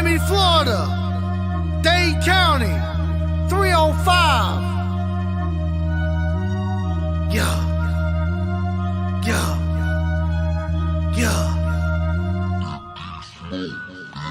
Miami, Florida, Dade County, 305. Yeah.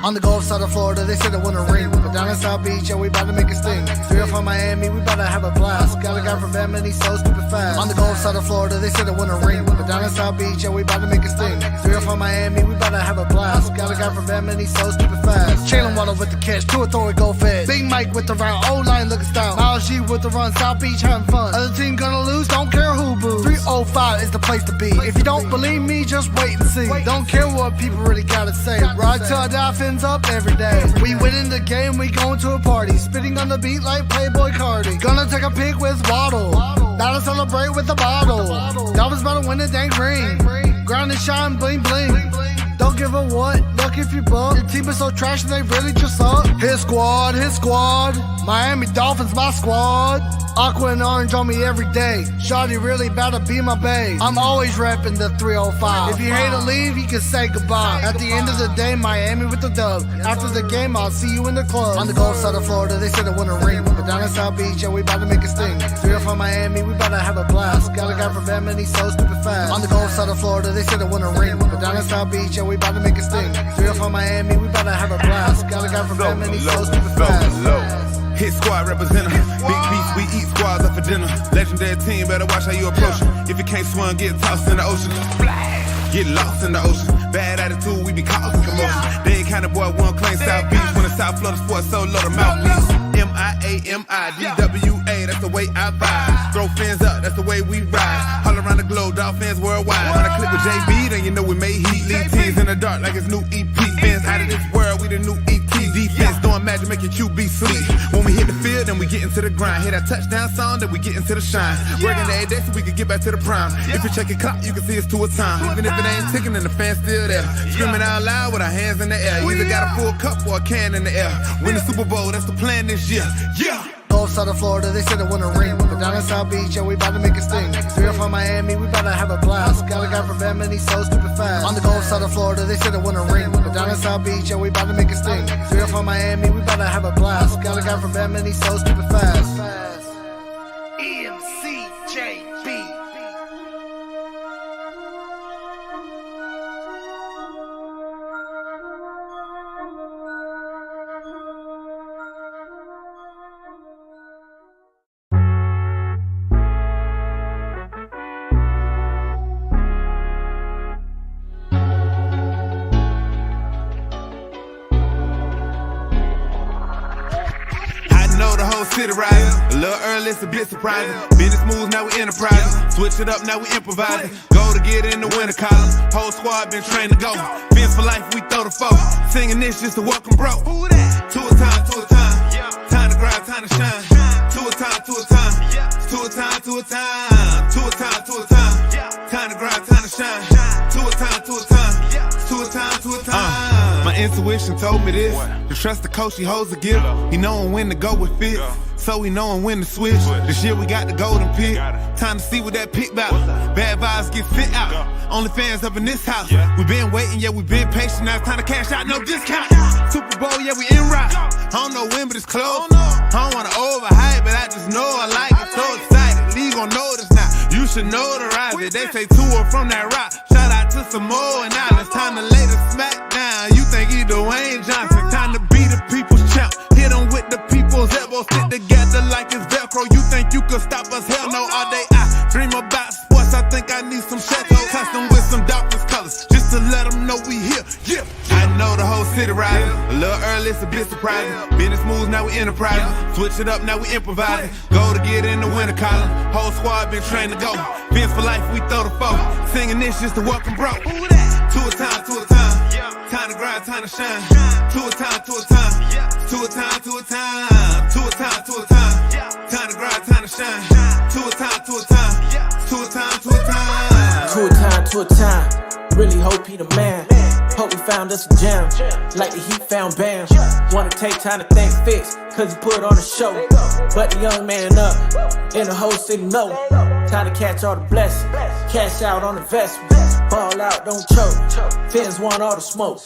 On the Gulf side of Florida, they said it wouldn't rain. But down in South Beach, yeah, we bout to make a sting. 305 Miami, we bout to have a blast. Got a guy from Bama and he's so stupid fast. On the Gulf side of Florida, they said it wouldn't rain. But down in South Beach, yeah, we bout to make a sting. 305 Miami, we bout to have a blast. Got a guy from Bama and he's so stupid fast. Jalen Waddle with the catch, to a throw it, go fast. Big Mike with the round, O-line looking stout. Miles G with the run, South Beach having fun. Other team gonna lose, don't care who boos. 305 is the place to be. If you don't believe me, just wait and see. Don't care what people really gotta say. Ride till I die, fins up every day. We winning the game, we going to a party. Spitting on the beat like Playboy Cardi. Gonna take a pic with Waddle. Now to celebrate with a bottle. Dolphins about to win the dang ring. Grind and shine, bling bling. Don't give a what, look if you buck. Your team is so trash and they really just suck. His squad. Miami Dolphins, my squad. Aqua and orange on me every day. Shawty really about to be my bae. I'm always repping the 305. If you hate to leave, you can say goodbye. At the end of the day, Miami with the dub. After the game, I'll see you in the club. On the Gulf side of Florida, they said it wouldn't rain. But down in South Beach, yeah, we about to make a sting. 305 Miami, we about to have a blast. Got a guy from Bama and he's so stupid fast. On the Gulf side of Florida, they said it wouldn't rain. But down in South Beach, yeah, we about to make a sting. 305 Miami, we about to have a blast. Got a guy from Bama and he's so stupid fast. Hit squad representative. Big beats, we eat squads up for dinner. Legendary team, better watch how you approach them. If you can't swim, get tossed in the ocean. Get lost in the ocean. Bad attitude, we be causing commotion. Dade County boy, one claim South Beach. When the South Florida sports, so low the mouthpiece. MIAMIDWA, that's the way I vibe. Throw fins up, that's the way we ride. All around the globe, Dolphins worldwide. When I click with JB, then you know we made heat. Lead teams in the dark like it's new EP. Fins out of this world, we the new ET. Defense doing magic, make your QB sleep. When we hit the field, then we get into the grind. Hit that touchdown song, then we get into the shine. Working every day so we can get back to the prime. If you check your clock, you can see it's to a time. Even if it ain't ticking, then the fan's still there. Screaming out loud with our hands in the air. Either got a full cup or a can in the air. Win the Super Bowl, that's the plan this year. Yeah. Gulf side of Florida, they said it wouldn't rain. But down in South Beach, yeah, we about to make a sting. 305 Miami, we about to have a blast. Got a guy from Bama and he's so stupid fast. On the Gulf side of Florida, they said it wouldn't rain. But down in South Beach, yeah, we about to make a sting. 305 Miami, we about to have a blast. Got a guy from Bama and he's so stupid fast. MCJB. City rising, a little early, it's a bit surprising. Business moves, now we enterprising. Switch it up, now we improvising. Go to get in the winter column. Whole squad been trained to go. Fins for life, we throw the foe. Singing this just to welcome bro. To a time, to a time. Time to grind, time to shine. To a time, to a time. To a time, to a time. To a time, to a time. Time to grind, time to shine. To a time, to a time. To a time, to a time. My intuition told me this. To trust the coach, he holds the gift. He knowin' when to go with fits. So we knowin' when to switch. This year we got the golden pick. Time to see what that pick bout. Bad vibes get fit out. Only fans up in this house. We been waiting, yeah, we been patient. Now it's time to cash out, no discount. Super Bowl, yeah, we in route. I don't know when, but it's close. I don't wanna overhype, but I just know I like it. So excited, league gon' notice now. You should notarize it. They say tour from that rock. Shout out to Samoa and Islands. Time to lay the smack down. You think he Dwayne Johnson? Time to be the people's champ. Hit him with the people's elbow. Stick together like it's Velcro. You think you could stop us? Hell no. All day I dream about sports. I think I need some Chateau custom with some Dolphins colors. Just to let them know we here. Yeah. I know the whole city rising. A little early, it's a bit surprising. Business moves, now we enterprising. Switch it up, now we improvising. Go to get in the winter column. Whole squad been trained to go. Fins for life, we throw the foe. Singing this just to welcome bro. To a time, to a time. Time to grind, time to shine. To a time, to a time. To a time, to a time. To a time, to a time. Time to grind, time to shine. To a time, to a time. To a time, to a time. To a time, to a time. Really hope he the man. Hope we found us a gem. Like the Heat found Bam. Wanna take time to thank Fitz, cause he put on a show. But the young man up, and the whole city know. Time to catch all the blessings. Cash out on investment. Ball out, don't choke. Fins want all the smoke.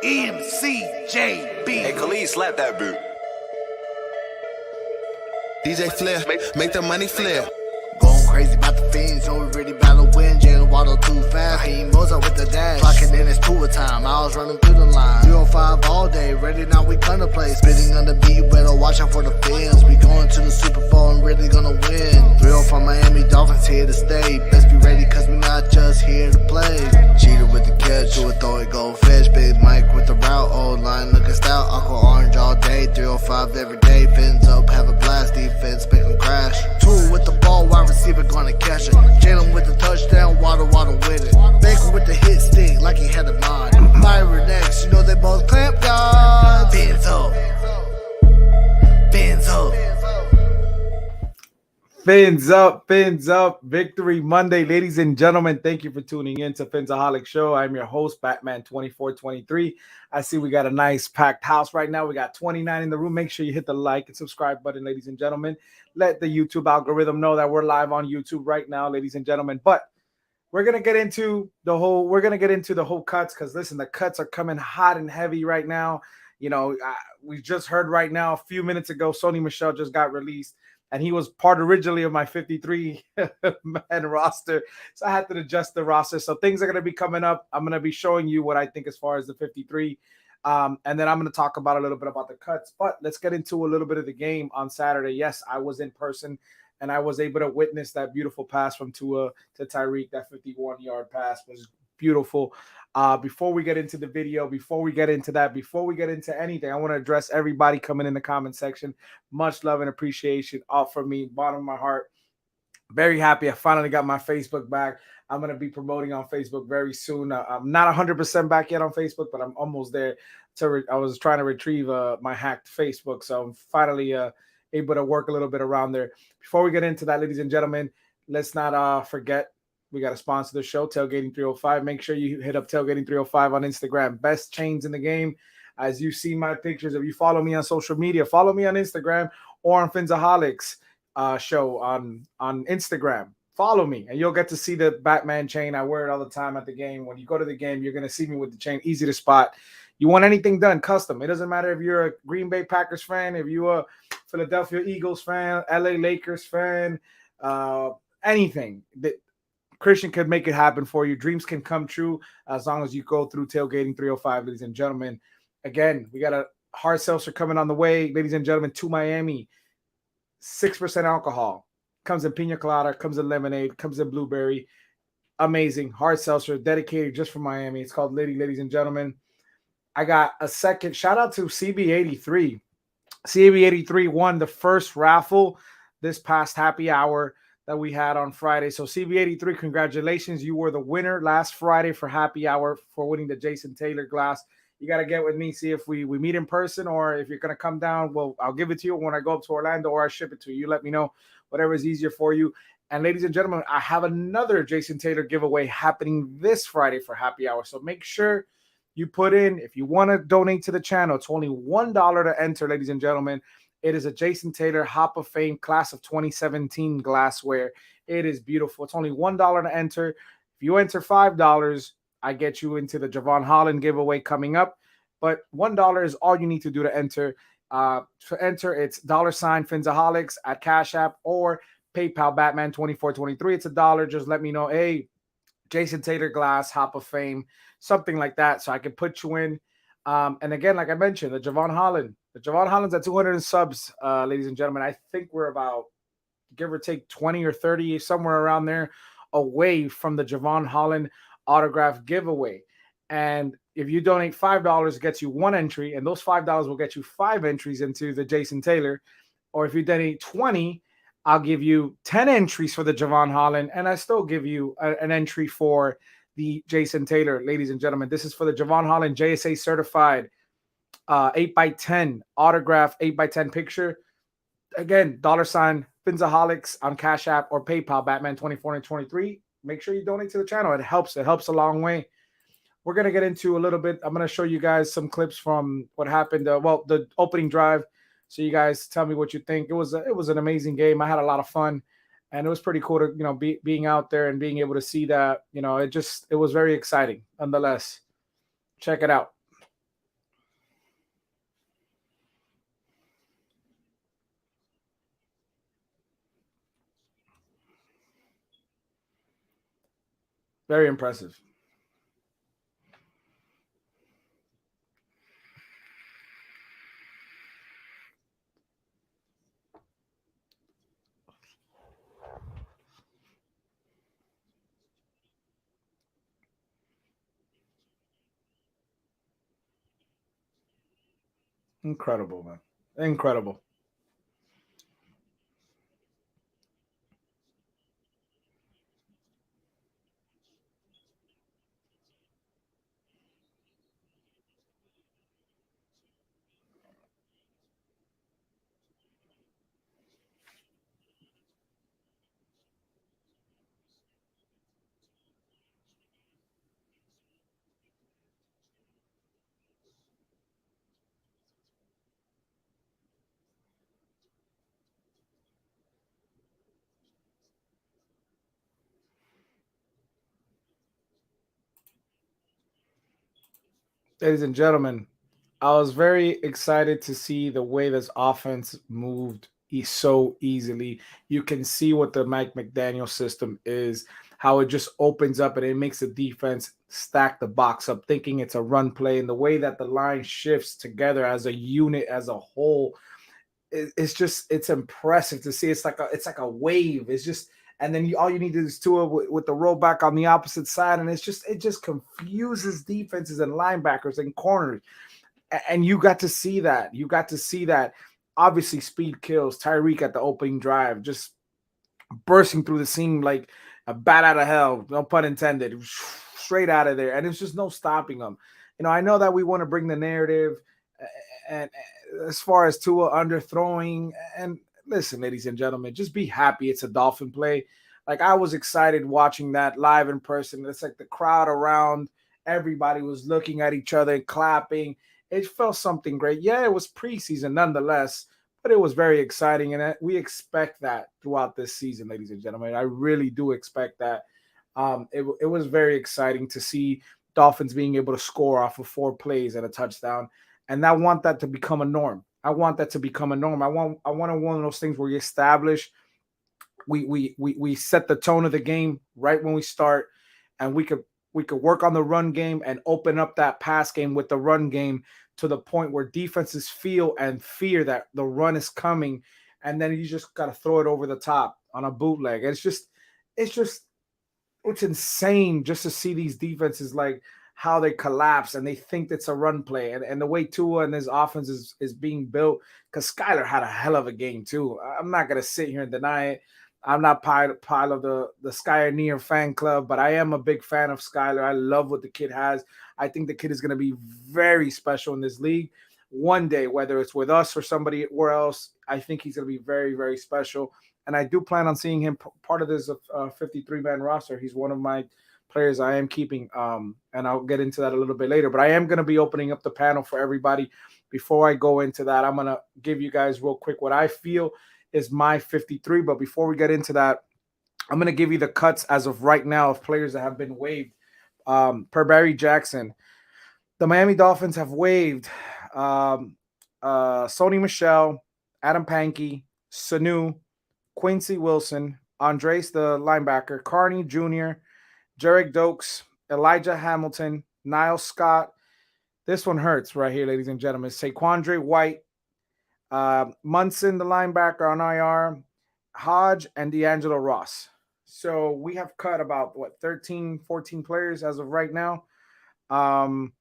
MCJB. Hey, Khalid, slap that boot. DJ Flair, make the money flare. Going crazy about the fiends, so we really about to win. Jalen Waddle too fast, he Mozart with the dash. Clocking in, it's tour time, I was running through the line. 305 all day, ready now, we gonna play. Spitting on the beat, you better watch out for the fins. We going to the Super Bowl and really gonna win. 305 Miami Dolphins here to stay. Best be ready, cause we not just here to play. Cheater with the catch, do it, throw it, go fish. Big Mike with the route, old line looking stout. Aqua orange all day, 305 every day. Fins up, have a blast, defense, make them crash. Two with the ball, wide receiver gonna catch it. Jalen with the touchdown, Waddle with it. Baker with the hit stick, like he had a mod. Byron next, you know they both clamp guards. Fins up. Fins up. Fins up. Victory Monday, ladies and gentlemen. Thank you for tuning in to Phinsaholics Show. I'm your host, Batman2423. I see we got a nice packed house right now. We got 29 in the room. Make sure you hit the like and subscribe button, ladies and gentlemen. Let the YouTube algorithm know that we're live on YouTube right now, ladies and gentlemen. But we're gonna get into the whole cuts, because listen, the cuts are coming hot and heavy right now. You know, we just heard right now a few minutes ago, Sony Michel just got released. And he was part originally of my 53-man roster. So I had to adjust the roster. So things are going to be coming up. I'm going to be showing you what I think as far as the 53. And then I'm going to talk about a little bit about the cuts. But let's get into a little bit of the game on Saturday. Yes, I was in person, and I was able to witness that beautiful pass from Tua to Tyreek. That 51-yard pass was beautiful. Before we get into the video, before we get into anything, I want to address everybody coming in the comment section. Much love and appreciation all from me, bottom of my heart. Very happy I finally got my Facebook back. I'm going to be promoting on Facebook very soon. I'm not 100% back yet on Facebook, but I'm almost there. I was trying to retrieve my hacked Facebook, so I'm finally able to work a little bit around there. Before we get into that, ladies and gentlemen, let's not forget, we got to sponsor the show, Tailgating 305. Make sure you hit up Tailgating 305 on Instagram. Best chains in the game. As you see my pictures, if you follow me on social media, follow me on Instagram or on Phinsaholics show on Instagram. Follow me, and you'll get to see the Batman chain. I wear it all the time at the game. When you go to the game, you're going to see me with the chain. Easy to spot. You want anything done, custom. It doesn't matter if you're a Green Bay Packers fan, if you're a Philadelphia Eagles fan, LA Lakers fan, anything. Christian could make it happen for you. Dreams can come true as long as you go through Tailgating 305, ladies and gentlemen. Again, we got a hard seltzer coming on the way, ladies and gentlemen, to Miami. 6% alcohol. Comes in pina colada, comes in lemonade, comes in blueberry. Amazing. Hard seltzer, dedicated just for Miami. It's called Liddy, ladies and gentlemen. I got a second. Shout out to CB83. CB83 won the first raffle this past happy hour that we had on Friday. So CB83, congratulations. You were the winner last Friday for happy hour for winning the Jason Taylor glass. You got to get with me, see if we meet in person, or if you're going to come down, well, I'll give it to you when I go up to Orlando, or I ship it to you. You let me know, whatever is easier for you. And ladies and gentlemen, I have another Jason Taylor giveaway happening this Friday for happy hour. So make sure you put in, if you want to donate to the channel, it's only $1 to enter, ladies and gentlemen. It is a Jason Taylor Hop of Fame class of 2017 glassware. It is beautiful. It's only $1 to enter. If you enter $5, I get you into the Javon Holland giveaway coming up. But $1 is all you need to do to enter. To enter, it's $sign Phinsaholics at Cash App or PayPal Batman2423. It's $1. Just let me know, hey, Jason Taylor glass, Hop of Fame, something like that, so I can put you in. And again, like I mentioned, the Javon Holland's at 200 subs, ladies and gentlemen. I think we're about, give or take, 20 or 30, somewhere around there, away from the Javon Holland autograph giveaway. And if you donate $5, it gets you one entry, and those $5 will get you 5 entries into the Jason Taylor. Or if you donate 20, I'll give you 10 entries for the Javon Holland, and I still give you an entry for the Jason Taylor, ladies and gentlemen. This is for the Javon Holland JSA certified 8x10 autograph, 8x10 picture. Again, $sign Phinsaholics on Cash App or PayPal Batman2423. Make sure you donate to the channel. It helps a long way. We're going to get into a little bit. I'm going to show you guys some clips from what happened, the opening drive. So you guys tell me what you think. It was an amazing game. I had a lot of fun, and it was pretty cool to being out there and being able to see that. It was very exciting nonetheless. Check it out. Very impressive. Incredible, man. Incredible. Ladies and gentlemen, I was very excited to see the way this offense moved so easily. You can see what the Mike McDaniel system is, how it just opens up and it makes the defense stack the box up, thinking it's a run play, and the way that the line shifts together as a unit, as a whole. It's impressive to see. It's like a wave. It's just, and then all you need to do is Tua with the rollback on the opposite side, and it just confuses defenses and linebackers and corners. And you got to see that. You got to see that. Obviously, speed kills. Tyreek at the opening drive, just bursting through the seam like a bat out of hell. No pun intended. Straight out of there, and there's just no stopping them. I know that we want to bring the narrative, and as far as Tua underthrowing, and listen, ladies and gentlemen, just be happy it's a Dolphin play. Like, I was excited watching that live in person. It's like the crowd around, everybody was looking at each other and clapping. It felt something great. Yeah, it was preseason nonetheless, but it was very exciting, and we expect that throughout this season, ladies and gentlemen. I really do expect that. It was very exciting to see Dolphins being able to score off of 4 plays and a touchdown. And I want that to become a norm. I want that to become a norm. I want one of those things where we establish, we set the tone of the game right when we start, and we could work on the run game and open up that pass game with the run game to the point where defenses feel and fear that the run is coming, and then you just got to throw it over the top on a bootleg. It's insane just to see these defenses, like how they collapse and they think it's a run play, and the way Tua and his offense is being built, because Skyler had a hell of a game too. I'm not going to sit here and deny it. I'm not part of the Skyler fan club, but I am a big fan of Skyler. I love what the kid has. I think the kid is going to be very special in this league one day, whether it's with us or somebody else. I think he's going to be very, very special. And I do plan on seeing him part of this 53-man roster. He's one of my players I am keeping, and I'll get into that a little bit later. But I am going to be opening up the panel for everybody. Before I go into that, I'm going to give you guys real quick what I feel is my 53. But before we get into that, I'm going to give you the cuts as of right now of players that have been waived. Per Barry Jackson, the Miami Dolphins have waived Sony Michel, Adam Pankey, Sanu, Quincy Wilson, Andres the linebacker, Carney Jr., Jarek Dokes, Elijah Hamilton, Niles Scott. This one hurts right here, ladies and gentlemen. Saquandre White, Munson, the linebacker on IR, Hodge, and D'Angelo Ross. So we have cut about, 13, 14 players as of right now. And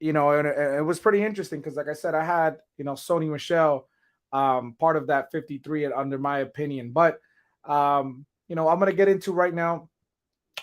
it was pretty interesting because, like I said, I had, Sony Michel part of that 53 under my opinion. But, I'm going to get into right now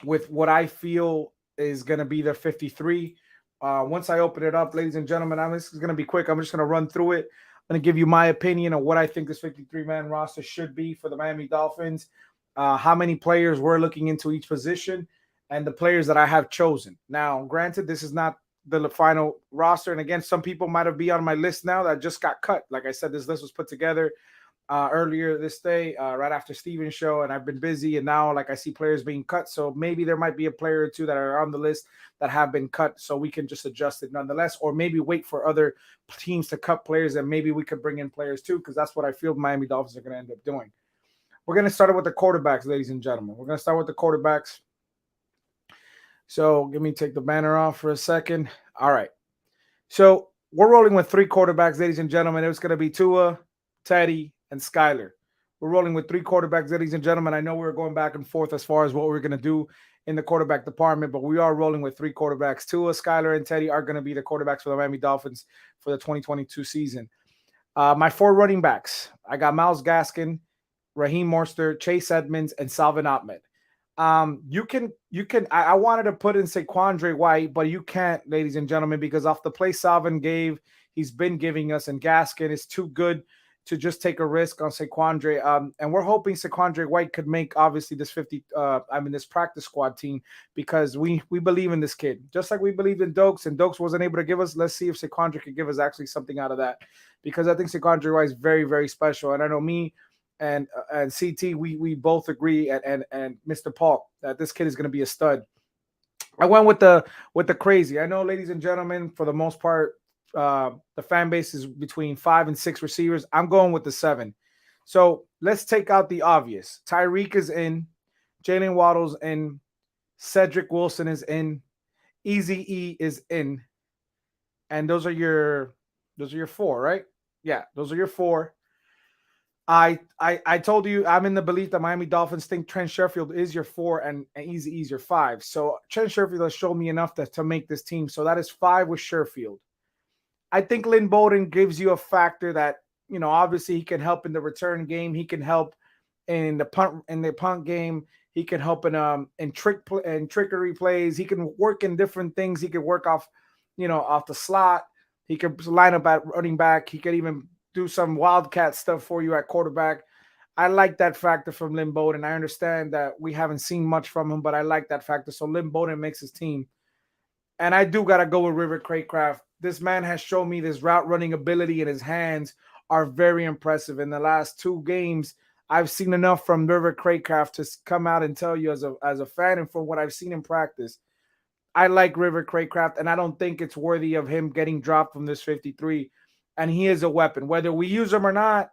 with what I feel is going to be the 53. Once I open it up, ladies and gentlemen, this is going to be quick. I'm just going to run through it. I'm going to give you my opinion on what I think this 53-man roster should be for the Miami Dolphins, how many players we're looking into each position, and the players that I have chosen. Now, granted, this is not the final roster. And again, some people might have been on my list now that just got cut. Like I said, this list was put together earlier this day, right after Steven's show, and I've been busy, and now like I see players being cut, so maybe there might be a player or two that are on the list that have been cut, so we can just adjust it nonetheless, or maybe wait for other teams to cut players, and maybe we could bring in players too, because that's what I feel Miami Dolphins are going to end up doing. We're going to start with the quarterbacks, ladies and gentlemen. We're going to start with the quarterbacks. So let me take the banner off for a second. All right. So we're rolling with 3 quarterbacks, ladies and gentlemen. It was going to be Tua, Teddy, and Skyler. We're rolling with 3 quarterbacks, ladies and gentlemen. I know we're going back and forth as far as what we're going to do in the quarterback department, but we are rolling with 3 quarterbacks. Tua, Skyler, and Teddy are going to be the quarterbacks for the Miami Dolphins for the 2022 season. My 4 running backs, I got Myles Gaskin, Raheem Mostert, Chase Edmonds, and Salvin Ahmed. You can. I wanted to put in Saquon White, but you can't, ladies and gentlemen, because off the play Salvin gave, he's been giving us, and Gaskin is too good to just take a risk on Saquon. And we're hoping Saquon White could make obviously this this practice squad team, because we believe in this kid, just like we believed in Dokes, and Dokes wasn't able to give us. Let's see if Saquon could give us actually something out of that, because I think Saquon White is very, very special, and I know me and CT, we both agree, and Mr. Paul, that this kid is going to be a stud. I went with the crazy. I know, ladies and gentlemen, for the most part, the fan base is between 5 and 6 receivers. I'm going with the 7. So let's take out the obvious. Tyreek is in, Jalen Waddle's in, Cedric Wilson is in, Eazy-E is in, and those are your 4, right? Yeah, those are your 4. I told you I'm in the belief that Miami Dolphins think Trent Sherfield is your 4 and Eazy-E is your 5. So Trent Sherfield has shown me enough to make this team. So that is 5 with Sherfield. I think Lynn Bowden gives you a factor that, obviously he can help in the return game. He can help in the punt game. He can help in trickery plays. He can work in different things. He can work off the slot. He can line up at running back. He can even do some wildcat stuff for you at quarterback. I like that factor from Lynn Bowden. I understand that we haven't seen much from him, but I like that factor. So Lynn Bowden makes his team. And I do got to go with River Craycraft. This man has shown me this route running ability, and his hands are very impressive. In the last 2 games, I've seen enough from River Craycraft to come out and tell you as a fan, and from what I've seen in practice, I like River Craycraft, and I don't think it's worthy of him getting dropped from this 53. And he is a weapon, whether we use him or not,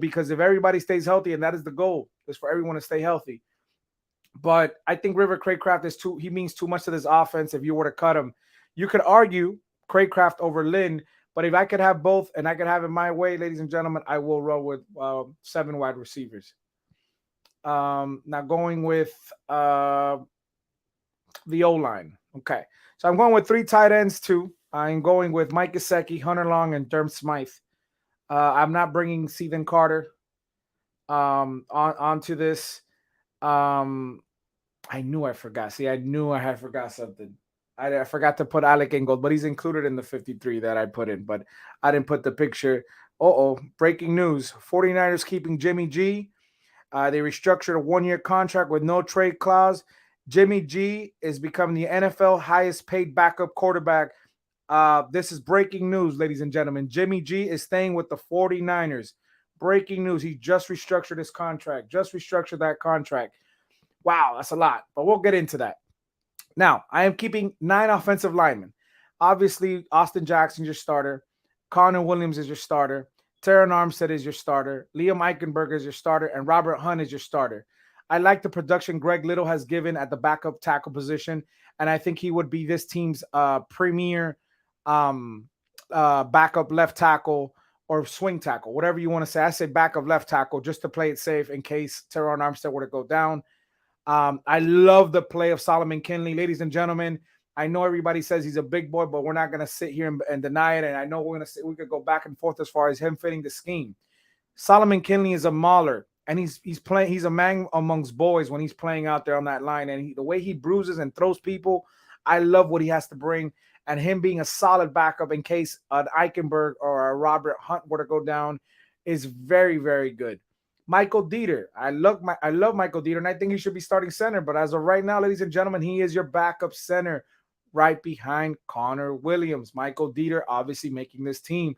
because if everybody stays healthy, and that is the goal, is for everyone to stay healthy. But I think River Craycraft he means too much to this offense if you were to cut him. You could argue Craycraft over Lynn, but if I could have both and I could have it my way, ladies and gentlemen, I will roll with 7 wide receivers. Now going with the O-line. Okay. So I'm going with 3 tight ends too. I'm going with Mike Gesicki, Hunter Long, and Durham Smythe. I'm not bringing Stephen Carter onto this. I knew I forgot. See, I knew I had forgot something. I forgot to put Alec Ingold, but he's included in the 53 that I put in, but I didn't put the picture. Breaking news. 49ers keeping Jimmy G. They restructured a 1-year contract with no trade clause. Jimmy G is becoming the NFL highest paid backup quarterback. This is breaking news, ladies and gentlemen. Jimmy G is staying with the 49ers. Breaking news. He just restructured his contract. Just restructured that contract. Wow, that's a lot, but we'll get into that. Now, I am keeping 9 offensive linemen. Obviously, Austin Jackson's your starter. Connor Williams is your starter. Teron Armstead is your starter. Liam Eichenberg is your starter. And Robert Hunt is your starter. I like the production Greg Little has given at the backup tackle position, and I think he would be this team's premier backup left tackle or swing tackle, whatever you want to say. I say backup left tackle just to play it safe in case Teron Armstead were to go down. I love the play of Solomon Kinley. Ladies and gentlemen, I know everybody says he's a big boy, but we're not going to sit here and deny it. And I know we could go back and forth as far as him fitting the scheme. Solomon Kinley is a mauler, and he's playing. He's a man amongst boys when he's playing out there on that line. And the way he bruises and throws people, I love what he has to bring. And him being a solid backup in case an Eichenberg or a Robert Hunt were to go down is very, very good. Michael Dieter. I love Michael Dieter, and I think he should be starting center. But as of right now, ladies and gentlemen, he is your backup center right behind Connor Williams. Michael Dieter obviously making this team.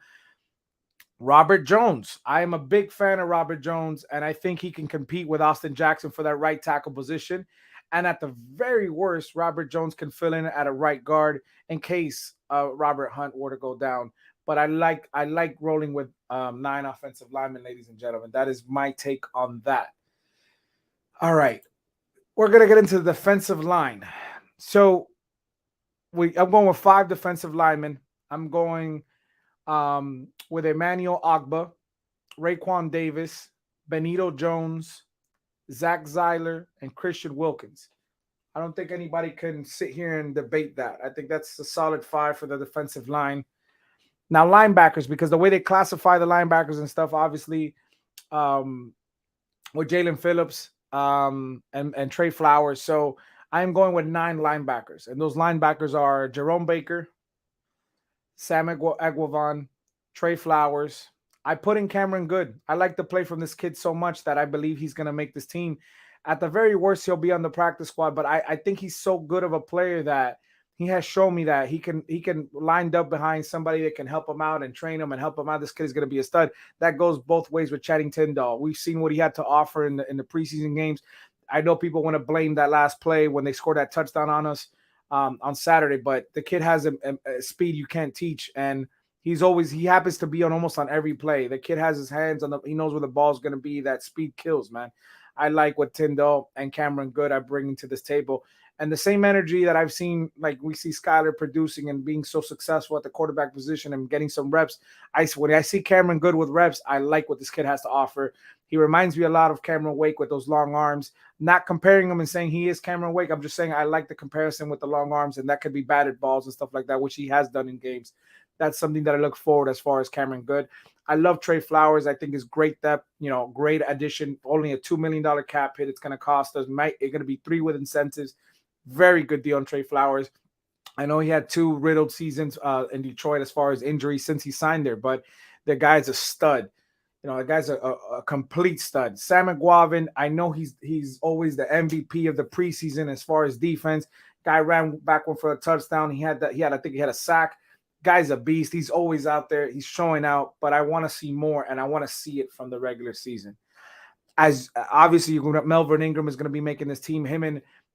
Robert Jones. I am a big fan of Robert Jones, and I think he can compete with Austin Jackson for that right tackle position. And at the very worst, Robert Jones can fill in at a right guard in case Robert Hunt were to go down. But I like rolling with 9 offensive linemen, ladies and gentlemen. That is my take on that. All right, we're gonna get into the defensive line. So I'm going with 5 defensive linemen. I'm going with Emmanuel Ogba, Raekwon Davis, Benito Jones, Zach Zeiler, and Christian Wilkins. I don't think anybody can sit here and debate that. I think that's a solid 5 for the defensive line. Now, linebackers, because the way they classify the linebackers and stuff, obviously, with Jalen Phillips and Trey Flowers. So I'm going with 9 linebackers. And those linebackers are Jerome Baker, Sam Aguavan, Trey Flowers. I put in Cameron Good. I like the play from this kid so much that I believe he's going to make this team. At the very worst, he'll be on the practice squad, but I think he's so good of a player that he has shown me that he can line up behind somebody that can help him out and train him and help him out. This kid is going to be a stud. That goes both ways with Channing Tindall. We've seen what he had to offer in the preseason games. I know people want to blame that last play when they scored that touchdown on us on Saturday, but the kid has a speed you can't teach, and he happens to be almost on every play. The kid has his hands on he knows where the ball's going to be. That speed kills, man. I like what Tindall and Cameron Good are bringing to this table. And the same energy that I've seen, like we see Skyler producing and being so successful at the quarterback position and getting some reps. When I see Cameron Good with reps, I like what this kid has to offer. He reminds me a lot of Cameron Wake with those long arms. Not comparing him and saying he is Cameron Wake. I'm just saying I like the comparison with the long arms, and that could be batted balls and stuff like that, which he has done in games. That's something that I look forward as far as Cameron Good. I love Trey Flowers. I think is great depth, great addition. Only a $2 million cap hit. It's going to cost us. It's going to be 3 with incentives. Very good deal on Trey Flowers. I know he had 2 riddled seasons in Detroit as far as injuries since he signed there, but the guy's a stud. The guy's a complete stud. Sam Aguavan, I know he's always the MVP of the preseason as far as defense. Guy ran back one for a touchdown. I think he had a sack. Guy's a beast. He's always out there. He's showing out, but I want to see more, and I want to see it from the regular season. As obviously, Melvin Ingram is going to be making this team.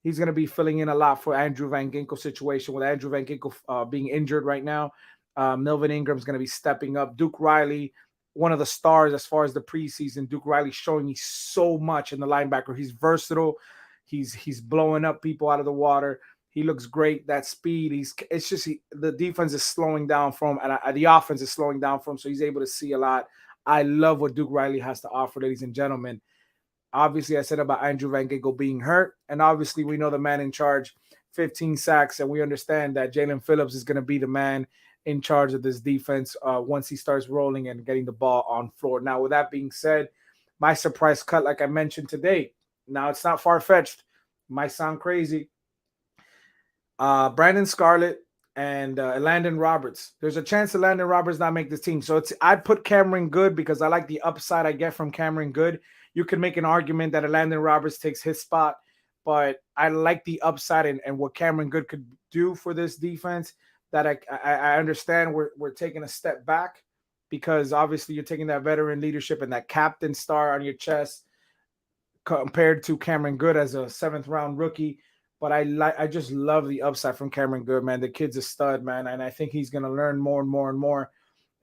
He's going to be filling in a lot for Andrew Van Ginkel situation with Andrew Van Ginkel being injured right now. Melvin Ingram is going to be stepping up. Duke Riley, one of the stars as far as the preseason. Duke Riley showing me so much in the linebacker. He's versatile. He's blowing up people out of the water. He looks great. That speed. The defense is slowing down for him, and the offense is slowing down for him, so he's able to see a lot. I love what Duke Riley has to offer, ladies and gentlemen. Obviously, I said about Andrew Van Ginkel being hurt, and obviously we know the man in charge, 15 sacks, and we understand that Jalen Phillips is going to be the man in charge of this defense once he starts rolling and getting the ball on floor. Now, with that being said, my surprise cut, like I mentioned today, now it's not far-fetched. Might sound crazy. Brandon Scarlett and Landon Roberts. There's a chance that Landon Roberts not make this team. So I'd put Cameron Good because I like the upside I get from Cameron Good. You can make an argument that Landon Roberts takes his spot, but I like the upside and what Cameron Good could do for this defense. That I understand we're taking a step back because obviously you're taking that veteran leadership and that captain star on your chest compared to Cameron Good as a 7th round rookie. But I just love the upside from Cameron Good, man. The kid's a stud, man, and I think he's gonna learn more and more and more.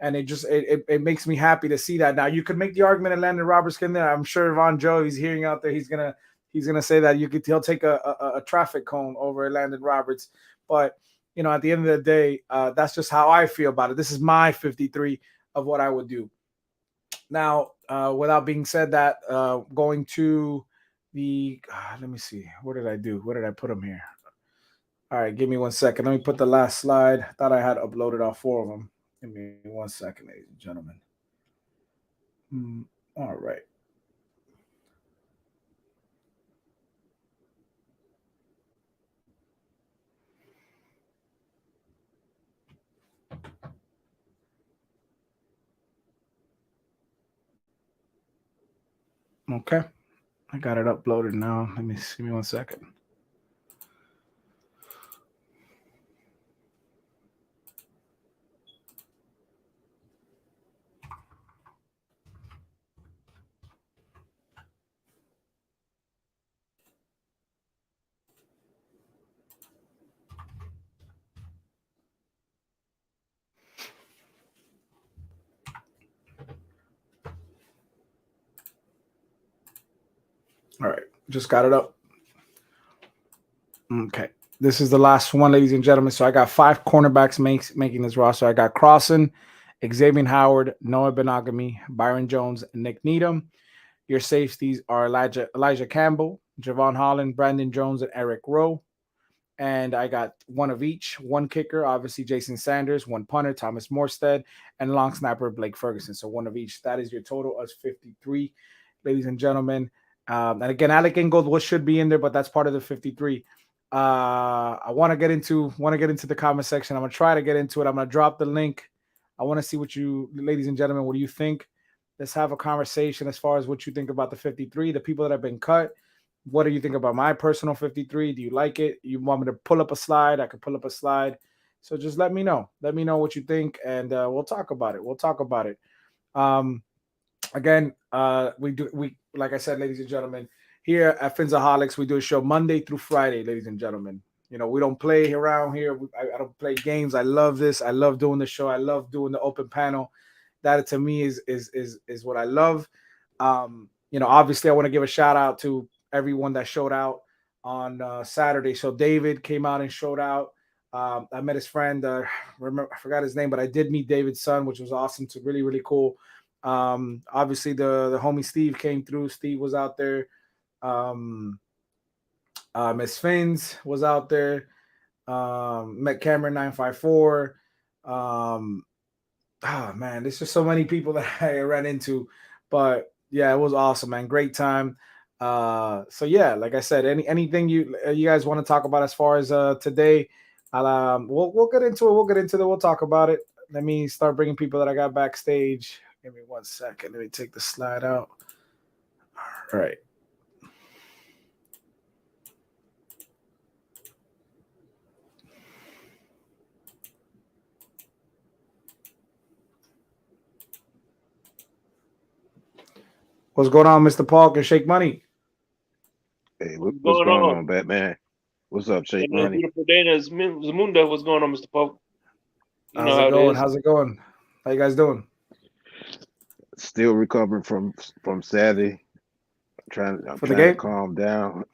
And it makes me happy to see that. Now you could make the argument that Landon Roberts can there. I'm sure Von Joe, he's hearing out there, he's gonna say that he'll take a traffic cone over Landon Roberts. But at the end of the day, that's just how I feel about it. This is my 53 of what I would do. Now, without being said that, going to let me see. What did I do? Where did I put them here? All right, give me 1 second. Let me put the last slide. I thought I had uploaded all 4 of them. Give me 1 second, ladies and gentlemen. All right. Okay. I got it uploaded now. Give me 1 second. All right, just got it up. Okay, this is the last one, ladies and gentlemen. So I got 5 cornerbacks making this roster. I got Crossan, Xavier Howard, Noah Benogamy, Byron Jones, and Nick Needham. Your safeties are Elijah Campbell, Javon Holland, Brandon Jones, and Eric Rowe. And I got one of each. One kicker, obviously Jason Sanders. One punter, Thomas Morstead. And long snapper, Blake Ferguson. So one of each. That is your total of 53, ladies and gentlemen. And again, Alec Ingold should be in there, but that's part of the 53. I want to get into the comment section. I'm going to try to get into it. I'm going to drop the link. I want to see what you, ladies and gentlemen, what do you think? Let's have a conversation as far as what you think about the 53, the people that have been cut. What do you think about my personal 53? Do you like it? You want me to pull up a slide? I can pull up a slide. So just let me know. Let me know what you think, and we'll talk about it. Again, we like I said, ladies and gentlemen, here at Phinsaholics, we do a show Monday through Friday, ladies and gentlemen. You know, we don't play around here. I don't play games. I love this. I love doing the show. I love doing the open panel. That to me is what I love. You know, obviously, I want to give a shout out to everyone that showed out on Saturday. So David came out and showed out. I met his friend. I forgot his name, but I did meet David's son, which was awesome. To really, really cool. Obviously, the homie Steve came through. Steve was out there. Miss Fins was out there. Met Cameron 954. Man, there's just so many people that I ran into. But yeah, it was awesome, man. Great time. So yeah, like I said, anything you guys want to talk about as far as today, we'll get into it. We'll talk about it. Let me start bringing people that I got backstage. Give me 1 second. Let me take the slide out. All right. What's going on, Mr. Paul and Shake Money? Hey, what's going on, Batman? What's up, Shake Money? Beautiful day, Zamunda. What's going on, Mr. Pope? How's it going? How you guys doing? Still recovering from Saturday. I'm trying to calm down.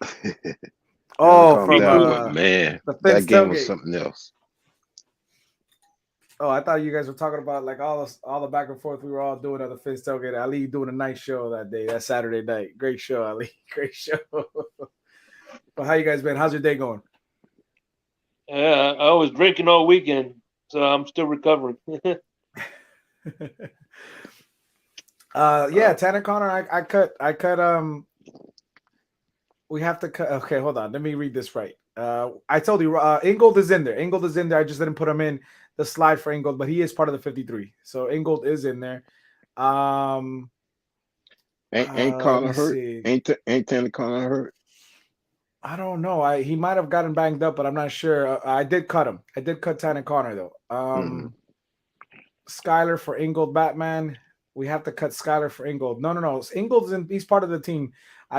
Man, that game was something else. Oh, I thought you guys were talking about like all the back and forth we were all doing at the Fins tailgate. Ali doing a nice show that day, that Saturday night. Great show, Ali. Great show. But how you guys been? How's your day going? Yeah, I was drinking all weekend, so I'm still recovering. Yeah, Tanner Connor, I cut we have to cut. Okay, hold on. Let me read this right. I told you Ingold is in there. I just didn't put him in the slide for Ingold, but he is part of the 53. So Ingold is in there. Ain't Connor hurt? Ain't Tanner Connor hurt? I don't know. He might have gotten banged up, but I'm not sure. I did cut him. I did cut Tanner Connor though. Skyler for Ingold Batman. We have to cut Skyler for Ingold. No. Ingold's he's part of the team.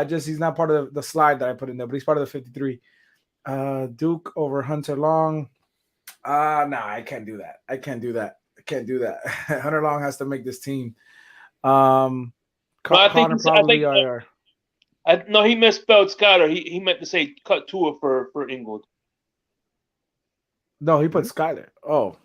He's not part of the slide that I put in there, but he's part of the 53. Duke over Hunter Long. I can't do that. Hunter Long has to make this team. Connor probably IR. No, he misspelled Skyler. He meant to say cut Tua for Ingold. No, he put Skyler. Oh.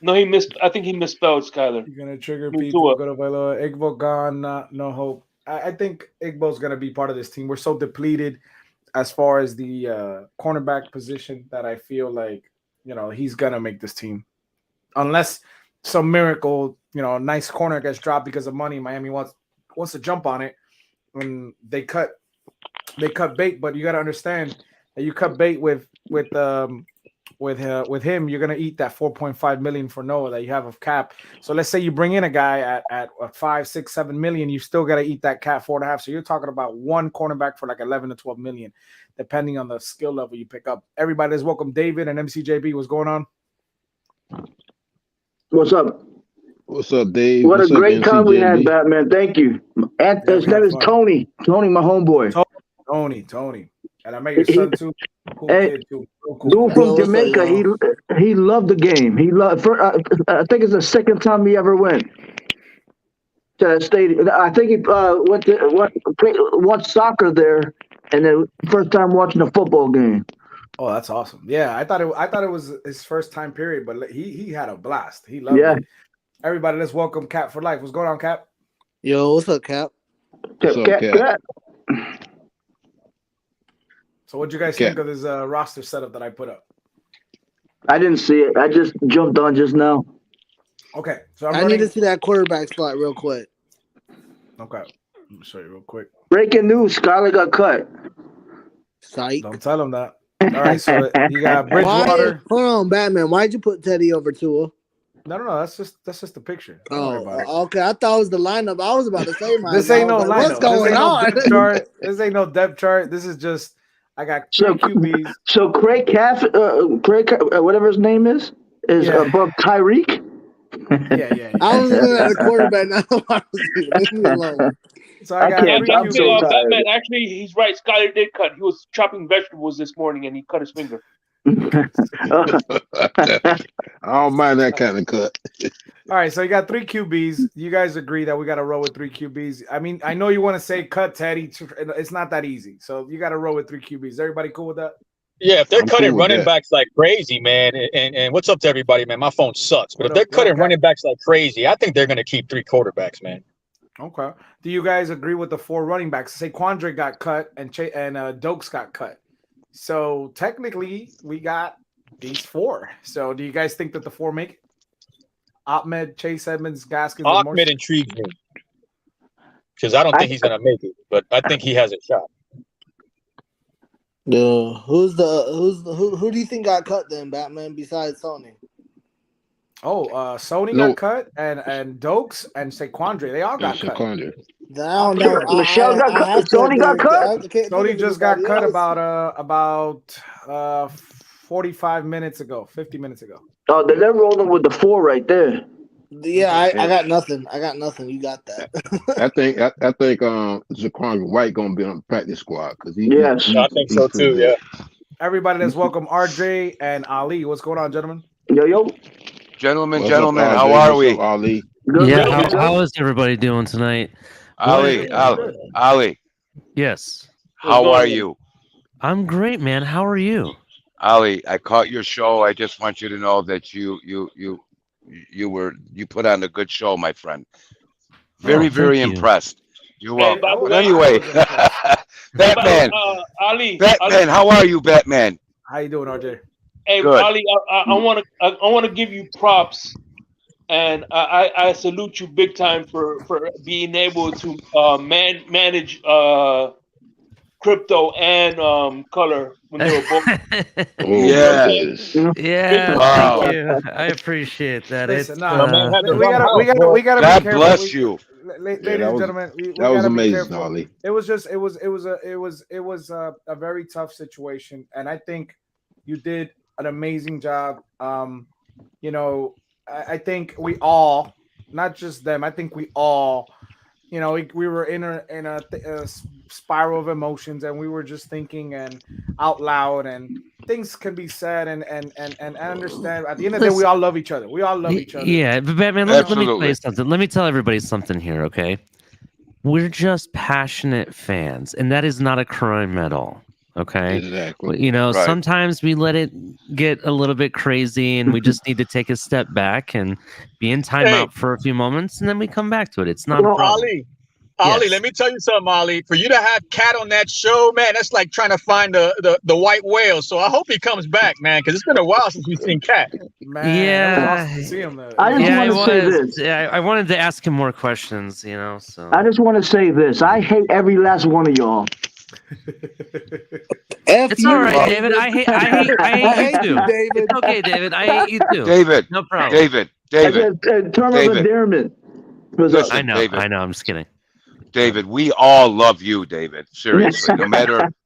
No, I think he misspelled Skyler. You're gonna trigger people. Go to Velo. Igbo gone. No hope. I think Igbo's gonna be part of this team. We're so depleted as far as the cornerback position that I feel like he's gonna make this team, unless some miracle a nice corner gets dropped because of money. Miami wants to jump on it, and they cut bait. But you got to understand that you cut bait with him, you're gonna eat that 4.5 million for Noah that you have of cap. So let's say you bring in a guy at 5, 6, 7 million, you still got to eat that cap 4.5. So you're talking about one cornerback for like 11 to 12 million, depending on the skill level you pick up. Everybody is welcome. David and MCJB, what's going on? What's up? What's up, Dave? What What's a great up, time we had, Batman. Thank you. His name is Tony. Tony, my homeboy. Tony. And I met your son too. Cool kid too. Cool. Dude from Jamaica, he loved the game. I think it's the second time he ever went. to that stadium. I think he watched soccer there, and then first time watching a football game. Oh, that's awesome. Yeah, I thought it was his first time period, but he had a blast. He loved it. Everybody, let's welcome Cap for life. What's going on, Cap? Yo, what's up, Cap? Cap. So what'd you guys think of this roster setup that I put up? I didn't see it. I just jumped on just now. Okay, so I need to see that quarterback spot real quick. Okay, let me show you real quick. Breaking news: Skyler got cut. Psych. Don't tell him that. All right, so you got Bridgewater. Hold on, Batman. Why'd you put Teddy over Tua? No. That's just a picture. Don't worry about it. Okay. I thought it was the lineup. I was about to say, this ain't no lineup. What's going on? This ain't no depth chart. This is just I got three QBs. So Craig whatever his name is above Tyreek. Yeah. I was looking at the quarterback. Now leave me alone. So I got three QBs. Batman, actually, he's right. Skyler did cut. He was chopping vegetables this morning, and he cut his finger. I don't mind that kind of cut. All right, so you got three QBs. You guys agree that we got to roll with three QBs. I mean, I know you want to say cut Teddy. It's not that easy. So you got to roll with three QBs. Is everybody cool with that? Yeah, if they're cutting running backs like crazy, man, and what's up to everybody, man? My phone sucks. But if they're cutting running backs like crazy, I think they're going to keep three quarterbacks, man. Okay. Do you guys agree with the four running backs? Say Quandre got cut and Dokes got cut. So technically, we got these four. So do you guys think that the four make it? Ahmed, Chase Edmonds, Gaskins. Ahmed intrigues me because I don't think he's going to make it, but I think he has a shot. Who do you think got cut then, Batman? Besides Sony? Sony got cut and Dokes and Saquandre. They all got cut. Sony got cut. Sony just got cut about 45 minutes ago, 50 minutes ago. Oh, they're rolling with the four right there. Yeah, I got nothing. You got that. I think Zaquan White gonna be on the practice squad because I think so too. Yeah. Everybody, let's welcome RJ and Ali. What's going on, gentlemen? Yo. Gentlemen, how are we? Ali. Good. How is everybody doing tonight? Ali. Yes. How are you? I'm great, man. How are you? Ali, I caught your show. I just want you to know that you put on a good show, my friend. Very impressed. You're welcome. But anyway, Batman. Batman, how are you, Batman? How you doing, RJ? Hey, good. Ali, I want to give you props, and I salute you big time for being able to manage crypto and color when they were both. Yeah. Wow. Thank you. I appreciate that. Listen, we gotta God be careful. bless you. Ladies and gentlemen, that was amazing, Ali. It was a very tough situation, and I think you did an amazing job. I think we all, not just them, I think we all, we were in a spiral of emotions, and we were just thinking and out loud, and things can be said, and I understand. At the end of the day, we all love each other. Yeah, but Batman, let me tell you something. Let me tell everybody something here, okay? We're just passionate fans, and that is not a crime at all. Okay. Exactly. Right. Sometimes we let it get a little bit crazy, and we just need to take a step back and be in timeout for a few moments, and then we come back to it. It's not a problem. Ali, let me tell you something, Ali. For you to have Cat on that show, man, that's like trying to find the white whale. So I hope he comes back, man, because it's been a while since we've seen Cat. Man, I just want to say this. Yeah, I wanted to ask him more questions, so. I just want to say this. I hate every last one of y'all. It's all right, David. I hate you too. David. It's okay, David. I hate you too. David. No problem. David. Term of endearment. Listen, I know. David. I know. I'm just kidding. David, we all love you, David. Seriously,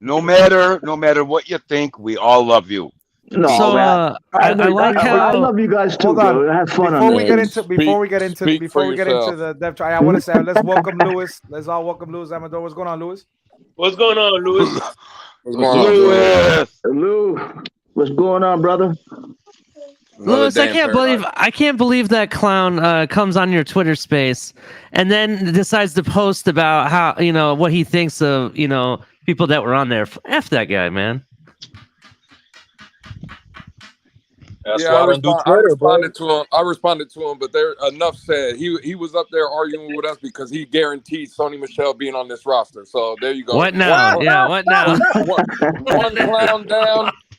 no matter what you think, we all love you. No, so I like how I love you guys too. Bro. Have fun before we get into the depth chart, I want to say let's welcome Lewis. Let's all welcome Lewis Amador. What's going on, Lewis? What's going on, Lewis? Lou, what's going on, brother? Lewis, I can't believe that clown comes on your Twitter space and then decides to post about how what he thinks of people that were on there. F that guy, man. That's I responded bro. to him. I responded to him, but there enough said. He was up there arguing with us because he guaranteed Sony Michel being on this roster. So there you go. What now? What now?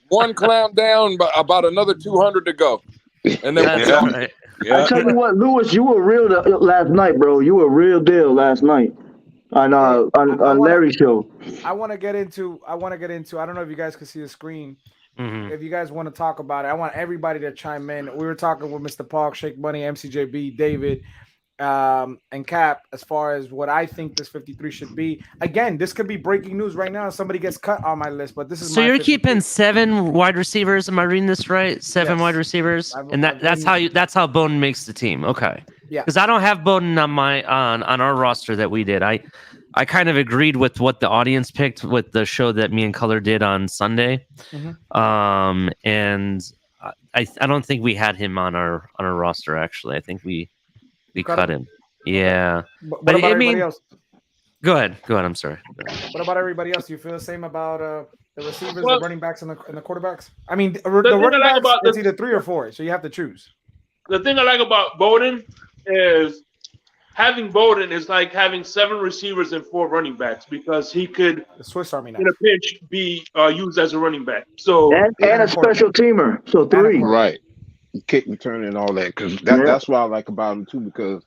One clown down, but about another 200 to go. And then I tell you what, Lewis, you were real last night, bro. You were real deal last night on Larry's show. I want to get into. I don't know if you guys can see the screen. If you guys want to talk about it, I want everybody to chime in. We were talking with Mr. Park, Shake Money, MCJB, David, and Cap as far as what I think this 53 should be. Again, this could be breaking news right now. Somebody gets cut on my list, but this is so my you're 53. keeping 7 wide receivers. Am I reading this right? 7 wide receivers, and that's how Bowden makes the team. Okay, yeah, because I don't have Bowden on on our roster that we did. I kind of agreed with what the audience picked with the show that me and Color did on Sunday. And I don't think we had him on our roster. Actually, I think we cut him. Yeah, but what about everybody else? Go ahead. I'm sorry. What about everybody else? Do you feel the same about the receivers, the running backs, and the quarterbacks? I mean, the running backs is either 3 or 4, so you have to choose. The thing I like about Bowden is having Bowden is like having 7 receivers and 4 running backs because he could, the Swiss Army knife, in a pinch, be used as a running back. So and a special teamer. So 3. Right. Kick return and all that. Because that's what I like about him too, because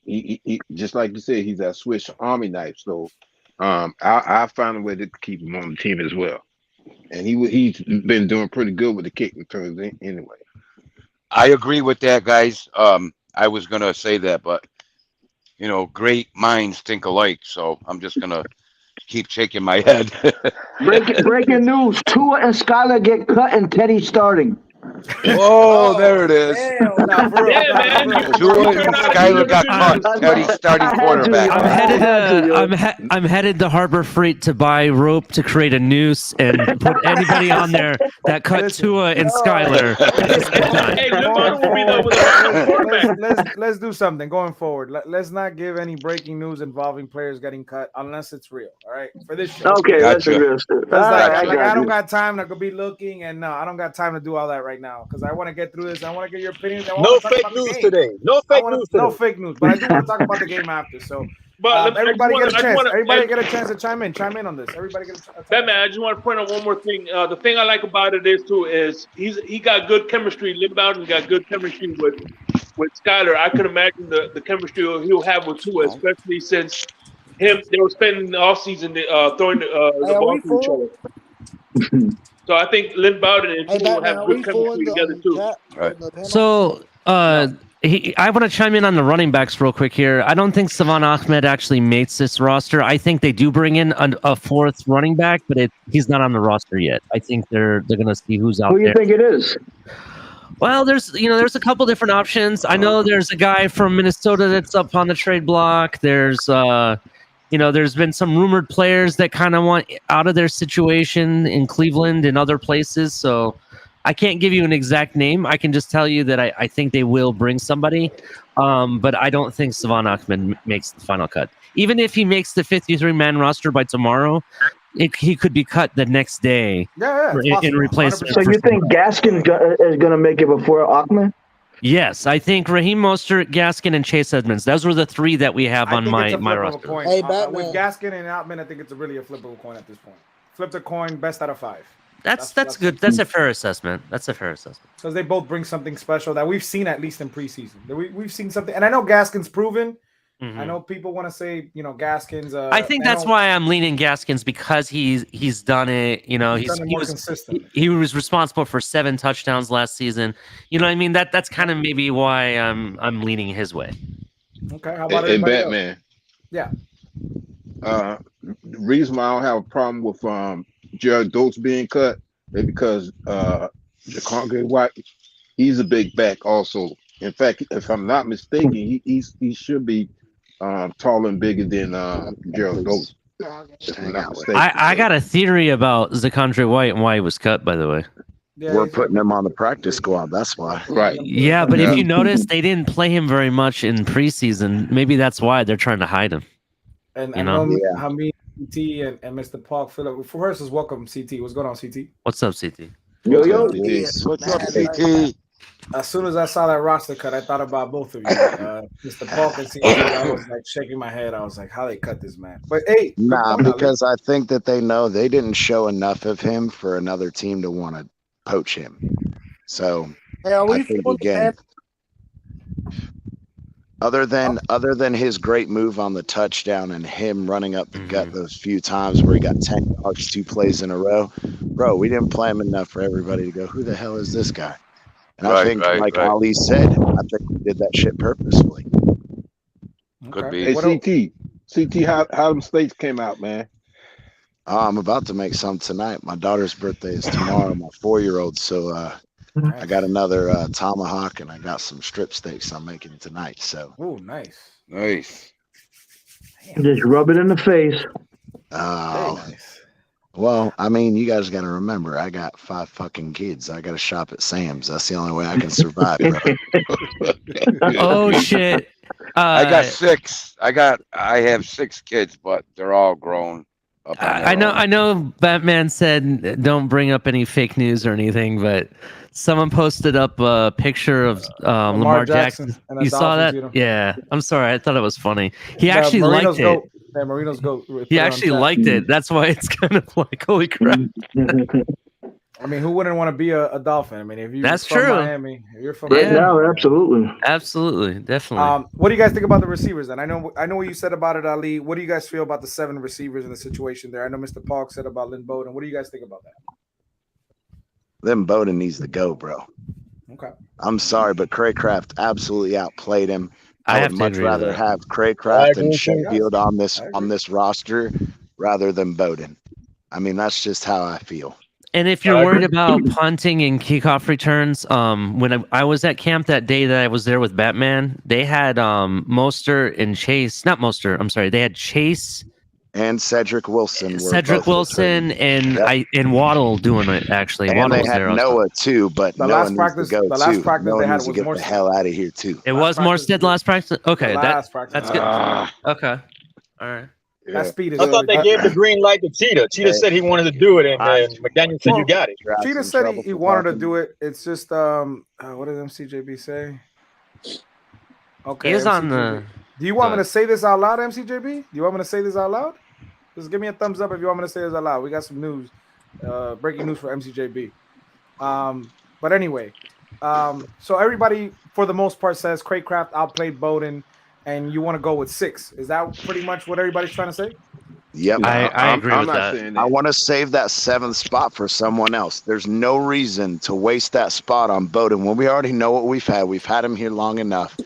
he just like you said, he's that Swiss Army knife. So I found a way to keep him on the team as well. And he's been doing pretty good with the kick returns anyway. I agree with that, guys. I was gonna say that, but great minds think alike. So I'm just gonna keep shaking my head. Breaking news: Tua and Skyler get cut, and Teddy starting. Oh, there it is. Tua and Skyler got caught. Teddy's starting quarterback. I'm headed to Harbor Freight to buy rope to create a noose and put anybody on there that cut Tua and Skyler. Let's do something going forward. Let's not give any breaking news involving players getting cut unless it's real. All right, for this show. Okay, that's real. I don't got time to be looking, and no, I don't got time to do all that right now because I want to get through this. I want to get your opinions. No fake news today. No fake news today. No fake news, but I do want to talk about the game after. So, everybody get a chance. Everybody get a chance to chime in. Chime in on this. Everybody get a chance. Batman, I just want to point out one more thing. The thing I like about it is he got good chemistry. Linebacker got good chemistry with Skyler. I could imagine the chemistry he'll have with Tua, especially since they were spending the offseason throwing the ball to each other. So I think Lynn Bowden and Tua will have good chemistry together too. Right. So I want to chime in on the running backs real quick here. I don't think Savon Ahmed actually makes this roster. I think they do bring in a 4th running back, but he's not on the roster yet. I think they're going to see who's out there. Who do you think it is? Well, there's a couple different options. I know there's a guy from Minnesota that's up on the trade block. There's there's been some rumored players that kind of want out of their situation in Cleveland and other places. So I can't give you an exact name. I can just tell you that I think they will bring somebody. But I don't think Savon Ahmed makes the final cut. Even if he makes the 53-man roster by tomorrow, he could be cut the next day in replacement. So you think Gaskin is going to make it before Ahmed? Yes, I think Raheem Mostert, Gaskin, and Chase Edmonds. Those were the 3 that we have on my roster. Hey, with Gaskin and Ahmed, I think it's really a flippable coin at this point. Flip the coin, best out of 5. That's good. That's a fair assessment. Because they both bring something special that we've seen at least in preseason. We've seen something, and I know Gaskin's proven. I know people want to say, Gaskins. I think that's why I'm leaning Gaskins because he's done it. He was responsible for 7 touchdowns last season. You know what I mean? That's kind of maybe why I'm leaning his way. Okay, how about Batman? Else? Yeah. The reason why I don't have a problem with Gerald Doaks being cut is because DeConge White, he's a big back also. In fact, if I'm not mistaken, he should be taller and bigger than Gerald Doaks. I got a theory about Zakondre White and why he was cut, by the way. we're putting him on the practice squad. That's why. Right. Yeah, but if you notice, they didn't play him very much in preseason. Maybe that's why they're trying to hide him. And you I know, know how me, CT, and Mr. Park Phillip. First is welcome, CT. What's going on, CT? What's up, CT? Yo. What's up, CT? As soon as I saw that roster cut, I thought about both of you, Mr. Park and CT. I was like shaking my head. I was like, how they cut this man? But hey, Nah, because I think that they know they didn't show enough of him for another team to want to poach him. So I think again, other than his great move on the touchdown and him running up the gut those few times where he got 10 yards 2 plays in a row, bro, we didn't play him enough for everybody to go, who the hell is this guy? And I think, like Ali said, I think we did that shit purposefully. Could be. Hey, CT, how the mistakes came out, man? I'm about to make some tonight. My daughter's birthday is tomorrow, my 4-year-old. So I got another tomahawk and I got some strip steaks I'm making tonight. So. Oh, nice. Nice. Just rub it in the face. Oh. Well, I mean, you guys got to remember, I got 5 fucking kids. I got to shop at Sam's. That's the only way I can survive, bro. Oh shit! I got 6. I have 6 kids, but they're all grown. Up on their own. I know. Batman said don't bring up any fake news or anything, but someone posted up a picture of Lamar Jackson. You saw that? Yeah. I'm sorry. I thought it was funny. He actually liked it. Yeah, Marino's go. He actually liked it. That's why it's kind of like, holy crap. I mean, who wouldn't want to be a Dolphin? I mean, if you're from true. Miami, if you're from Right Miami, now, absolutely, definitely. What do you guys think about the receivers? Then I know what you said about it, Ali. What do you guys feel about the 7 receivers in the situation there? I know Mr. Park said about Lynn Bowden. What do you guys think about that? Lynn Bowden needs to go, bro. Okay. I'm sorry, but Craycraft absolutely outplayed him. I have would to much agree with rather that. have Craycraft and Sheffield on this roster rather than Bowden. I mean, that's just how I feel. And if you're worried about punting and kickoff returns, when I was at camp that day that I was there with Batman, they had Mostert and Chase. Not Mostert. I'm sorry. They had Chase and Cedric Wilson. And Waddle doing it actually. And Waddle they was had there Noah too, but the Noah last practice, needs to go the last too. practice Noah they had needs to was get more. the hell out of here too. It was Morstead last practice. Okay, that's good. Okay, all right. That speed is. I thought they gave the green light to Cheetah. Cheetah said he wanted to do it, and McDaniel said you got it. Cheetah said he wanted to do it. It's just what did MCJB say? Okay, He is on MCJB. the. Do you want me to say this out loud, MCJB? Do you want me to say this out loud? Just give me a thumbs up if you want me to say this out loud. We got some news, breaking news for MCJB. But anyway, so everybody for the most part says Craycraft outplayed Bowden, and you want to go with 6. Is that pretty much what everybody's trying to say? Yep, I agree with that. I want to save that 7th spot for someone else. There's no reason to waste that spot on Bowden when we already know what we've had. We've had him here long enough.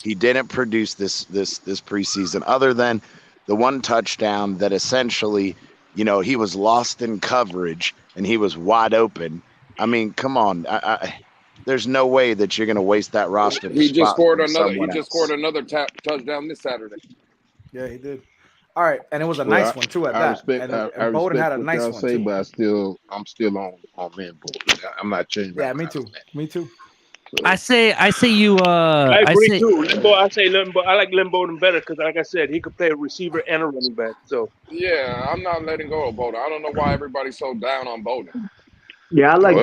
He didn't produce this preseason, other than the 1 touchdown that essentially, he was lost in coverage and he was wide open. I mean, come on. There's no way that you're going to waste that roster. He just scored another touchdown this Saturday. Yeah, he did. All right, and it was a nice one too. At that, and Bowden had a nice one too. But I'm still on Lynn Bowden. I'm not changing. Yeah, me too. Me too. I say you. I agree too. I say Limbo. I like Lynn Bowden better because, like I said, he could play a receiver and a running back. So yeah, I'm not letting go of Bowden. I don't know why everybody's so down on Bowden. Yeah, I like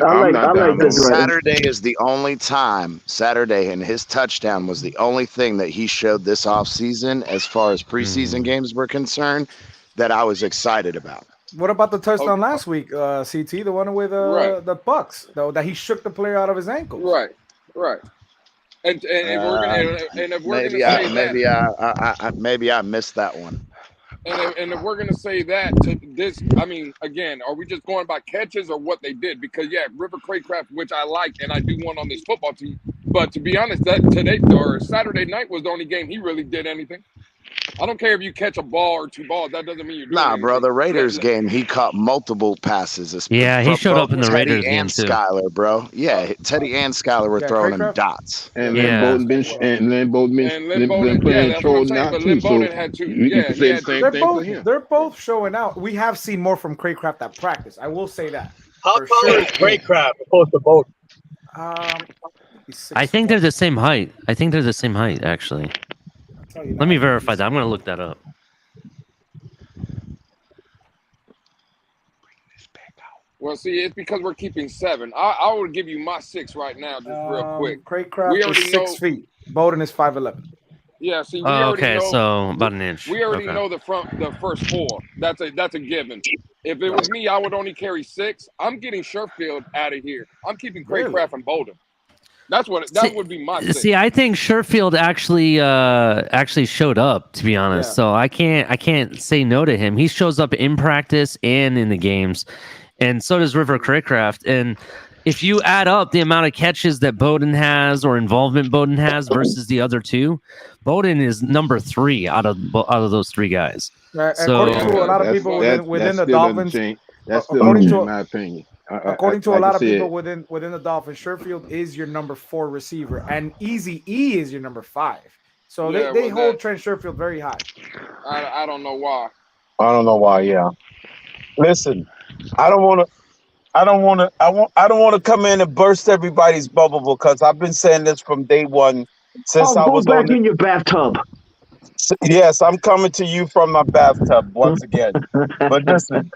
this. Saturday is the only time. Saturday and his touchdown was the only thing that he showed this offseason, as far as preseason games were concerned, that I was excited about. What about the touchdown last week, CT? The one with the Bucks, though, that he shook the player out of his ankle. Right. And if we're gonna say maybe I missed that one. And if we're gonna say that to this, I mean, again, are we just going by catches or what they did? Because River Craycraft, which I like and I do want on this football team, but to be honest, that today or Saturday night was the only game he really did anything. I don't care if you catch a ball or 2 balls. That doesn't mean you're doing anything. Bro. The Raiders game, he caught multiple passes. Yeah, he showed up in the Raiders game too. Skyler, bro. Yeah, Teddy and Skyler were throwing him dots. And Lynn Bowden playing showing out too. So you can say the same thing for him. They're both showing out. We have seen more from Craycraft at practice. I will say that. How For tall sure. is Craycraft opposed to Bowden? I think they're the same height. Actually. Let me verify that. I'm gonna look that up. Well, see, it's because we're keeping 7. I would give you my 6 right now, just real quick. Craycraft We is already 6 feet. Bowden is 5'11". Yeah, see, we already okay, know. so about an inch. We already Okay. know the first 4. That's a given. If it was me, I would only carry 6. I'm getting Sherfield out of here. I'm keeping Craycraft and Bowden. That would be my 6. See, I think Sherfield actually showed up, to be honest. Yeah. So I can't say no to him. He shows up in practice and in the games, and so does River Craycraft. And if you add up the amount of catches that Bowden has or involvement Bowden has versus the other two, Bowden is number 3 out of those 3 guys. According to a lot of people within the Dolphins, that's still in my opinion. According to like a lot I of people said, within the Dolphins, Sherfield is your number 4 receiver, and Easy E is your number 5. So Yeah, they well, hold Trent Sherfield very high. I don't know why. I don't know why. Yeah. Listen, I don't want to come in and burst everybody's bubble because I've been saying this from day one since I Go was back in your bathtub. Yes, I'm coming to you from my bathtub once again. But listen,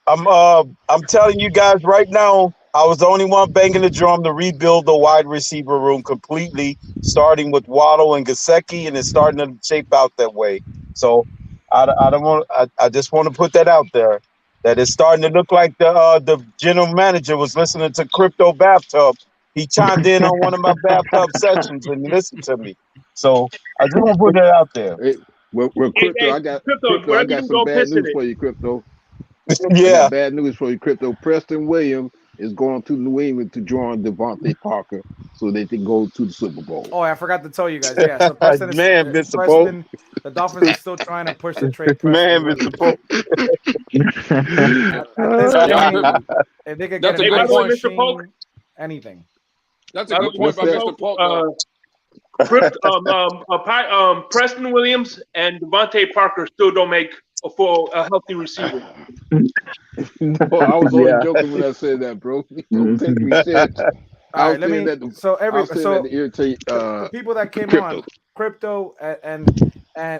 I'm telling you guys right now, I was the only one banging the drum to rebuild the wide receiver room completely, starting with Waddle and Gesicki, and it's starting to shape out that way. So I don't want. I just want to put that out there. That it's starting to look like the general manager was listening to Crypto Bathtub. He chimed in on one of my bathtub sessions and listened to me. So I just want to put that out there. Well, Crypto, I got some bad news for you, Crypto. Yeah. Bad news for you, Crypto. Preston Williams is going to New England to join Devontae Parker so they can go to the Super Bowl. Oh, I forgot to tell you guys. Yeah, so Preston the Dolphins are still trying to push the trade. If they could get That's a good point, Mr. Polk. Anything. That's a good point by Mr. Polk. Preston Williams and Devontae Parker still don't make a healthy receiver. No, I was only joking when I said that, bro. Don't think we said. All right, let me. To irritate the people that came on, Crypto and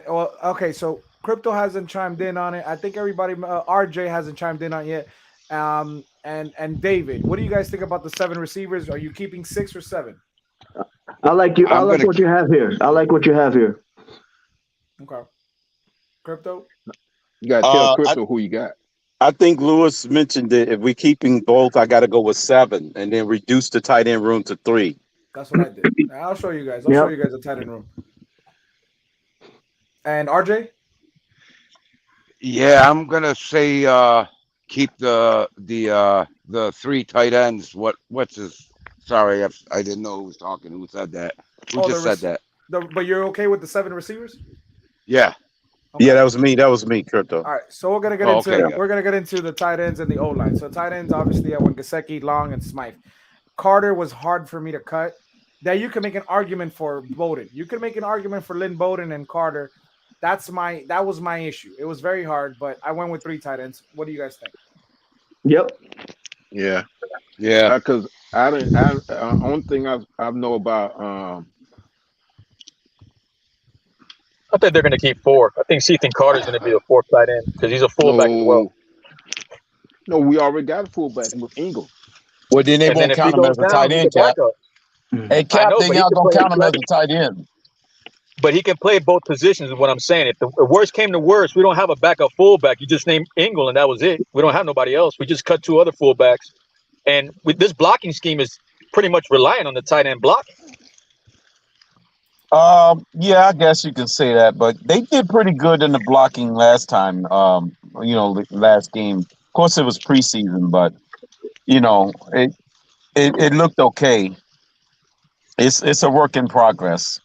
well, okay, so Crypto hasn't chimed in on it. I think everybody, RJ hasn't chimed in on it yet. And David, what do you guys think about the 7 receivers? Are you keeping 6 or 7? I like what you have here. I like what you have here. Okay. Crypto? You got to tell Crypto who you got. I think Lewis mentioned that if we're keeping both, I got to go with 7 and then reduce the tight end room to 3. That's what I did. I'll show you guys. I'll show you guys the tight end room. And RJ? Yeah, I'm gonna say keep the 3 tight ends. What's his? Sorry, I didn't know who was talking. Who said that? Who just said that? But you're okay with the 7 receivers? Yeah. Okay. Yeah, that was me, Crypto. All right, so we're gonna get into the tight ends and the O line. So tight ends, obviously, I went Gesicki, Long, and Smythe. Carter was hard for me to cut. That you can make an argument for Bowden. You can make an argument for Lynn Bowden and Carter. That was my issue. It was very hard, but I went with 3 tight ends. What do you guys think? Yep. Yeah. Because only thing I know about I think they're going to keep 4. I think Ethan Carter's going to be the 4th tight end because he's a fullback as well. No, we already got a fullback with Ingle. Well, then they won't count him as a tight end, Cap. Hey, Cap, then y'all don't count him as a tight end. But he can play both positions is what I'm saying. If the worst came to worst, we don't have a backup fullback. You just name Ingle and that was it. We don't have nobody else. We just cut 2 other fullbacks. And with this blocking scheme is pretty much relying on the tight end blocking. Yeah, I guess you can say that, but they did pretty good in the blocking last time. Last game. Of course, it was preseason, but it looked okay. It's a work in progress.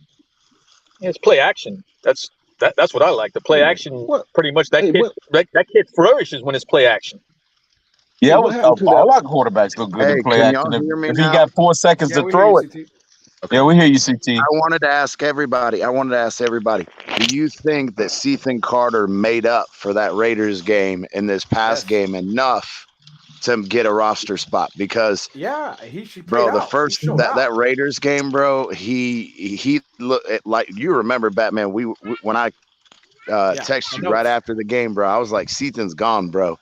Yeah, it's play action. That's what I like. The play action, pretty much. That kid flourishes when it's play action. Yeah, a lot of quarterbacks look good in play action. If he got 4 seconds to throw it. Yeah, we hear you, CT. I wanted to ask everybody. Do you think that Ethan Carter made up for that Raiders game in this past game enough to get a roster spot because she bro, the out. first that Raiders game, bro, he looked like you remember Batman. When I texted you right after the game, bro, I was like, Seaton's gone, bro.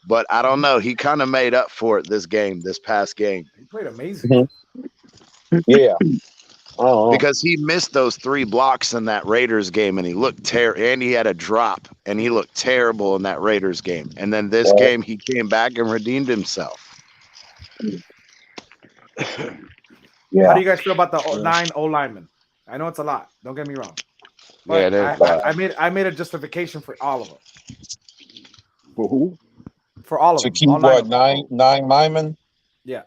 But I don't know. He kind of made up for it this past game. He played amazing. Yeah. Because he missed those 3 blocks in that Raiders game, and he looked terrible. And he had a drop, and he looked terrible in that Raiders game. And then this game, he came back and redeemed himself. How do you guys feel about the 9 O linemen? I know it's a lot. Don't get me wrong. But I made a justification for all of them. For who? For all of to them. keep what 9 linemen? Yeah.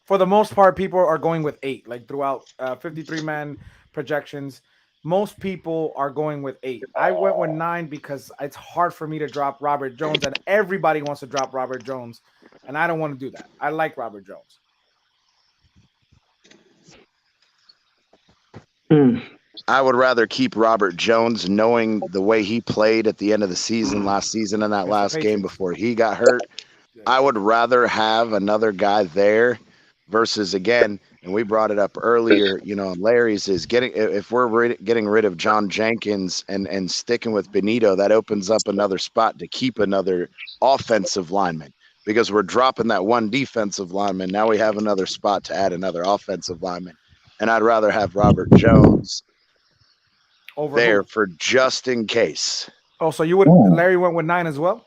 For the most part, people are going with 8, like throughout 53-man projections. Most people are going with 8. I went with 9 because it's hard for me to drop Robert Jones, and everybody wants to drop Robert Jones, and I don't want to do that. I like Robert Jones. I would rather keep Robert Jones, knowing the way he played at the end of the season, last season, in that last game before he got hurt. I would rather have another guy there versus, again, and we brought it up earlier, Larry's is if we're getting rid of John Jenkins and sticking with Benito, that opens up another spot to keep another offensive lineman because we're dropping that one defensive lineman. Now we have another spot to add another offensive lineman. And I'd rather have Robert Jones there for just in case. Oh, so you would Larry went with 9 as well?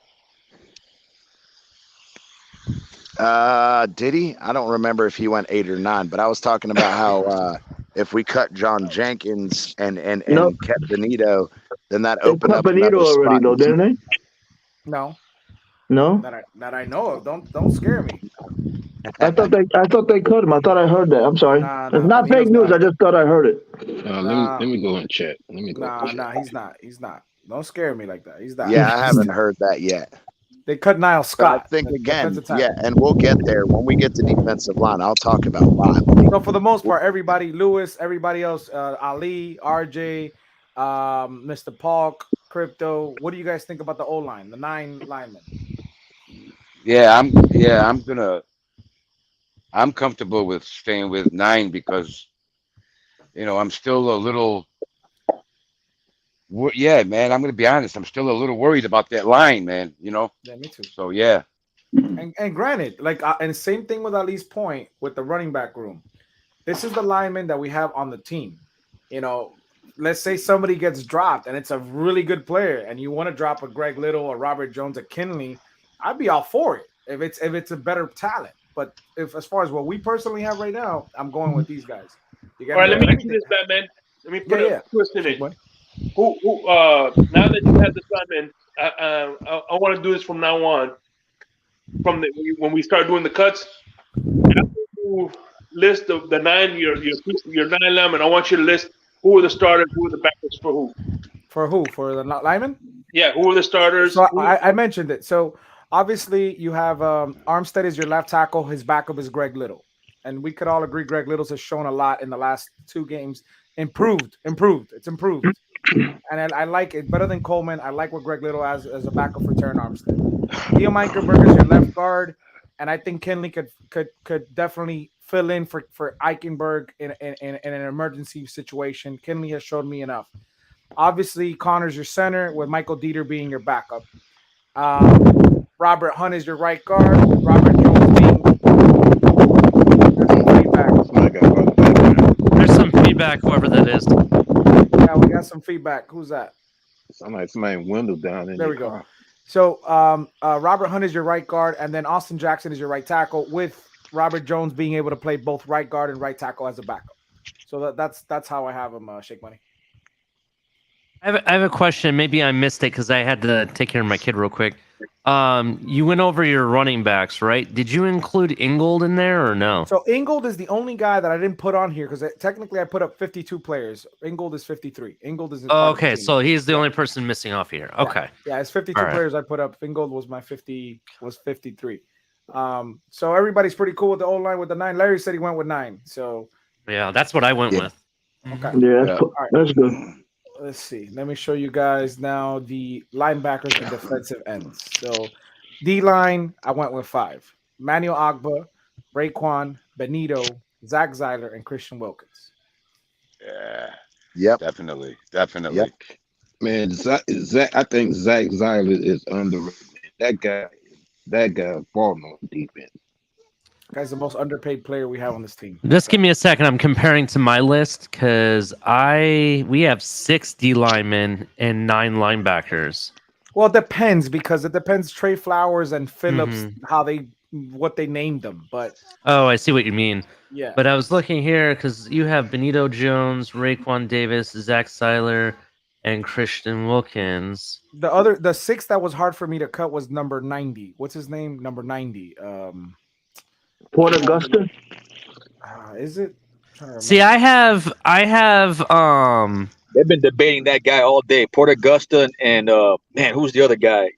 Did he? I don't remember if he went 8 or 9, but I was talking about how if we cut John Jenkins and kept Benito, then that opened up Benito already though, didn't they? No. No? That I know of. Don't scare me. I thought they cut him. I thought I heard that. I'm sorry. It's not fake news. I just thought I heard it. Let me go and check. He's not. He's not. Don't scare me like that. He's not. Yeah, I haven't heard that yet. They cut Niall Scott. I think again, and we'll get there when we get to defensive line. I'll talk about why. So for the most part, everybody, Lewis, everybody else, Ali, RJ, Mr. Paul, Crypto. What do you guys think about the O line, the 9 linemen? I'm comfortable with staying with 9 because, I'm still a little. Yeah, man, I'm going to be honest. I'm still a little worried about that line, man, Yeah, me too. So, yeah. And granted, and same thing with Ali's point with the running back room. This is the lineman that we have on the team. Let's say somebody gets dropped and it's a really good player and you want to drop a Greg Little or Robert Jones or Kinley, I'd be all for it if it's a better talent. But as far as what we personally have right now, I'm going with these guys. All right, let me get you this, Batman. Let me put a twist in it. Who now that you have the lineman, I want to do this from now on. When we start doing the cuts, after you list of the 9, your 9 linemen, I want you to list who are the starters, who are the backups for who. For who? For the linemen? Yeah, who are the starters? So I mentioned it. So obviously you have Armstead is your left tackle. His backup is Greg Little. And we could all agree Greg Little has shown a lot in the last 2 games. Improved. It's improved. And I like it better than Coleman. I like what Greg Little has as a backup for Terran Armstead. Leo Meikerberg is your left guard. And I think Kinley could definitely fill in for Eichenberg in an emergency situation. Kinley has showed me enough. Obviously, Connor's your center with Michael Dieter being your backup. Robert Hunt is your right guard. Robert Jones being There's some feedback, whoever that is. Yeah, we got some feedback. Who's that? Somebody window down in there. We go. So Robert Hunt is your right guard, and then Austin Jackson is your right tackle, with Robert Jones being able to play both right guard and right tackle as a backup. So that's how I have him, Shake Money. I have a question. Maybe I missed it because I had to take care of my kid real quick. You went over your running backs, right? Did you include Ingold in there or no? So Ingold is the only guy that I didn't put on here because technically I put up 52 players. Ingold is 53. Ingold is. Okay, so he's the only person missing off here. Okay. Yeah, it's 52 players I put up. Ingold was my 53. So everybody's pretty cool with the O-line with the 9. Larry said he went with 9. So yeah, that's what I went with. Okay. Yeah, that's good. Let's see. Let me show you guys now the linebackers and defensive ends. So D-line, I went with 5. Manuel Agba, Raekwon, Benito, Zach Zeiler, and Christian Wilkins. Yeah. Yep. Definitely. Definitely. Yep. Man, Zach, I think Zach Zeiler is underrated. That guy balling on defense. Guy's the most underpaid player we have on this team. Just give me a second. I'm comparing to my list because we have 6 D linemen and 9 linebackers. Well, it depends because it depends Trey Flowers and Phillips what they named them. But oh, I see what you mean. Yeah. But I was looking here because you have Benito Jones, Raekwon Davis, Zach Zeiler, and Christian Wilkins. The 6 that was hard for me to cut was number 90. What's his name? Number 90. Port Augusta. Is it? See, I have They've been debating that guy all day. Port Augusta and man, who's the other guy?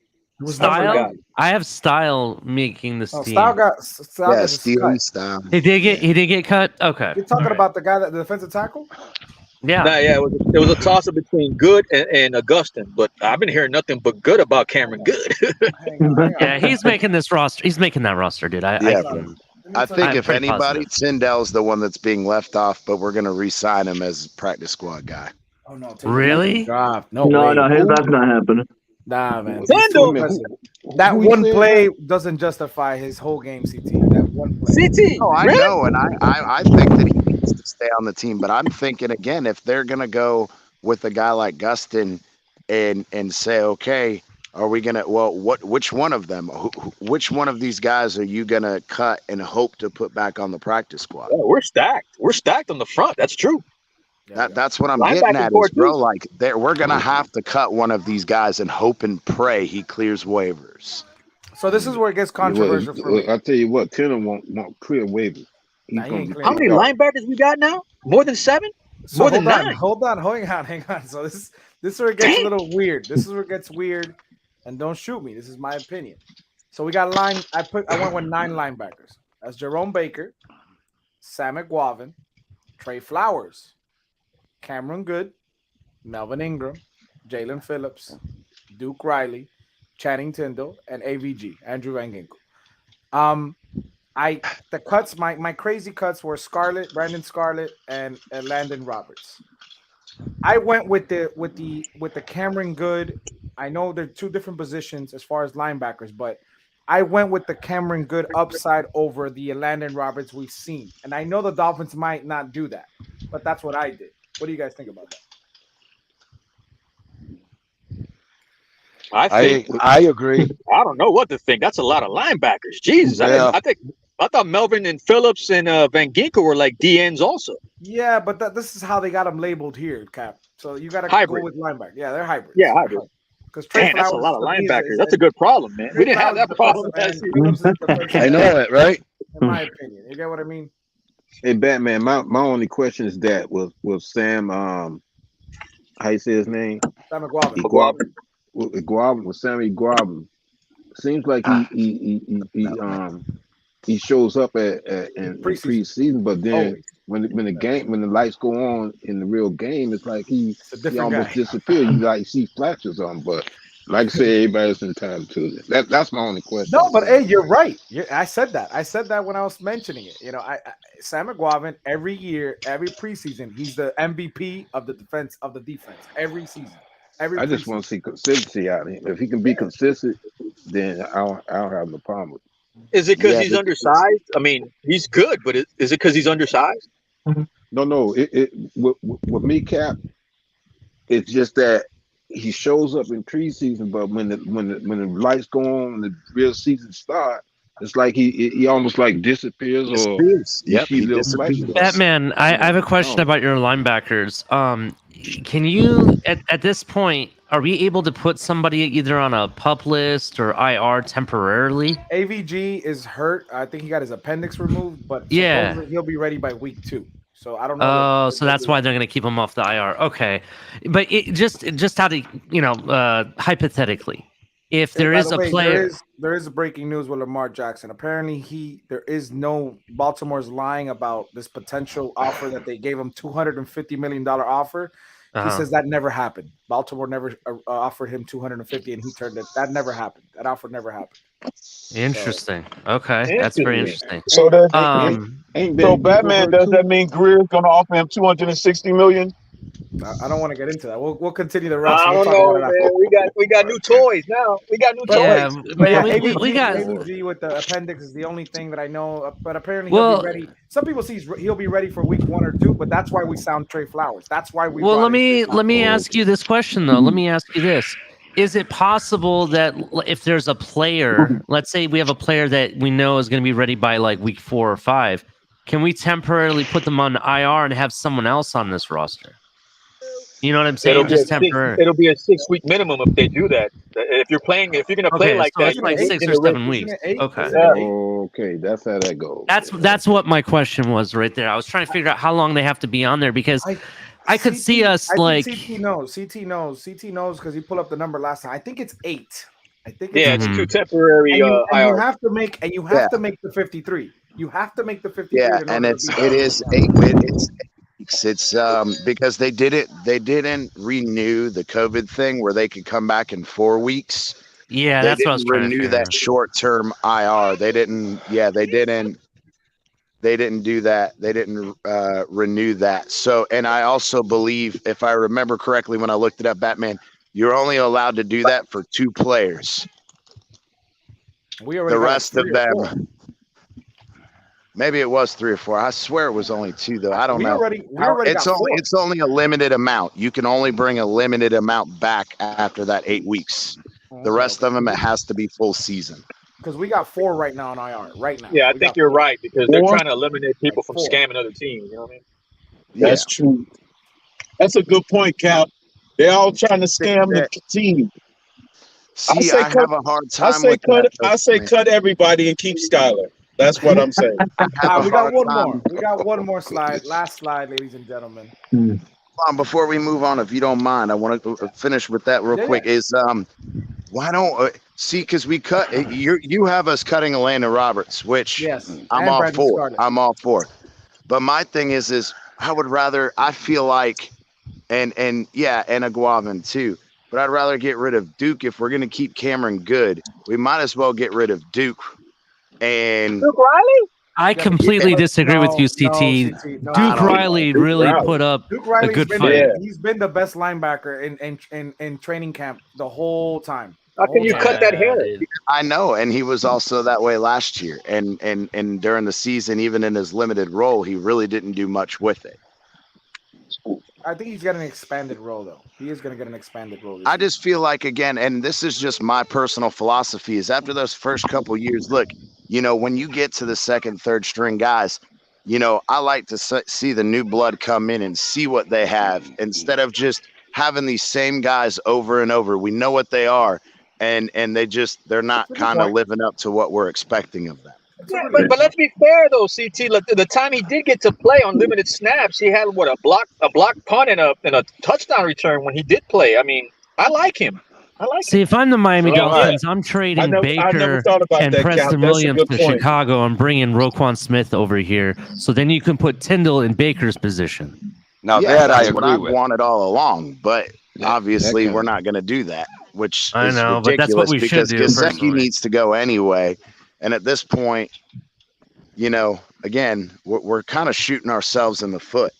Style. I have Style making this team. Style got Style. He did get cut. Okay. You're talking about the guy that the defensive tackle? Yeah. Nah, yeah, it was a toss up between Good and Augustin, but I've been hearing nothing but good about Cameron Good. Yeah, he's making this roster. He's making that roster, dude. I think if anybody, Tyndall's the one that's being left off, but we're gonna re-sign him as practice squad guy. Oh no! Really? No, that's not happening. Nah, man. That That one play doesn't justify his whole game, CT. That one play. CT. Oh, I know, and I think that he needs to stay on the team. But I'm thinking again, if they're gonna go with a guy like Gustin and say, okay, are we gonna? Well, which one of them? Which one of these guys are you gonna cut and hope to put back on the practice squad? Yeah, we're stacked. We're stacked on the front. That's true. That's what I'm getting at is, bro, like we're going to have to cut one of these guys and hope and pray he clears waivers. So this is where it gets controversial for me. I'll tell you what, Tanner won't clear waivers. How many linebackers we got now? More than 7? So More than 9? Hold on. Hang on. So this is where it gets a little weird. This is where it gets weird, and don't shoot me. This is my opinion. So we got I went with 9 linebackers. That's Jerome Baker, Sam McGuavin, Trey Flowers, Cameron Good, Melvin Ingram, Jalen Phillips, Duke Riley, Channing Tindall, and AVG, Andrew Van Ginkel. The cuts, my crazy cuts were Brandon Scarlett, and Landon Roberts. I went with the Cameron Good. I know they're 2 different positions as far as linebackers, but I went with the Cameron Good upside over the Landon Roberts we've seen. And I know the Dolphins might not do that, but that's what I did. What do you guys think about that? I agree. I don't know what to think. That's a lot of linebackers. Jesus, Yeah. I thought Melvin and Phillips and Van Ginkel were like DNs also. Yeah, but this is how they got them labeled here, Cap. So you got to go with linebacker. Yeah, they're hybrids. Yeah, hybrid. Because that's a lot of linebackers. That's a good problem, man. We didn't have that problem last year. I know it, right? In my opinion, you get what I mean? Hey, Batman, my only question is that was Sam, how you say his name? Sam McGuavin. With Sammy Guavin. Seems like he shows up in preseason, but then when the lights go on in the real game, it's like he almost disappears. You like see flashes on, but like I say, everybody's entitled to it. That's my only question. No, but hey, you're right. I said that. I said that when I was mentioning it. You know, Sam McGuavin every year, every preseason, he's the MVP of the defense every season. I just want to see consistency out of him. If he can be consistent, then I don't have no problem with it. Is it because he's undersized? I mean, he's good, but is it because he's undersized? No. With me, Cap, it's just that he shows up in preseason, but when the lights go on and the real season starts, it's like he almost like disappears. Yep, he disappears. Batman, I have a question about your linebackers. Can you at this point, are we able to put somebody either on a PUP list or IR temporarily? AVG is hurt. I think he got his appendix removed, but he'll be ready by week 2. So I don't know. Oh, so that's why they're going to keep him off the IR. Okay, but just how to hypothetically, if there is a player, there is breaking news with Lamar Jackson. Apparently, there is no Baltimore's lying about this potential offer that they gave him, $250 million offer. He says that never happened. Baltimore never offered him $250, and he turned it. That never happened. That offer never happened. Interesting. Okay, that's very interesting. So that Ain't Batman, does that mean Greer's gonna offer him 260 million? I don't want to get into that. We'll continue the rest. I We'll don't talk know, about it after. man. We got new toys now. We got new Yeah, toys. But yeah, man, we got. ABG with the appendix is the only thing that I know. But apparently Well- he'll be ready. Some people see he'll be ready for week 1 or 2. But that's why we sound Trey Flowers. That's why we. Well, brought let in me Trey Flowers. ask you this question though. Let me ask you this: is it possible that if there's a player, let's say we have a player that we know is going to be ready by like week 4 or 5, can we temporarily put them on IR and have someone else on this roster? You know what I'm saying? Just temporary. It'll be a 6-week minimum if they do that. If you're going to play like so that, it's like you 6 need or to 7 weeks. Okay. Okay, that's how that goes. That's what my question was right there. I was trying to figure out how long they have to be on there because I could see us I think like CT knows because he pulled up the number last time. I think it's 8. I think it's Mhm. 2 temporary. and you IR. have to make to make the 53. You have to make the 53. Yeah, in and order to it be is 8 weeks. It's because they didn't renew the COVID thing where they could come back in 4 weeks. Yeah, They that's what I was didn't trying to renew figure that out. short-term IR. They didn't do that. They didn't renew that. So, and I also believe, if I remember correctly, when I looked it up, Batman, you're only allowed to do that for 2 players. We already The got rest like of 3 or 4. them, maybe it was 3 or 4. I swear it was only 2, though. I don't We know. already got 4. It's only a limited amount. You can only bring a limited amount back after that 8 weeks. The rest of them, it has to be full season. Because we got 4 right now on IR. Right now. Yeah, I We think got you're 4. right because they're 4? trying to eliminate people from 4. scamming other teams. You know what I mean? That's true. That's a good point, Cap. They're all trying to scam the team. See, I have a hard time with cut. that. I say man. cut everybody and keep Skyler. That's what I'm saying. We got one more. We got one more slide. Last slide, ladies and gentlemen. Before we move on, if you don't mind, I want to finish with that real quick. Is why don't see, because we cut you have us cutting Elena Roberts, which yes, I'm all for. I'm all for. But my thing is I would rather, I feel like, and Aguavin too. But I'd rather get rid of Duke. If we're gonna keep Cameron good, we might as well get rid of Duke. And Duke Riley? I completely disagree with you, CT. Duke Riley really put up a good fight. He's been the best linebacker in training camp the whole time. How can you cut that hair? I know, and he was also that way last year. And during the season, even in his limited role, he really didn't do much with it. I think he's got an expanded role, though. He is going to get an expanded role. I just feel like, again, and this is just my personal philosophy, is after those first couple years, look, when you get to the second, third string guys, I like to see the new blood come in and see what they have instead of just having these same guys over and over. We know what they are, and they're not kind of living up to what we're expecting of them. Yeah, but let's be fair though, CT. Look, the time he did get to play on limited snaps, he had a block punt and a touchdown return when he did play. I mean, I like him. See, if I'm the Miami Dolphins, I'm trading Baker and Preston Williams to Chicago. I'm bringing Roquan Smith over here, so then you can put Tyndall in Baker's position. Now that I agree with. I've wanted all along, but obviously we're not going to do that, which I is know, ridiculous but that's what we should do. Gesicki needs to go anyway. And at this point, again, we're kind of shooting ourselves in the foot.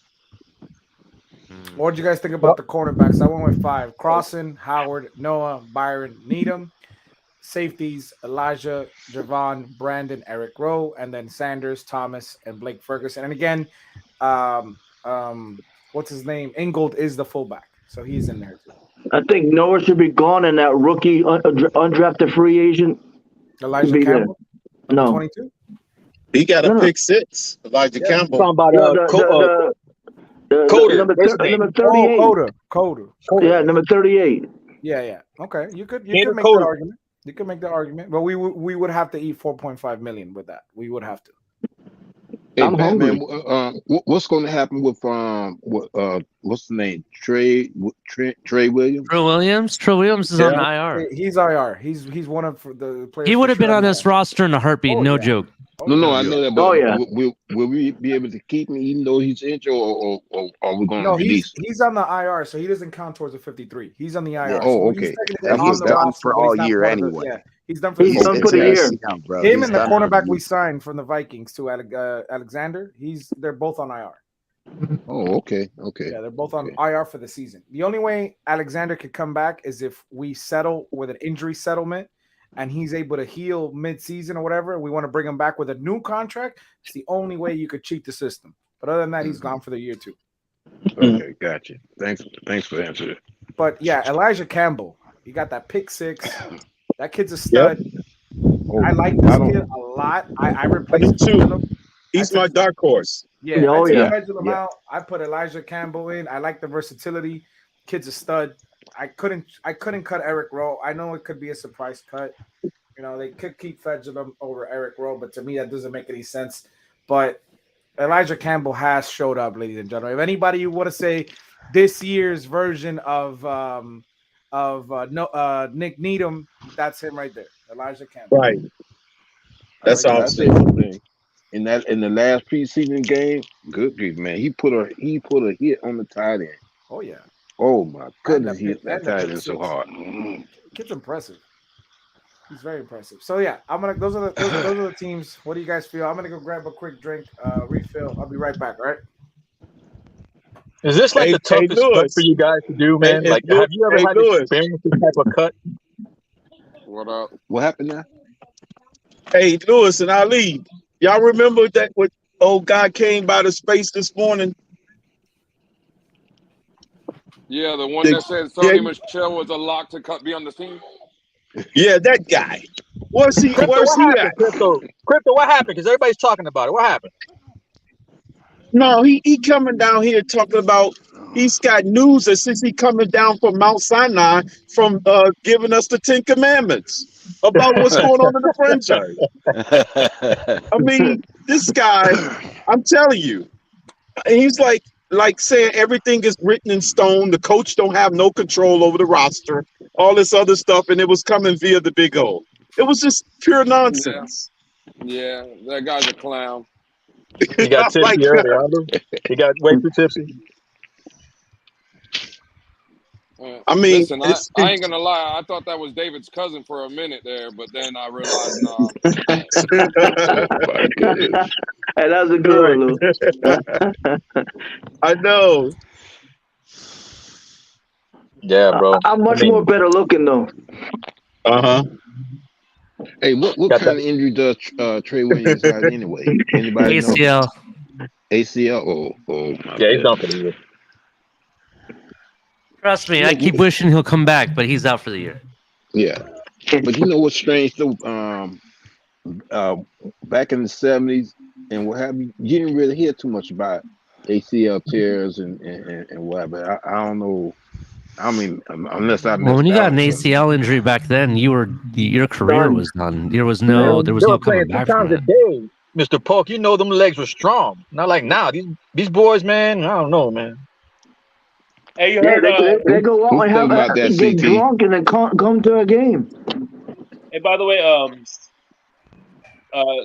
What did you guys think about the cornerbacks? I went with 5. Crossan, Howard, Noah, Byron, Needham. Safeties, Elijah, Javon, Brandon, Eric Rowe, and then Sanders, Thomas, and Blake Ferguson. And again, what's his name? Ingold is the fullback, so he's in there too. I think Noah should be gone, and that rookie undrafted free agent. Elijah Campbell? No. 22? He got a pick 6. Elijah Campbell. Talking about Coder. Number 38. Coder. Yeah, number 38. Yeah. Okay, you could make the argument. You could make the argument, but we would have to eat 4.5 million with that. We would have to. Hey, I'm Batman, what's going to happen with what's the name? Trey Williams. Trey Williams is on the IR. He's IR. He's one of the players. He would have been on this roster in a heartbeat, no joke. No, I know that, but Oh yeah. will we be able to keep him even though he's injured, or are we going to No, release? he's on the IR, so he doesn't count towards the 53. He's on the IR. Yeah. Oh, So okay. he's technically And on he's the done roster, for but he's all not year part of anyway. the, he's done for the He's season. done for the year. Bro. Him He's and the done for cornerback the we year. signed from the Vikings to Alexander, they're both on IR. Oh, okay. Yeah, they're both on IR for the season. The only way Alexander could come back is if we settle with an injury settlement and he's able to heal mid-season or whatever. We want to bring him back with a new contract. It's the only way you could cheat the system. But other than that, he's gone for the year too. Okay, gotcha. Thanks for the answer. But yeah, Elijah Campbell, he got that pick six. That kid's a stud. Oh, I like this kid a lot. I replaced him. He's my dark horse. Yeah, I took yeah. Pendulum out. I put Elijah Campbell in. I like the versatility. Kid's a stud. I couldn't cut Eric Rowe. I know it could be a surprise cut. You know, they could keep Pendulum over Eric Rowe, but to me that doesn't make any sense. But Elijah Campbell has showed up, ladies and gentlemen. If anybody you want to say this year's version of Nick Needham, that's him right there, Elijah Campbell. Right. That's Can I awesome. say one thing? In the last preseason game, good grief, man, he put a hit on the tight end. Oh yeah. Oh my goodness, he And hit that the tight pick end so six. hard. Kid's impressive. He's very impressive. So yeah, those are the teams. What do you guys feel? I'm gonna go grab a quick drink, refill. I'll be right back. All right. Is this like the toughest cut Lewis. for you guys to do, man? Like, have you ever had to experience this type of cut? What up? What happened now? Hey, Lewis and Ali, y'all remember that when old guy came by the space this morning? Yeah, the one that said Sonny Michel was a lock to be on the team. Yeah, that guy. Where's he at? Crypto, what happened? Because everybody's talking about it. What happened? No, he coming down here talking about he's got news that since he coming down from Mount Sinai from giving us the 10 Commandments about what's going on in the franchise. I mean, this guy, I'm telling you, he's like saying everything is written in stone. The coach don't have no control over the roster, all this other stuff, and it was coming via the Big O. It was just pure nonsense. Yeah, that guy's a clown. He got tipsy earlier. He got way too tipsy. I mean, listen, I ain't gonna lie. I thought that was David's cousin for a minute there, but then I realized no. Hey, that's a good one, Lou. I know. Yeah, bro. I'm much more better looking though. Hey, what kind of injury does Trey Williams have anyway? Anybody ACL. know? ACL. Oh my yeah, he's done for the year. Trust me, I keep wishing he'll come back, but he's out for the year. Yeah, but you know what's strange though? Back in the 70s and what have you, you didn't really hear too much about ACL tears and whatever. I don't know. I mean, unless I Well, when you got an missed out. ACL injury back then, your career was done. There was no coming back from a it. day, Mr. Polk. You know them legs were strong. Not like now. These boys, man. I don't know, man. Hey, you Yeah, heard? they go out and get drunk and then come to a game. Hey, by the way,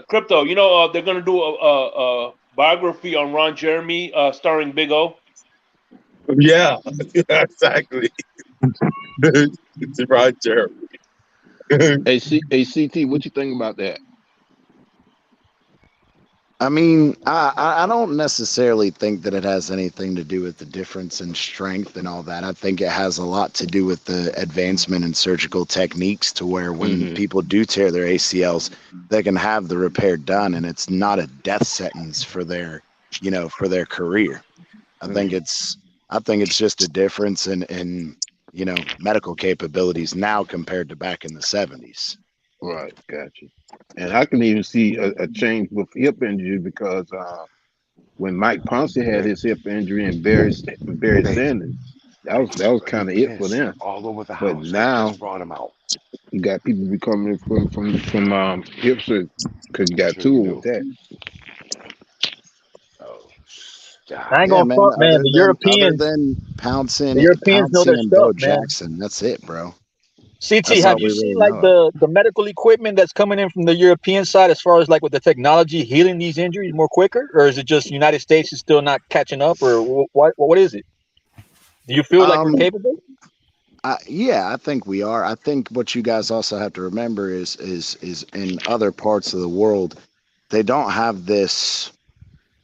Crypto, you know they're gonna do a biography on Ron Jeremy, starring Big O. Yeah, exactly. It's Ron Jeremy. Hey, CT, what you think about that? I mean, I don't necessarily think that it has anything to do with the difference in strength and all that. I think it has a lot to do with the advancement in surgical techniques to where when people do tear their ACLs, they can have the repair done and it's not a death sentence for their career. I think it's just a difference in medical capabilities now compared to back in the 70s. Right, gotcha. And I can even see a change with hip injury because when Mike Ponce had his hip injury and Barry Sanders, that was kind of it for them. All over the house. But now brought him out. You got people becoming from hip surgery because you got tools with that. I ain't gonna front, man. The Europeans, other than Pouncing, the Europeans know their and stuff, Bo man. Jackson. That's it, bro. CT, That's have all you we seen really like know. the medical equipment that's coming in from the European side as far as like with the technology healing these injuries more quicker, or is it just United States is still not catching up, or what is it? Do you feel like we're capable? Yeah, I think we are. I think what you guys also have to remember is in other parts of the world, they don't have this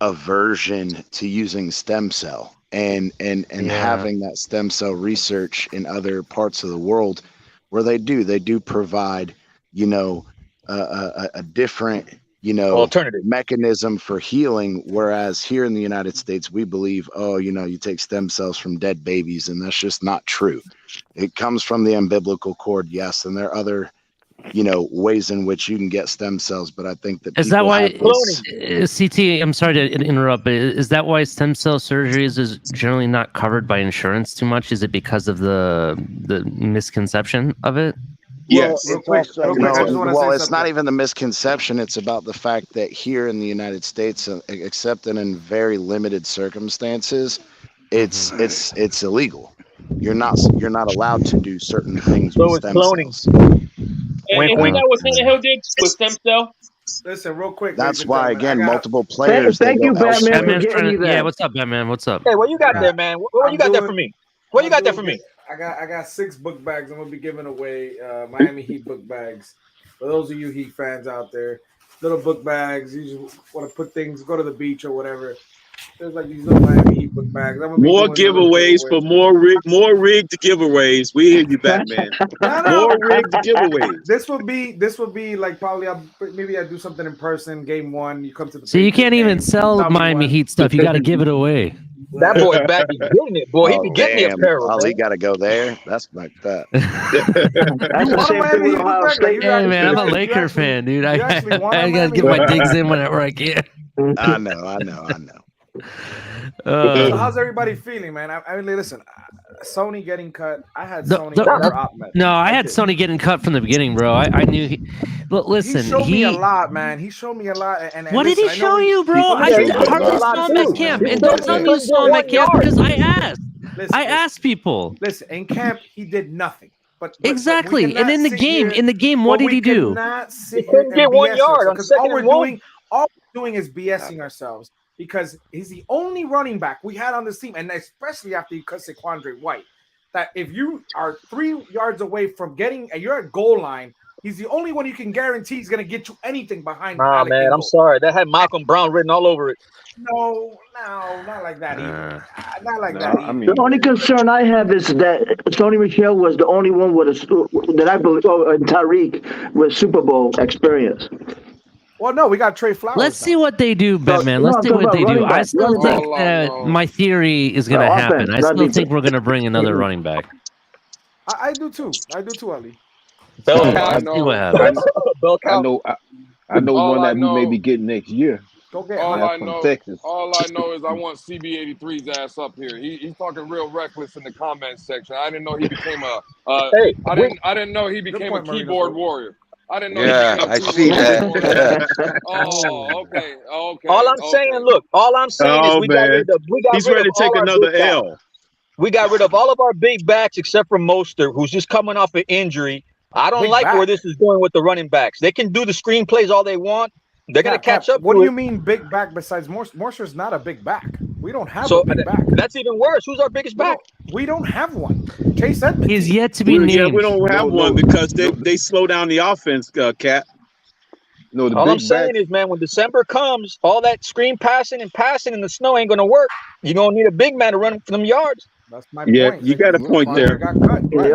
aversion to using stem cell and having that stem cell research in other parts of the world where they do provide, you know, a different, you know, alternative mechanism for healing. Whereas here in the United States, we believe, oh, you know, you take stem cells from dead babies, and that's just not true. It comes from the umbilical cord, yes, and there are other, you know, ways in which you can get stem cells. But I think that is that why this... CT? I'm sorry to interrupt, but is that why stem cell surgeries is generally not covered by insurance too much? Is it because of the misconception of it? Yes. Well, It's not even the misconception. It's about the fact that here in the United States, except in very limited circumstances, it's illegal. You're not allowed to do certain things with stem cells. And isn't that what Tannehill did with stem cell? Listen, real quick. That's why, again, multiple players. Thank you, Batman, for getting you that. Yeah, what's up, Batman? What's up? Hey, what you got there, man? What you got there for me? What you got there for me? I got 6 book bags. I'm gonna be giving away Miami Heat book bags for those of you Heat fans out there. Little book bags. You just want to put things, go to the beach or whatever. There's like these little Miami Heat book bags. More giveaways for more rigged giveaways. We hear you, Batman. More rigged giveaways. This would be like probably maybe I do something in person. Game 1, you come to the. So you can't even sell Miami Heat stuff. You got to give it away. That boy back is getting it, boy. He be getting the apparel. Ali got to go there. That's like that. Hey man, I'm a Laker fan, dude. I gotta get my digs in whenever I can. I know. So how's everybody feeling, man? I mean, listen, Sony getting cut. I had Sony. I had Sony getting cut from the beginning, bro. I knew. Listen, he showed me a lot, man. He showed me a lot. And what did he show you, bro? I hardly saw him at camp, and don't tell me you saw him at camp because I asked. I asked people. Listen, in camp he did nothing. But exactly, and in the game, what did he do? He couldn't get 1 yard on second and 1. All we're doing is BSing ourselves. Because he's the only running back we had on this team, and especially after you cut Saquandre White, that if you are 3 yards away from getting, and you're at goal line, he's the only one you can guarantee is going to get you anything behind. Nah, man, I'm sorry. That had Malcolm Brown written all over it. No, not like that either. Not like that either. I mean, the only concern I have is that Sony Michel was the only one with that I believe, and Tyreek with Super Bowl experience. Well, no, we got Trey Flowers. Let's see what they do, Batman. Let's see what they do. I still think that my theory is going to happen. I still think we're going to bring another running back. I do too, Ali. I know one that we may be getting next year. All I know is I want CB83's ass up here. He's talking real reckless in the comments section. I didn't know he became I didn't know he became a keyboard warrior. I didn't know. Yeah, I see that. Okay. All I'm saying is we got rid of. He's ready to take another L. We got rid of all of our big backs except for Mostert, who's just coming off an injury. I don't like where this is going with the running backs. They can do the screenplays all they want. They're going to catch up. What do you mean big back besides Morser's not a big back? We don't have a big back. That's even worse. Who's our biggest back? We don't have one. Chase Edmonds. He's yet to be named. Yeah, we don't have one because they slow down the offense, Cat. No, all I'm saying is, man, when December comes, all that screen passing in the snow ain't going to work. You're going to need a big man to run for them yards. That's my point. You got a point there.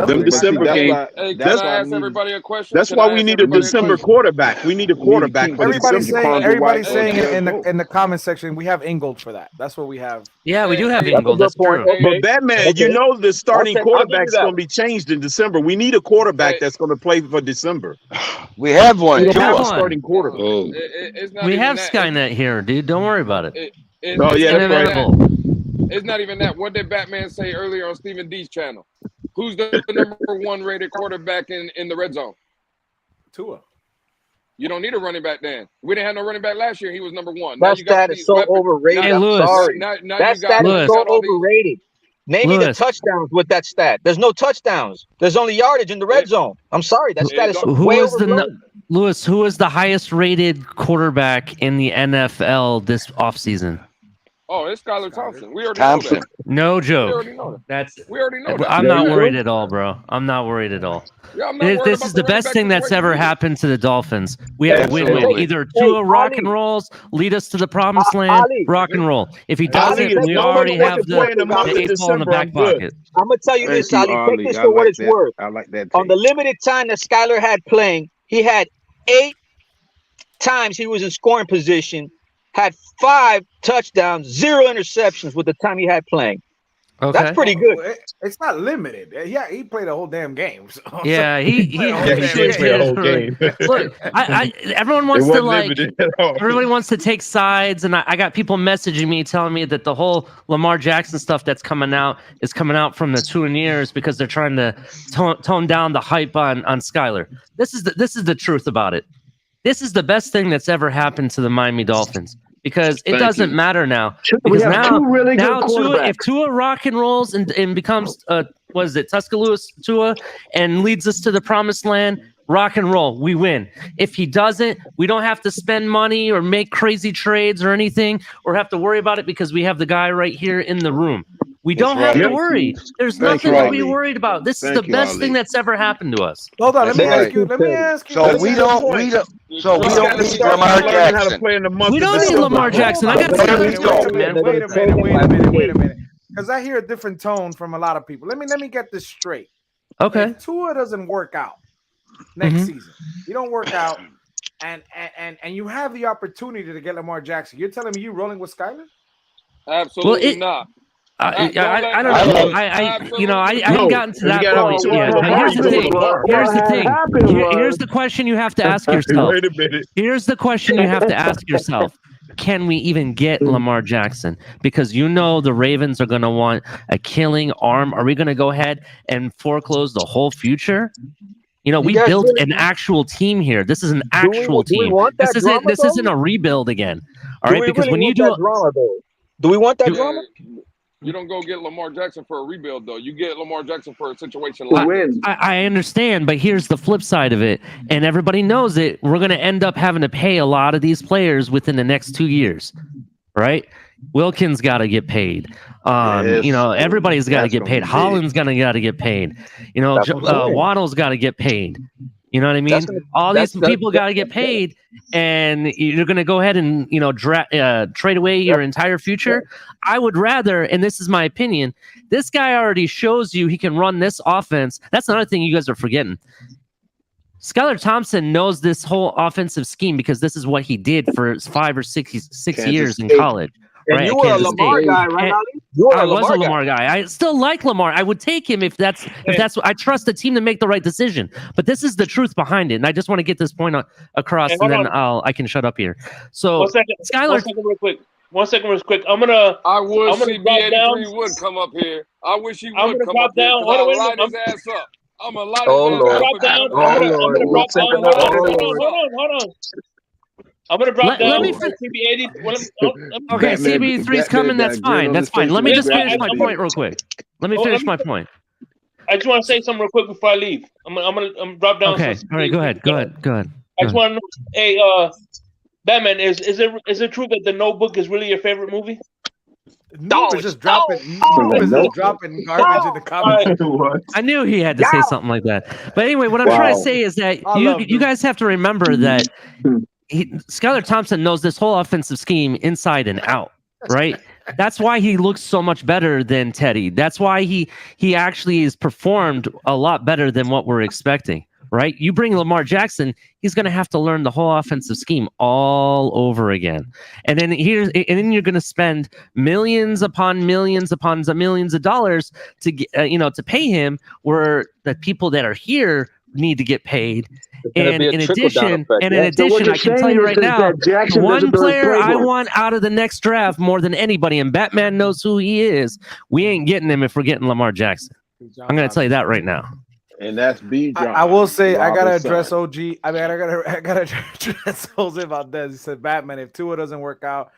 Them December games. Can I ask everybody a question? That's why we need a December quarterback. We need a quarterback. Everybody's saying in the comment section we have Ingold for that. That's what we have. Yeah, we do have Ingold. That's true. But Batman, you know the starting quarterback's going to be changed in December. We need a quarterback that's going to play for December. We have one. We have a starting quarterback. We have Skynet here, dude. Don't worry about it. Oh yeah, that's right. It's not even that. What did Batman say earlier on Stephen D's channel? Who's the number 1 rated quarterback in the red zone? Tua. You don't need a running back then. We didn't have no running back last year. He was number 1. That stat is so overrated. Hey, Lewis. I'm sorry. That stat is so overrated. Name me the touchdowns with that stat. There's no touchdowns. There's only yardage in the red zone. I'm sorry, that stat is way overblown. Lewis, who is the highest rated quarterback in the NFL this offseason? Oh, it's Skyler Thompson. We already know that. No joke. We already know that. We already know that. I'm not worried at all, bro. I'm not worried at all. Yeah, I'm not worried This about is the best thing that's ever happened to the Dolphins. We have to win-win. Either Tua rock and rolls, lead us to the promised land, rock and roll. If he doesn't, we already have the 8 ball in the back pocket. I'm gonna tell you this, Ali. Take this for what it's worth. I like that. On the limited time that Skyler had playing, he had 8 times he was in scoring position, had 5 touchdowns, 0 interceptions with the time he had playing. Okay. That's pretty good. It's not limited. Yeah, he played a whole damn game. So. Yeah, he played a whole game. Look, everyone wants to everybody wants to take sides, and I got people messaging me telling me that the whole Lamar Jackson stuff that's coming out is coming out from the Tuineers because they're trying to tone down the hype on Skyler. This is the truth about it. This is the best thing that's ever happened to the Miami Dolphins. Because it doesn't matter now. Because if Tua rock and rolls and becomes Tuscaloosa Tua and leads us to the promised land, rock and roll, we win. If he doesn't, we don't have to spend money or make crazy trades or anything or have to worry about it because we have the guy right here in the room. We don't have to worry. There's nothing to be worried about. This is the best thing that's ever happened to us. Hold on, let me ask you. So we don't need Lamar Jackson. We don't need Lamar Jackson. I got Wait a minute. Because I hear a different tone from a lot of people. Let me get this straight. Okay. If Tua doesn't work out next season, you don't work out, and you have the opportunity to get Lamar Jackson. You're telling me you rolling with Skyler? Absolutely not. I don't know. I haven't gotten to that point yet. But here's the thing. Here's the question you have to ask yourself. Wait a minute. Here's the question you have to ask yourself. Can we even get Lamar Jackson? Because the Ravens are going to want a killing arm. Are we going to go ahead and foreclose the whole future? We built an actual team here. This is an actual team. This isn't a rebuild again. All right, because when you do we want that drama? You don't go get Lamar Jackson for a rebuild, though. You get Lamar Jackson for a situation like this. I understand, but here's the flip side of it, and everybody knows it. We're going to end up having to pay a lot of these players within the next 2 years, right? Wilkins got to get paid. Everybody's got to get paid. Holland's got to get paid. Waddle's got to get paid. You know what I mean? All these people got to get paid, and you're going to go ahead and trade away your entire future. I would rather, and this is my opinion, this guy already shows you he can run this offense. That's another thing you guys are forgetting. Skyler Thompson knows this whole offensive scheme because this is what he did for 5 or 6 years in college. And you were a Lamar guy, right, Ali? I was a Lamar guy. I still like Lamar. I would take him if that's what I trust the team to make the right decision. But this is the truth behind it, and I just want to get this point across, and then I can shut up here. So, Skyler, One second, real quick. I wish CB83 would come up here. I wish he would come up here. I'll light his ass up. I'm gonna light his ass up. Hold on. I'm gonna drop down. CB80. Okay, CB3's coming. That's fine. Let me just finish my point real quick. Let me finish my point. I just want to say something real quick before I leave. I'm gonna drop down. Okay. All right. Go ahead. I just want to know. Hey, Batman, is it true that The Notebook is really your favorite movie? No, it's just dropping garbage in the comments. I knew he had to say something like that. But anyway, what I'm trying to say is that you guys have to remember that Skyler Thompson knows this whole offensive scheme inside and out, right? That's why he looks so much better than Teddy. That's why he actually has performed a lot better than what we're expecting, right? You bring Lamar Jackson, he's going to have to learn the whole offensive scheme all over again. And then you're going to spend millions upon millions upon millions of dollars to to pay him, where the people that are here need to get paid. And in addition, I can tell you right now, one player I want out of the next draft more than anybody, and Batman knows who he is, we ain't getting him if we're getting Lamar Jackson. I'm going to tell you that right now. And that's B. John. I will say I gotta address OG. I gotta address Jose Valdez. He said, Batman, if Tua doesn't work out,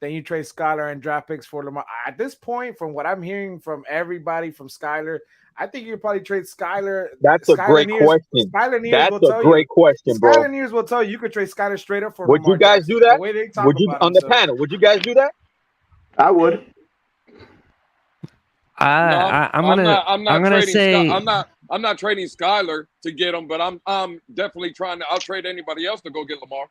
then you trade Skyler and draft picks for Lamar. At this point, from what I'm hearing from everybody from Skyler, I think you probably trade Skyler. That's a great question. That's a great question, bro. Skyler Nears will tell you could trade Skyler straight up for Would Lamar you guys Jackson. do that? The way they talk Would you about on the panel? Would you guys do that? I would. I'm not trading Skyler to get him, but I'm definitely trying to. I'll trade anybody else to go get Lamar.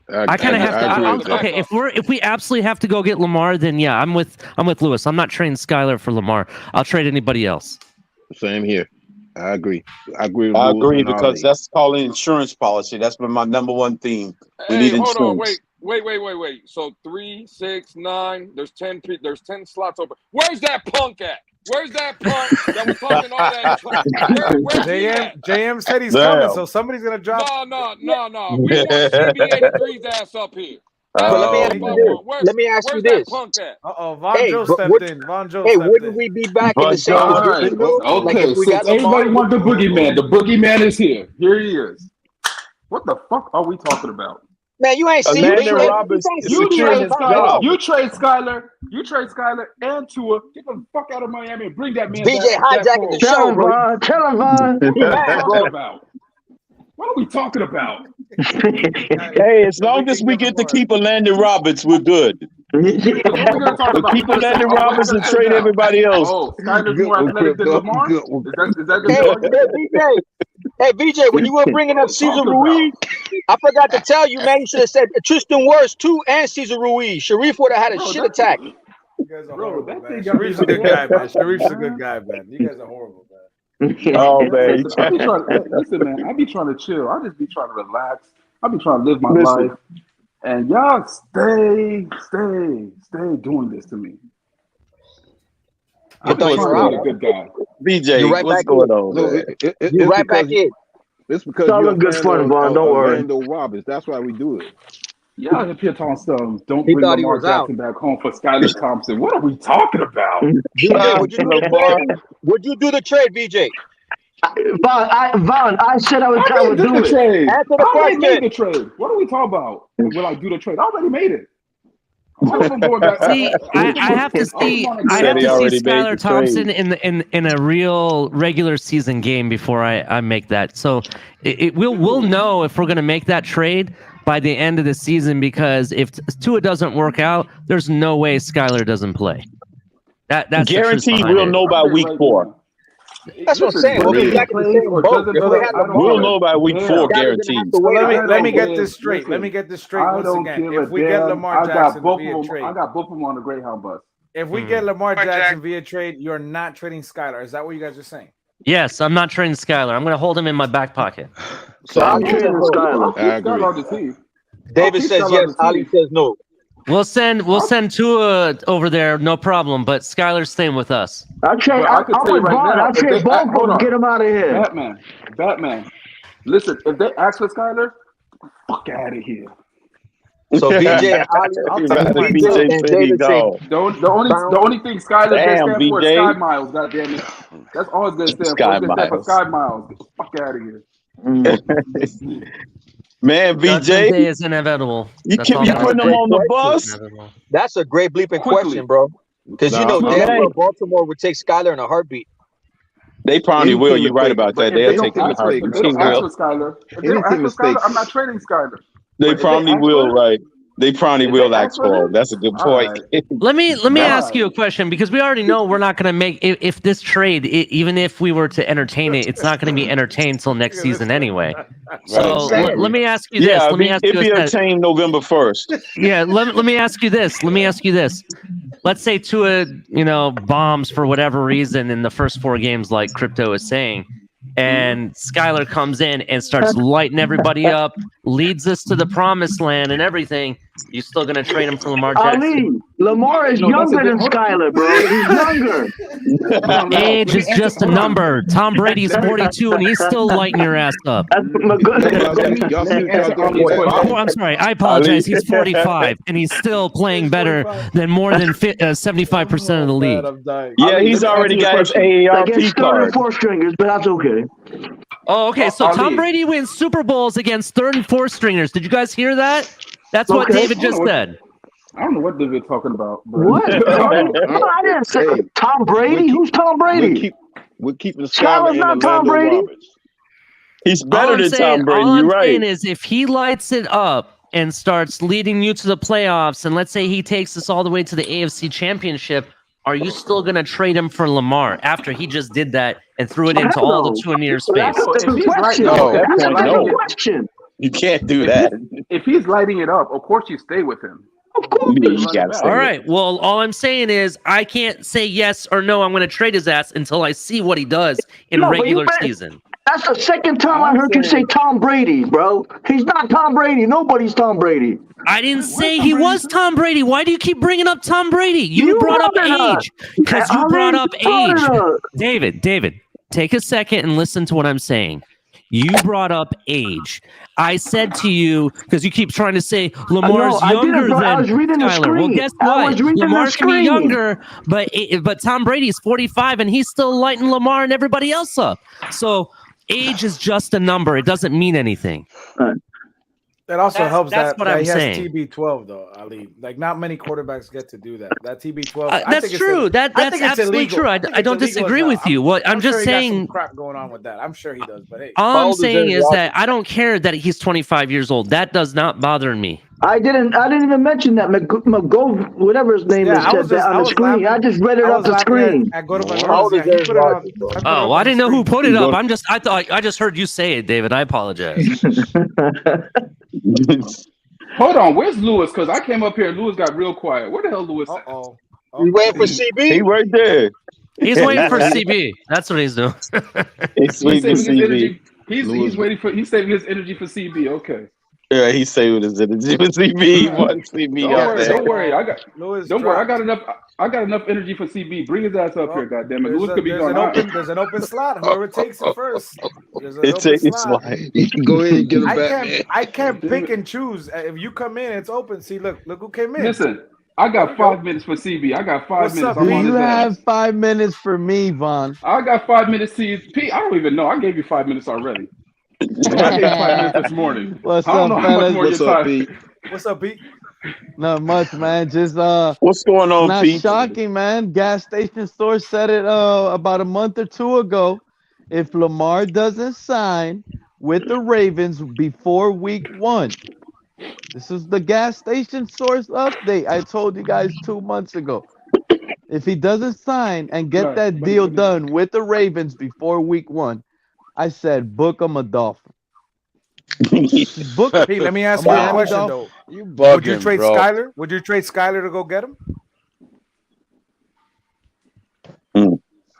I kind of have to. Okay, if we absolutely have to go get Lamar, then yeah, I'm with Lewis. I'm not trading Skyler for Lamar. I'll trade anybody else. Same here. I agree. I agree because that's called an insurance policy. That's been my number one theme. We need insurance. Hold on, wait. So 3, 6, 9. There's 10 slots open. Where's that punk at? Where's that punk that was talking all that? JM said he's coming, so somebody's gonna drop. No. We want CB83's ass up here. Let me ask you this. Von Joe stepped in. Von Joe stepped in. Wouldn't we be back in the same position? Okay, so everybody want the boogeyman. The boogeyman is here. Here he is. What the fuck are we talking about? Man, you ain't seen You trade Skyler and Tua. Get the fuck out of Miami and bring that man BJ hijacking the show, bro. Tell him, Von. What are we talking about? Hey, as long as we get to keep a Landon Roberts, we're good. We'll keep a Landon Roberts and trade everybody else. Oh, Skyler's more athletic than Lamar? Is that Hey, BJ, when you were bringing up Cesar Ruiz, I forgot to tell you, man, you should have said Tristan Wirfs too and Cesar Ruiz. Sharif would have had a shit attack. You guys are horrible, man. Sharif's a good guy, man. Sharif's a good guy, man. You guys are horrible, man. Oh, man. Listen, man, I be trying to chill. I just be trying to relax. I be trying to live my life. And y'all stay doing this to me. I'm a good guy. BJ, you're right what's back going on? You're right back in. It's because you're good fun, Von. Don't worry. Orlando Roberts. That's why we do it. Y'all up here talking stuff. Don't bring Lamar Jackson back home for Skyler Thompson. What are we talking about? Would you do the trade, BJ? Vaughn, I said I would try to do it. Trade. Answer the I already question. made the trade. What are we talking about? Will I do the trade? I already made it. See, I have to see Skyler Thompson in a real regular season game before I make that. So we'll know if we're going to make that trade by the end of the season, because if Tua doesn't work out, there's no way Skyler doesn't play. That's guaranteed. We'll know by week 4. That's what I'm saying. We'll be back in the same boat. We'll know by week 4, guaranteed. Let me get this straight. Let me get this straight once again. If we get Lamar Jackson via trade, I got both of them on the Greyhound bus. If we get Lamar Jackson via trade, you're not trading Skyler. Is that what you guys are saying? Yes, I'm not trading Skyler. I'm going to hold him in my back pocket. So I'm trading Skyler. David says yes. Ali says no. We'll send Tua over there, no problem. But Skyler's staying with us. I'll trade both and get him out of here. Batman. Listen, if they ask for Skyler, fuck out of here. So BJ, the only thing Skyler can stand for is Sky Miles. Goddamn it, that's all it's gonna stand for. Sky Miles. Get the fuck out of here. Man, BJ is inevitable. You putting them on the bus? That's a great bleeping question, bro. Because damn well Baltimore would take Skyler in a heartbeat. They probably will. You're right about that. They'll take him in a heartbeat. If they don't ask for Skyler, I'm not trading Skyler. They probably will, right? They probably will ask for him. That's a good point. Let me ask you a question, because we already know we're not going to make if this trade, even if we were to entertain it, it's not going to be entertained until next season anyway. So let me ask you this. Let me ask you this. It'll be entertained November 1st. Yeah. Let me ask you this. Let's say Tua, bombs for whatever reason in the first 4 games, like Crypto is saying, and Skyler comes in and starts lighting everybody up, leads us to the promised land and everything. You still gonna trade him for Lamar Jackson? Ali, Lamar is younger than Skyler, bro. He's younger. Age is just a number. Tom Brady's 42 and he's still lighting your ass up. I'm sorry. I apologize. He's 45 and he's still playing better than more than 75% of the league. Yeah, he's already got his AARP card. 4 stringers, but that's okay. Oh, okay. So Tom Brady wins Super Bowls against 3rd and 4th stringers. Did you guys hear that? That's what David just said. I don't know what David's talking about. But What? I didn't say Tom Brady. Who's Tom Brady? We're keeping Skyler's Skyler not and Tom Orlando Brady. Roberts. He's better than Tom Brady. All I'm You're saying right. is if he lights it up and starts leading you to the playoffs, and let's say he takes us all the way to the AFC Championship, are you still going to trade him for Lamar after he just did that and threw it into all the 2-year space? That's a question. That's a question. You can't do that. If he's lighting it up, of course you stay with him. Of course. You gotta say All it. right. Well, all I'm saying is I can't say yes or no. I'm going to trade his ass until I see what he does in No, but you regular better- season. That's the second time I heard you say Tom Brady, bro. He's not Tom Brady. Nobody's Tom Brady. I didn't say he was Tom Brady. Why do you keep bringing up Tom Brady? You brought up age. Because you brought up age. David, take a second and listen to what I'm saying. You brought up age. I said to you, because you keep trying to say Lamar's younger than I was reading the Skyler. screen. Well, guess I what? was reading Lamar the can be screen. younger, but Tom Brady's 45 and he's still lighting Lamar and everybody else up. So age is just a number. It doesn't mean anything. It also helps that's that, what that I'm he has saying. TB12 though, Ali. Like not many quarterbacks get to do that. That TB12. That's true. That's absolutely true. I don't disagree with you. What I'm just sure he got some saying. crap going on with that. I'm sure he does. But hey, All I'm saying is that I don't care that he's 25 years old. That does not bother me. I didn't even mention that McGo, whatever his name is, said that on the screen. I just read it off the screen. Oh, I didn't know who put it up. I just heard you say it, David. I apologize. Hold on, where's Lewis? Because I came up here and Lewis got real quiet. Where the hell Lewis at? You waiting for CB? He right there. He's waiting for CB. That's what he's doing. He's waiting for CB. He's waiting for. He's saving his energy for CB. Okay. Yeah, he's saving his energy for CB. He wants CB up there. Don't worry. I got enough energy for CB. Bring his ass up here, goddammit. Lewis could be gone. There's an open slot. Whoever takes it first. It's like you can go ahead and get him back. I can't pick and choose. If you come in, it's open. See, look who came in. Listen, I got 5 minutes for CB. I got 5 minutes. Do you have 5 minutes for me, Vaughn? I got 5 minutes to you. Pete, I don't even know. I gave you 5 minutes already. I gave you 5 minutes this morning. What's I don't up, know how much fellas? more What's your up, time. Pete? What's up, Pete? Not much, man. Just what's going on, not Pete? shocking, man. Gas station store said it about a month or two ago. If Lamar doesn't sign with the Ravens before week 1, this is the gas station source update I told you guys 2 months ago. If he doesn't sign and get that deal done with the Ravens before week 1, I said book him a Dolphin. Book. Pete, let me ask you a question though. Would you trade Skyler? Would you trade Skyler to go get him?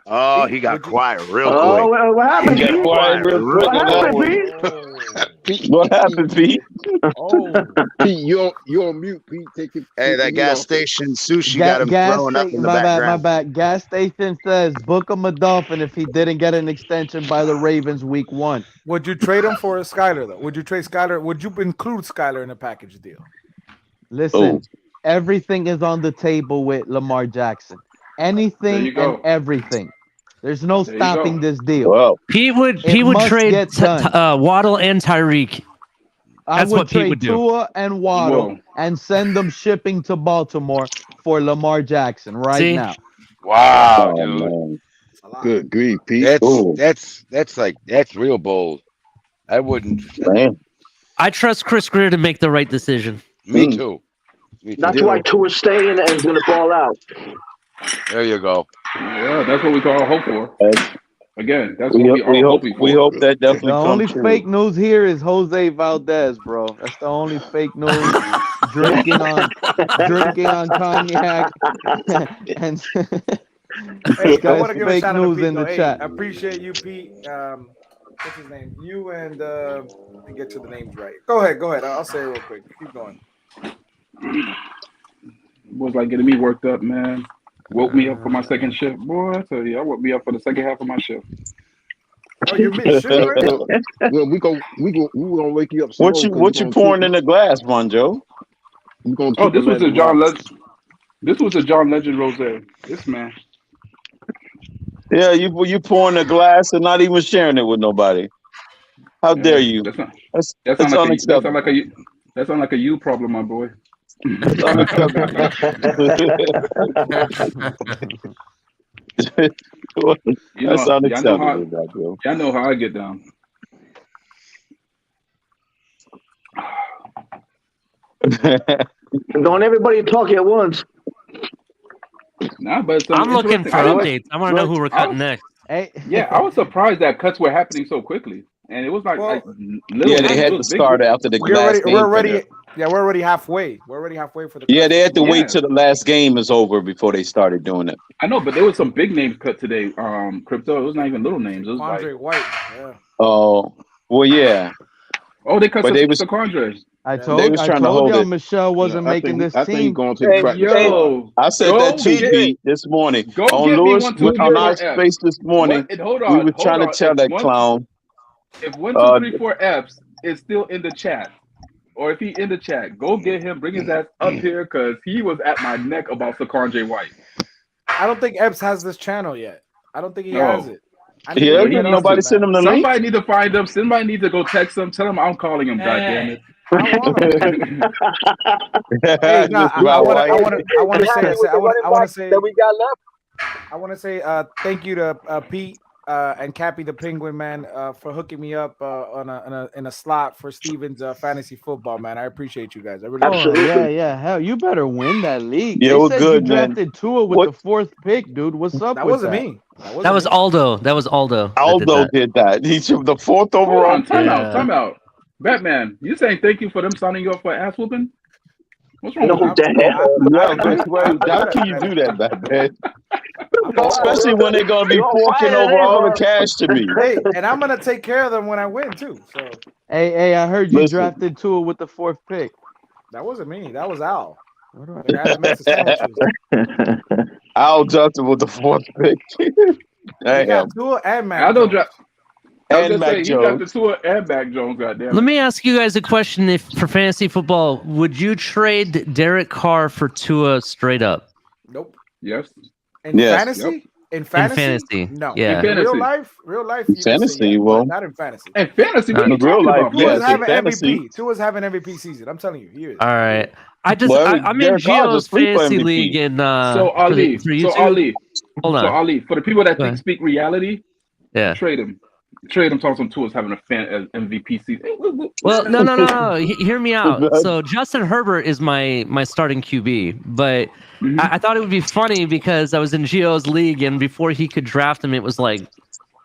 Oh, he got quiet real quick. Oh, what happened? He got quiet real quick. What happened, Pete? Pete, you're on mute, Pete. Take it. Hey, that gas station sushi got him throwing up in the background. My bad. Gas station says book him a Dolphin if he didn't get an extension by the Ravens week 1. Would you trade him for a Skyler though? Would you trade Skyler? Would you include Skyler in a package deal? Listen, everything is on the table with Lamar Jackson. Anything and everything. There's no stopping this deal. Well, He would trade Waddle and Tyreek. That's what Pete would do. Tua and Waddle and send them shipping to Baltimore for Lamar Jackson now. Wow, dude. Good grief, Pete. That's real bold. I wouldn't. I trust Chris Greer to make the right decision. Me too. That's why Tua's staying and going to ball out. There you go. Yeah, that's what we call hope for. Again, that's what we are hoping for. We hope that definitely The comes only true. fake news here is Jose Valdez, bro. That's the only fake news. drinking on cognac and Hey, I want to give a fake shout out to news Pete, in the though. Hey, chat. I appreciate you, Pete. What's his name? You and let me get to the names right. Go ahead. I'll say it real quick. Keep going. Was like getting me worked up, man. Woke me up for my second shift. Boy, I tell you, I woke me up for the second half of my shift. Oh, you're mid-shift right now? Well, we gonna wake you up. What you pouring in the glass, Monjo? Oh, this was a John Legend. This was a John Legend rosé. This man. Yeah, you pouring a glass and not even sharing it with nobody. How dare you? That sounds like a you problem, my boy. That's unacceptable. Y'all know how I get down. Don't everybody talk at once. Nah, but I'm looking for updates. I want to know who we're cutting next. Hey, yeah, I was surprised that cuts were happening so quickly, and it was like, Yeah, they had to start after the last game. We're already halfway. We're already halfway for the. Yeah, they had to wait till the last game is over before they started doing it. I know, but there was some big names cut today. Crypto. It was not even little names. It was Andre like White. Yeah. Oh, well, yeah. Oh, they cut But some they was Andre. I told y'all Michelle wasn't making this team. I said that too, Pete, this morning. On Lewis, on our space this morning, we were trying to tell that clown. If 1, 2, 3, 4 F's is still in the chat, or if he in the chat, go get him, bring his ass up here, because he was at my neck about Sakandre White. I don't think Epps has this channel yet. I don't think he has it. Nobody sent him the link. Somebody need to find him. Somebody need to go text him. Tell him I'm calling him. God damn it. I want to say thank you to Pete and Cappy the Penguin, man, for hooking me up in a slot for Steven's fantasy football, man. I appreciate you guys. I really appreciate yeah. Hell, you better win that league. Yeah, we're good, you drafted Tua with the 4th pick, dude. What's up? That with wasn't that? me. That was Aldo. That was Aldo. Aldo did that. He's the 4th overall. Time out. Batman, you saying thank you for them signing you up for ass whooping? What's wrong with that? How can you do that, Batman? Especially when they're gonna be forking over all the cash to me. Hey, and I'm gonna take care of them when I win too. So hey, I heard you drafted Tua with the 4th pick. That wasn't me. That was Al. Al Justin with the 4th pick. Tua and Mac. I don't draft. And Mac Jones. And Mac Jones, goddamn. Let me ask you guys a question. If for fantasy football, would you trade Derek Carr for Tua straight up? Nope. Yes. In fantasy? Yep. In fantasy? In fantasy. No. Yeah. In real life? Fantasy, well. Not in fantasy. In fantasy, what are you real life, about? yes. Having Fantasy. MVP. Tua's having MVP season. I'm telling you, he is. All right. I'm in Gio's fantasy league in so Ali, for YouTube. So Ali, hold on. So Ali, for the people that speak reality, yeah, trade him. Talking to us having a fan MVP season. Well, no. Hear me out. So Justin Herbert is my starting QB, but I thought it would be funny because I was in Gio's league, and before he could draft him, it was like,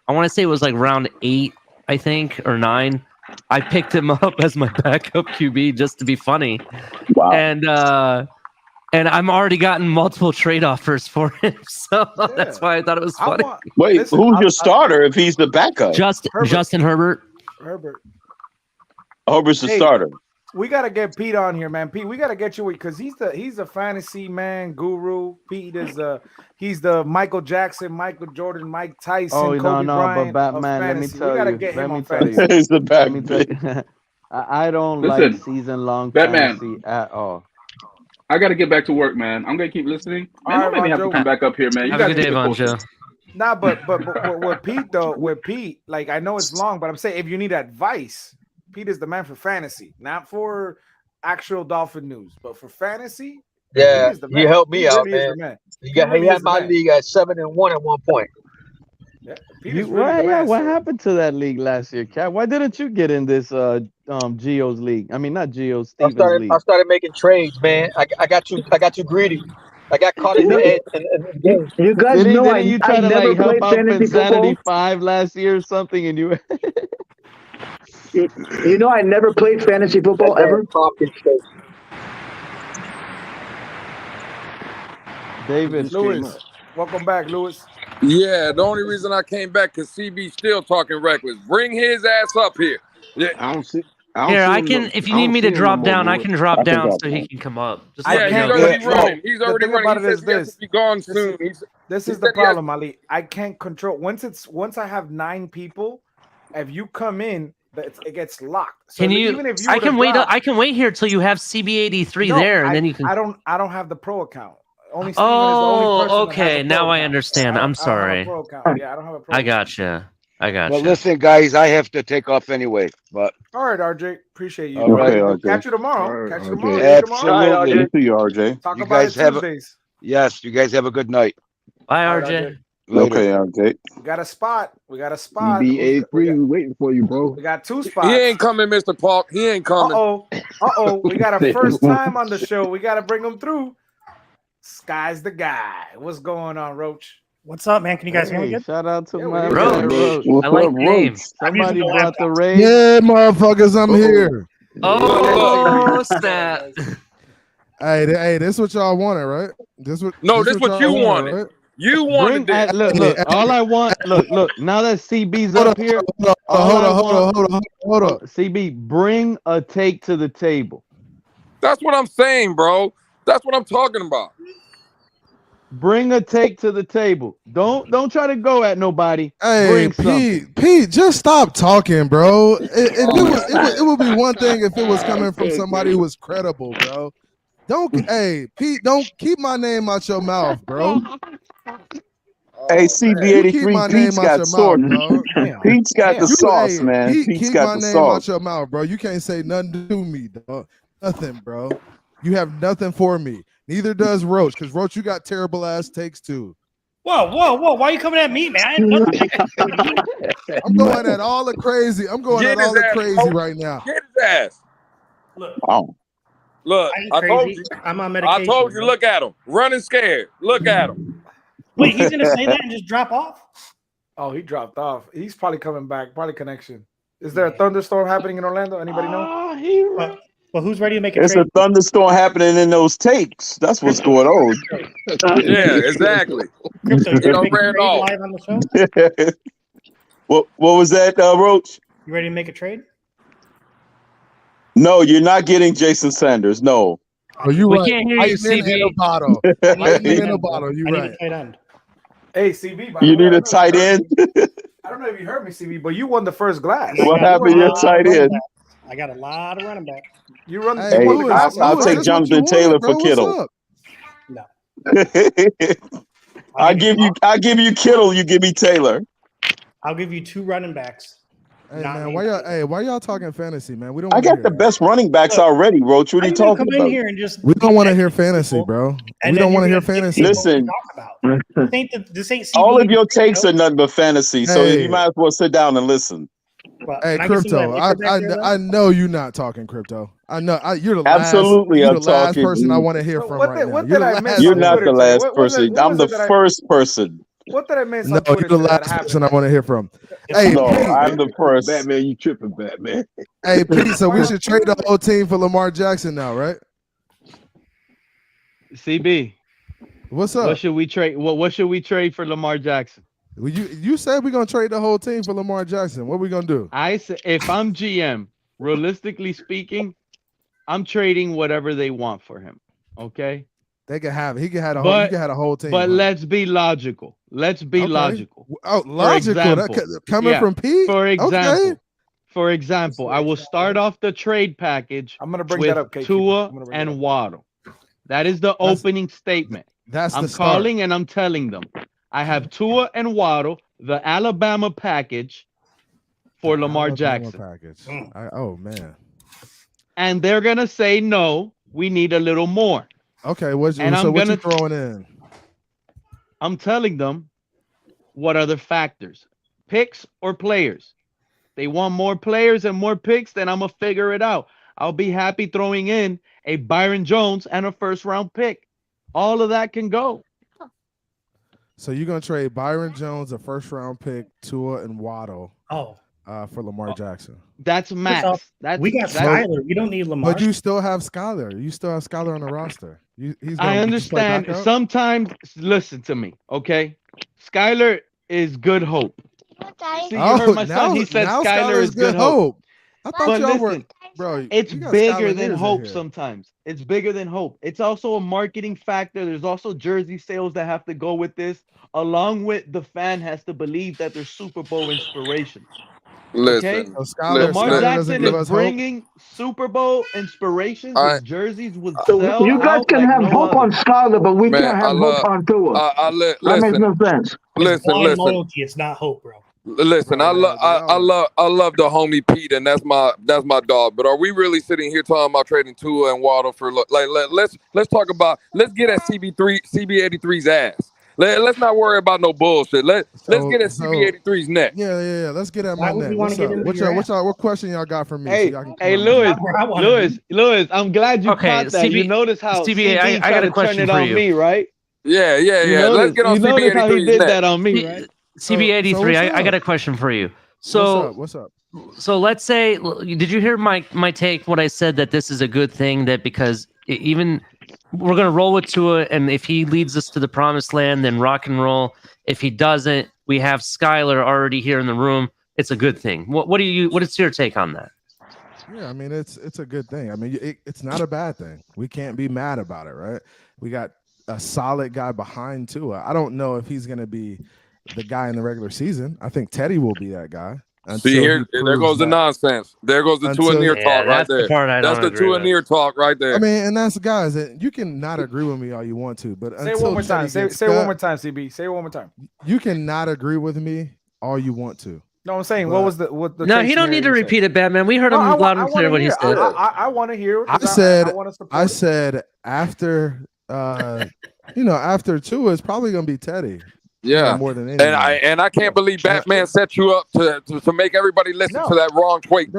I want to say it was like round 8, I think, or 9. I picked him up as my backup QB just to be funny. Wow. And I'm already gotten multiple trade offers for him, so that's why I thought it was funny. Wait, who's your starter if he's the backup? Justin Herbert. Herbert's the starter. We gotta get Pete on here, man. Pete, we gotta get you because he's a fantasy man guru. Pete is he's the Michael Jackson, Michael Jordan, Mike Tyson. Oh Kobe no, Bryant but Batman, let me tell you. He's the Batman. I don't like season-long fantasy at all. I got to get back to work, man. I'm gonna keep listening. Man, don't make me have to come back up here, man. You have a good day, Vonjo. Nah, but with Pete though, like I know it's long, but I'm saying if you need advice, Pete is the man for fantasy, not for actual Dolphin news, but for fantasy. Yeah, he helped me out, man. He had my league at 7-1 at one point. Yeah, what happened to that league last year, Cat? Why didn't you get in this Gio's league? I mean, not Gio's, Steven's league. I started making trades, man. I got too greedy. I got caught in the You guys know you tried to never help played out fantasy Insanity football? 5 last year or something, and you. You know, I never played fantasy football ever. David Lewis, welcome back, Lewis. Yeah, the only reason I came back because CB still talking reckless. Bring his ass up here. Yeah. I don't see. Here, I can. If you need me to drop down, I can drop down so he can come up. Just yeah, he's already running. He's already running. He says he has to be gone soon. This is the problem, Ali. I can't control once I have 9 people. If you come in, it gets locked. So can you? Even if you I can wait. I can wait here till you have CB83 there, and then you can. I don't have the pro account. Only Steven is the only person okay. Now I understand. I'm sorry. I don't have a pro account. Yeah, I don't have a pro. I gotcha. I got But you. listen, guys, I have to take off anyway. But All right, RJ. Appreciate you. all right, Okay, Catch RJ. you tomorrow. All right, Catch you RJ. tomorrow. See you tomorrow. Good absolutely. to see you, RJ. Talk You about it guys have a Tuesdays. yes. You guys have a good night. Bye, All right, RJ. Later. Okay, RJ. We got a spot. We got a spot. CB83, we waiting for you, bro. We got 2 He spots. ain't coming, Mr. Park. He ain't coming. Uh-oh. We got a first time on the show. We got to bring him through. Sky's the guy. What's going on, Roach? What's up, man? Can you guys hear me Hey, good? shout out to Yeah, my we man, do. Roach. I like the name. Somebody brought the raid. Yeah, motherfuckers, I'm here. Oh, snap. Hey, this what y'all wanted, right? This what what you y'all wanted. right? You wanted Bring, this. look. All I want, look. Now that CB's up here, hold on. CB, bring a take to the table. That's what I'm saying, bro. That's what I'm talking about. Bring a take to the table. Don't try to go at nobody. Hey, Bring something. Pete, just stop talking, bro. It would be one thing if it was coming from somebody who was credible, bro. Hey, Pete, don't keep my name out your mouth, bro. Hey, You keep CB83, my Pete's name out got your sauce. mouth, bro. Pete's got the sauce, Hey, man. Pete, Pete's keep got my the name sauce. out your mouth, bro. You can't say nothing to me, dog. Nothing, bro. You have nothing for me. Neither does Roach, because Roach, you got terrible ass takes too. Whoa. Why are you coming at me, man? I had nothing to do with you. I'm going at all the crazy. I'm going Get at all his the ass, crazy Roach. right now. Get his ass. Oh. Look, I ain't I told crazy. you. I'm on I medication. told you. Look at him. Running scared. Look at him. Wait, he's gonna say that and just drop off? Oh, he dropped off. He's probably coming back. Probably connection. Is there a thunderstorm happening in Orlando? Anybody know? Well, who's ready to make a It's trade? a thunderstorm happening in those takes. That's what's going on. Yeah, exactly. Crypto, You you know, make a ran trade off. live on the show? What was that, Roach? You ready to make a trade? No, you're not getting Jason Sanders. No. Oh, you We right. can't hear you, Lightning in a CB. bottle. Lightning in a bottle. You I need right. a tight end. Hey, CB. By You the way, need a tight end. I don't know if you heard me, CB, but you won the first glass. What I got happened a to your lot of tight running end? backs. I got a lot of running backs. You run. Hey, You won the Lewis, glass. I'll Lewis, take that's what Jonathan you Taylor wanted, for bro. Kittle. What's up? No. I give you Kittle. You give me Taylor. I'll give you 2 running backs. Hey Not man, me. why y'all talking fantasy, man? We don't. I wanna got hear the that. best running backs already, Roach. What are How you you gonna talking come in about? here and just We don't want to hear people, fantasy, bro. and We then don't want to you're hear gonna fantasy. dictate what we Listen, talk about? This ain't CB. all of your takes are nothing but fantasy, so Hey. you might as well sit down and listen. Well, Hey, can I get some of that crypto. liquor back there, though? I know you're not talking crypto. I know you're the Absolutely, last. You're I'm the last talking. person I want to hear from What right did, now. what You're did the I miss last. You're on not Twitter the today? last What was person. it? What I'm was the it that first person. What did I miss No, on you're Twitter the today that last person I happened? want to hear from. Hey, No, Pete. I'm the first. Batman, you tripping, Batman. Hey, Pete. So we should trade the whole team for Lamar Jackson now, right? CB, What's up? what should we trade? What should we trade for Lamar Jackson? Well, you said we're gonna trade the whole team for Lamar Jackson. What are we gonna do? I said, if I'm GM, realistically speaking, I'm trading whatever they want for him. Okay. They can have it. He can have a whole. You can have a whole team. But huh? let's be logical. Let's be Okay. logical. Oh, For logical. example, Coming from Pete. For Okay. example, I will start off the trade package I'm gonna bring with that up, KQ. Tua I'm gonna bring that and up. Waddle. That is the opening statement. That's I'm the start. calling and I'm telling them. I have Tua and Waddle, the Alabama package for Lamar Alabama Jackson. package. Oh man. And they're gonna say no, we need a little more. Okay, And so I'm what you gonna throwing in? I'm telling them what are the factors, picks or players. They want more players and more picks, then I'm gonna figure it out. I'll be happy throwing in a Byron Jones and a first round pick. All of that can go. So you're gonna trade Byron Jones, a first round pick, Tua and Waddle. For Lamar Jackson. That's max. First off, That's we got Skyler. We don't need Lamar. But you still have Skyler. You still have Skyler on the roster. He's I just play understand. backup? Sometimes, listen to me, okay? Skyler is good hope. See, you heard my son. He said now Skyler is good hope. I thought But y'all were, listen, bro. it's you got bigger Skylar than Lears in hope here. sometimes. It's bigger than hope. It's also a marketing factor. There's also jersey sales that have to go with this, along with the fan has to believe that there's Super Bowl inspiration. Okay, Listen, Lamar Jackson is bringing Super Bowl inspirations. His jerseys would sell You guys out can like have no hope other. on Skyler, but we Man, can't I have love- hope on Tua. That makes listen, no sense. It's blind listen. loyalty. It's not hope, bro. Listen, I love the homie Pete, and that's my dog. But are we really sitting here talking about trading Tua and Waddle for let's talk about let's get at CB83's ass. Let's not worry about no bullshit. Let's get at CB83's neck. Yeah. Let's get at my would neck. we wanna What's get up? into What question y'all got for me? Hey, so y'all can hey, Lewis, I'm glad you caught that. You notice how CB, I got a question turn it for on you. me, right? Yeah. Notice, Let's get on you notice how he CB83's did neck. that on me, right? CB83, I got a question for you. So what's up? So let's say, did you hear my take? What I said, that this is a good thing, that because even we're gonna roll with Tua, and if he leads us to the promised land, then rock and roll. If he doesn't, we have Skyler already here in the room. It's a good thing. What is your take on that? Yeah, I mean it's a good thing. I mean it's not a bad thing. We can't be mad about it, right? We got a solid guy behind Tua. I don't know if he's gonna be the guy in the regular season. I think Teddy will be that guy. See here, there goes the nonsense. There goes the Tua near talk right there. That's the Tua near talk right there. I mean, and that's guys that you can not agree with me all you want to, but say it one more time. Say it one more time, CB. Say it one more time. You can not agree with me all you want to. No, I'm saying what the No, he don't need to repeat it, Batman. We heard him loud and clear what he said. I want to hear. I said after after Tua is probably gonna be Teddy. Yeah, more than anything. And I can't believe Batman set you up to make everybody listen to that wrong take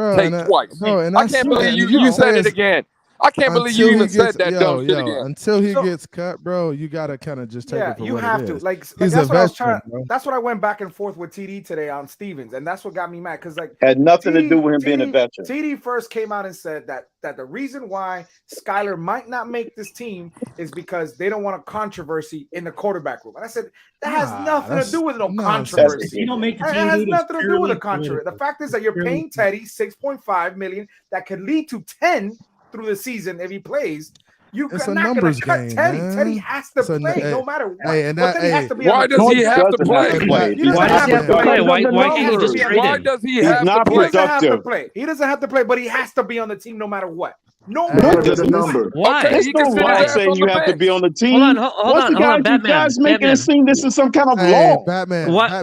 twice. I can't believe you said it again. I can't believe you even said that dumb shit again. Until he gets cut, bro, you gotta kind of just take it for you what have it to. is. Like He's that's a what I was veteran, trying. bro. That's what I went back and forth with TD today on Stevens, and that's what got me mad because had nothing to do with him being a veteran. TD first came out and said that the reason why Skyler might not make this team is because they don't want a controversy in the quarterback room, and I said that has nothing to do with no controversy. You don't make the It team. has nothing to do with a controversy. The fact is that you're paying Teddy $6.5 million that could lead to 10 through the season if he plays. It's You're a not numbers going to cut game, Teddy. man. Teddy has to play no matter what. Hey, and But then he has to be why does he have to play? Why does he have to play? Why can't he just trade Why him? does he have to play? He doesn't have to play. He doesn't have to play, but he has to be on the team no matter what. No Because of the number. Why? There's no law saying you have to be on the team. Hold on, You guys making it seem this is some kind of law. Batman, why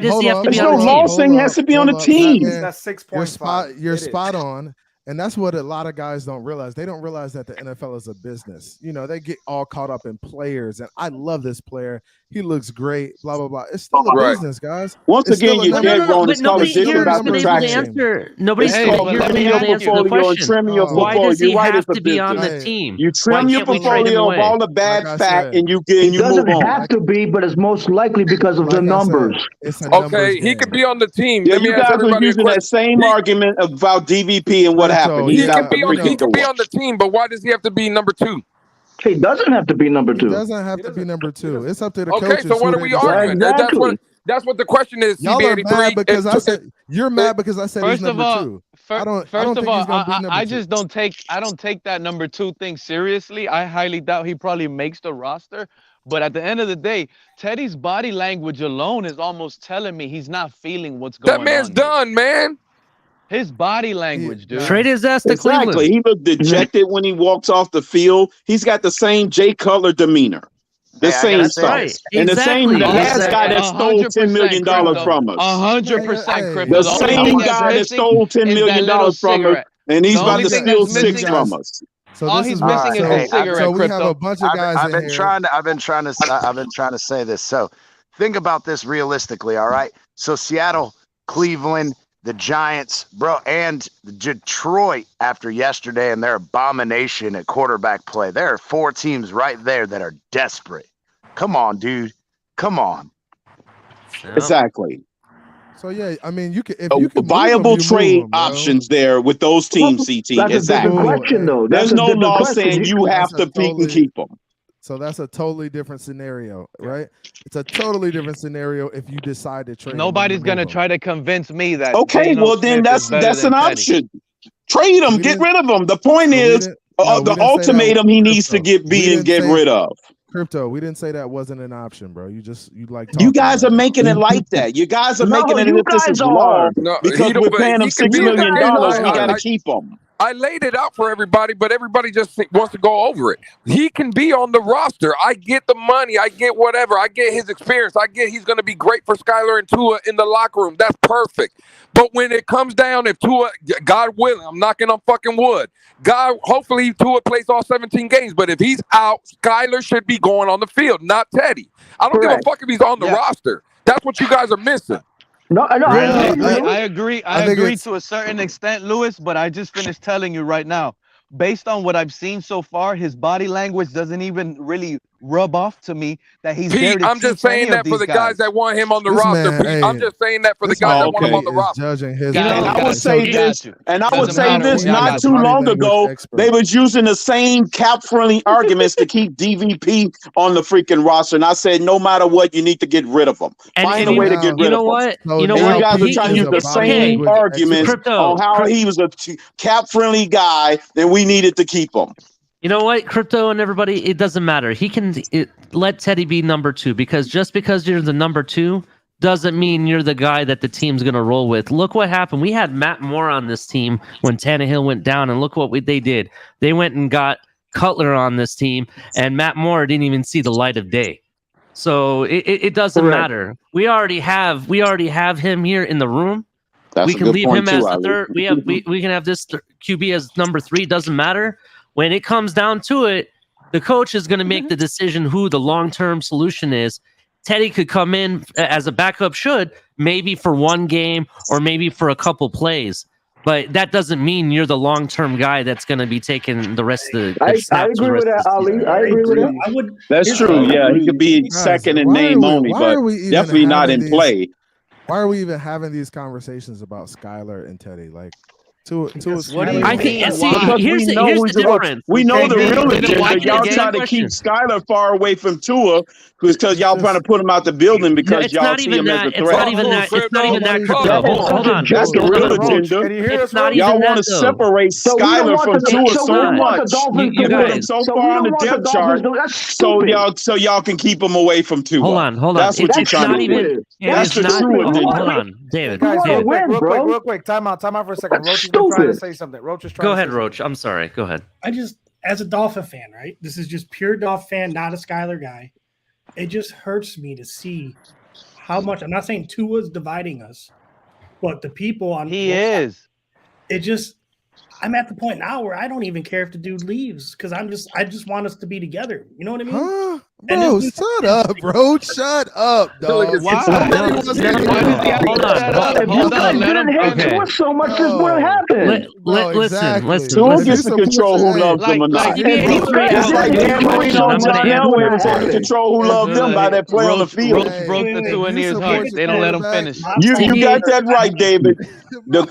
does he have to be There's on no the law team? saying he has to be on the team. That's 6.5. You're spot on. And that's what a lot of guys don't realize. They don't realize that the NFL is a business. You know, they get all caught up in players. And I love this player. He looks great, blah, blah, blah. It's still a business, guys. Once again, you're dead wrong. It's called a different about subtraction. Nobody's here to answer the question. Why does he have to be on the team? You trim your portfolio of all the bad fat and you move on. It doesn't have to be, but it's most likely because of the numbers. Okay, he could be on the team. Yeah, you guys are using that same argument about DVP and what happened. He could be on the team, but why does he have to be number 2? He doesn't have to be number 2. He doesn't have to be number 2. It's up to the okay, coaches. so what are we arguing? Exactly. That's what the question is. Y'all are mad because I said you're mad because I said he's First of number all, 2. First of all, I just don't take that number 2 thing seriously. I highly doubt he probably makes the roster. But at the end of the day, Teddy's body language alone is almost telling me he's not feeling what's going on. That man's done, man. His body language, dude. Trade his ass to Cleveland. Exactly. He looked dejected when he walks off the field. He's got the same Jay Cutler demeanor. The same stuff. Right. And the same Exactly. last guy that stole $10 million from us. 100% crypto. The same guy that stole $10 million from us, and he's about to steal 6 from us. So all he's missing is a cigarette. So we have a bunch of guys I've been trying to say this. So think about this realistically, all right? So Seattle, Cleveland, the Giants, bro, and Detroit after yesterday and their abomination at quarterback play. There are 4 teams right there that are desperate. Come on, dude. Come on. Exactly. So yeah, I mean, you could viable trade options there with those teams. CT. That's exactly. a different question, though. There's no law saying you have to peak and keep them. So that's a totally different scenario, right? It's a totally different scenario if you decide to trade. Nobody's gonna try to convince me that. Okay, well then that's an option. Trade them, get rid of them. The point is, the ultimatum he needs to get rid of. Crypto, we didn't say that wasn't an option, bro. You like. You guys are making it like that. You guys are making it as if this is law because we're paying them $6 million. We got to keep them. I laid it out for everybody, but everybody just wants to go over it. He can be on the roster. I get the money. I get whatever. I get his experience. I get he's going to be great for Skyler and Tua in the locker room. That's perfect. But when it comes down, if Tua, God willing, I'm knocking on fucking wood, God, hopefully Tua plays all 17 games. But if he's out, Skyler should be going on the field, not Teddy. I don't give a fuck if he's on the roster. That's what you guys are missing. No, I agree. I agree to a certain extent, Lewis, but I just finished telling you right now, based on what I've seen so far, his body language doesn't even really rub off to me that he's there Pete, to I'm just teach saying any of that for these the guys that want him on the roster. man, Pete, I'm just saying that for the guys that want him on the roster. Judging his And I would say this, Doesn't matter. not too long ago, they was using the same cap-friendly arguments to keep DVP on the freaking roster. And I said, no matter what, you need to get rid of them. Find a way to get rid of them. You know And what? you guys are trying to use the same arguments on how he was a cap-friendly guy, then we needed to keep him. You know what, Crypto and everybody, it doesn't matter. He can let Teddy be number 2, because just because you're the number 2 doesn't mean you're the guy that the team's going to roll with. Look what happened. We had Matt Moore on this team when Tannehill went down, and look what they did. They went and got Cutler on this team, and Matt Moore didn't even see the light of day. So it doesn't matter. We already have him here in the room. That's we a can good leave point him as too, the Ali. third. We can have this QB as number 3. Doesn't matter. When it comes down to it, the coach is going to make the decision who the long-term solution is. Teddy could come in as a backup, maybe for one game or maybe for a couple plays. But that doesn't mean you're the long-term guy that's going to be taking the rest of the I agree with that, Ali. I agree with that. That's true. Yeah, he could be second in name only, but definitely not in play. Why are we even having these conversations about Skyler and Teddy? Like, I think. See, here's the difference. We know the real Why agenda. can't Y'all I trying to question? keep Skyler far away from Tua because y'all trying to put him out the building because it's y'all not see even him that. as a It's threat. not even that. It's not even that. Crypto. Hold on. That's the real agenda. It's not Y'all even want that, to though. separate Skyler from Tua so much. You put him so far on the depth chart, so y'all can keep him away from Tua. Hold on. That's what you're It's trying not to even. do. Yeah, That's it's the not. true agenda. Hold on, David. Guys, David. real quick. Time out for a second. Roach has been trying to say something. Roach is trying Go to ahead, say Roach. I'm sorry. Go ahead. I just, as a Dolphin fan, right? This is just pure Dolphin fan, not a Skyler guy. It just hurts me to see how much. I'm not saying Tua's dividing us, but the people on is. It just. I'm at the point now where I don't even care if the dude leaves because I just want us to be together. You know what I mean? Huh? Bro, shut up, bro. Shut up, dog. Why? If you guys didn't hate Tua so much, this wouldn't happen. Listen. Tua gets to control who loves them or not. It's like Dan Marino and John Elway was able to control who loved them by that play on the field. Roach broke the 2 in his heart. They don't let him finish. You got that right, David. The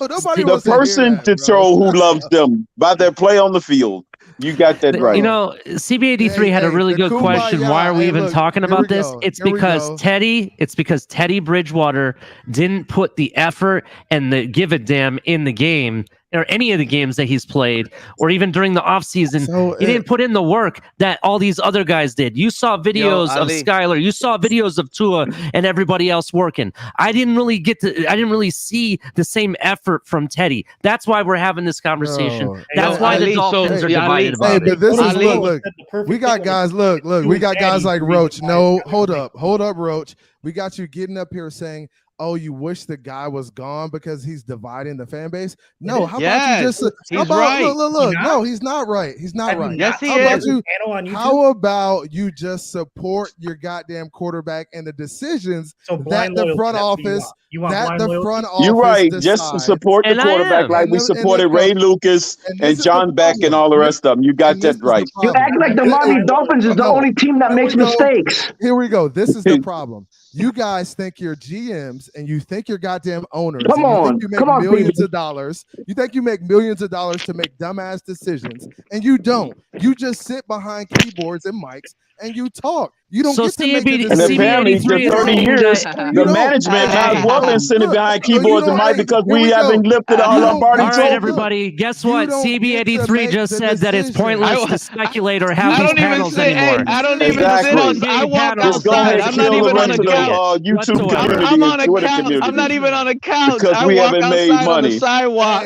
person to control who loves them by their play on the field. You got that right. You know, CB83 had a really good question. Why are we even talking about this? It's because Teddy Bridgewater didn't put the effort and the give a damn in the game or any of the games that he's played, or even during the offseason. He didn't put in the work that all these other guys did. You saw videos of Skyler, you saw videos of Tua and everybody else working. I didn't really see the same effort from Teddy. That's why we're having this conversation. That's why the Dolphins are divided about it. But this is look. We got guys. Look. We got guys like Roach. No, hold up, Roach. We got you getting up here saying, "Oh, you wish the guy was gone because he's dividing the fan base." No, how about you just? Look. No, he's not right. He's not right. Yes, he is. How about you just support your goddamn quarterback and the decisions that the front office? You're right. Just support the quarterback like we supported Ray Lucas and John Beck and all the rest of them. You got that right. You act like the Miami Dolphins is the only team that makes mistakes. Here we go. This is the problem. You guys think you're GMs and you think you're goddamn owners. Come on, you make millions of dollars. You think you make millions of dollars to make dumbass decisions, and you don't. You just sit behind keyboards and mics and you talk. You don't get to make the decisions. And apparently, for 30 years, the management has well been sitting behind keyboards and mics because we haven't lifted our Lombardi trophy. All right, everybody. Guess what? CB83 just said that it's pointless to speculate or have these panels anymore. I don't even say. I walk outside. I'm not even on a couch. YouTube community. I'm on a couch. I'm not even on a couch. Because we haven't made money. On the sidewalk.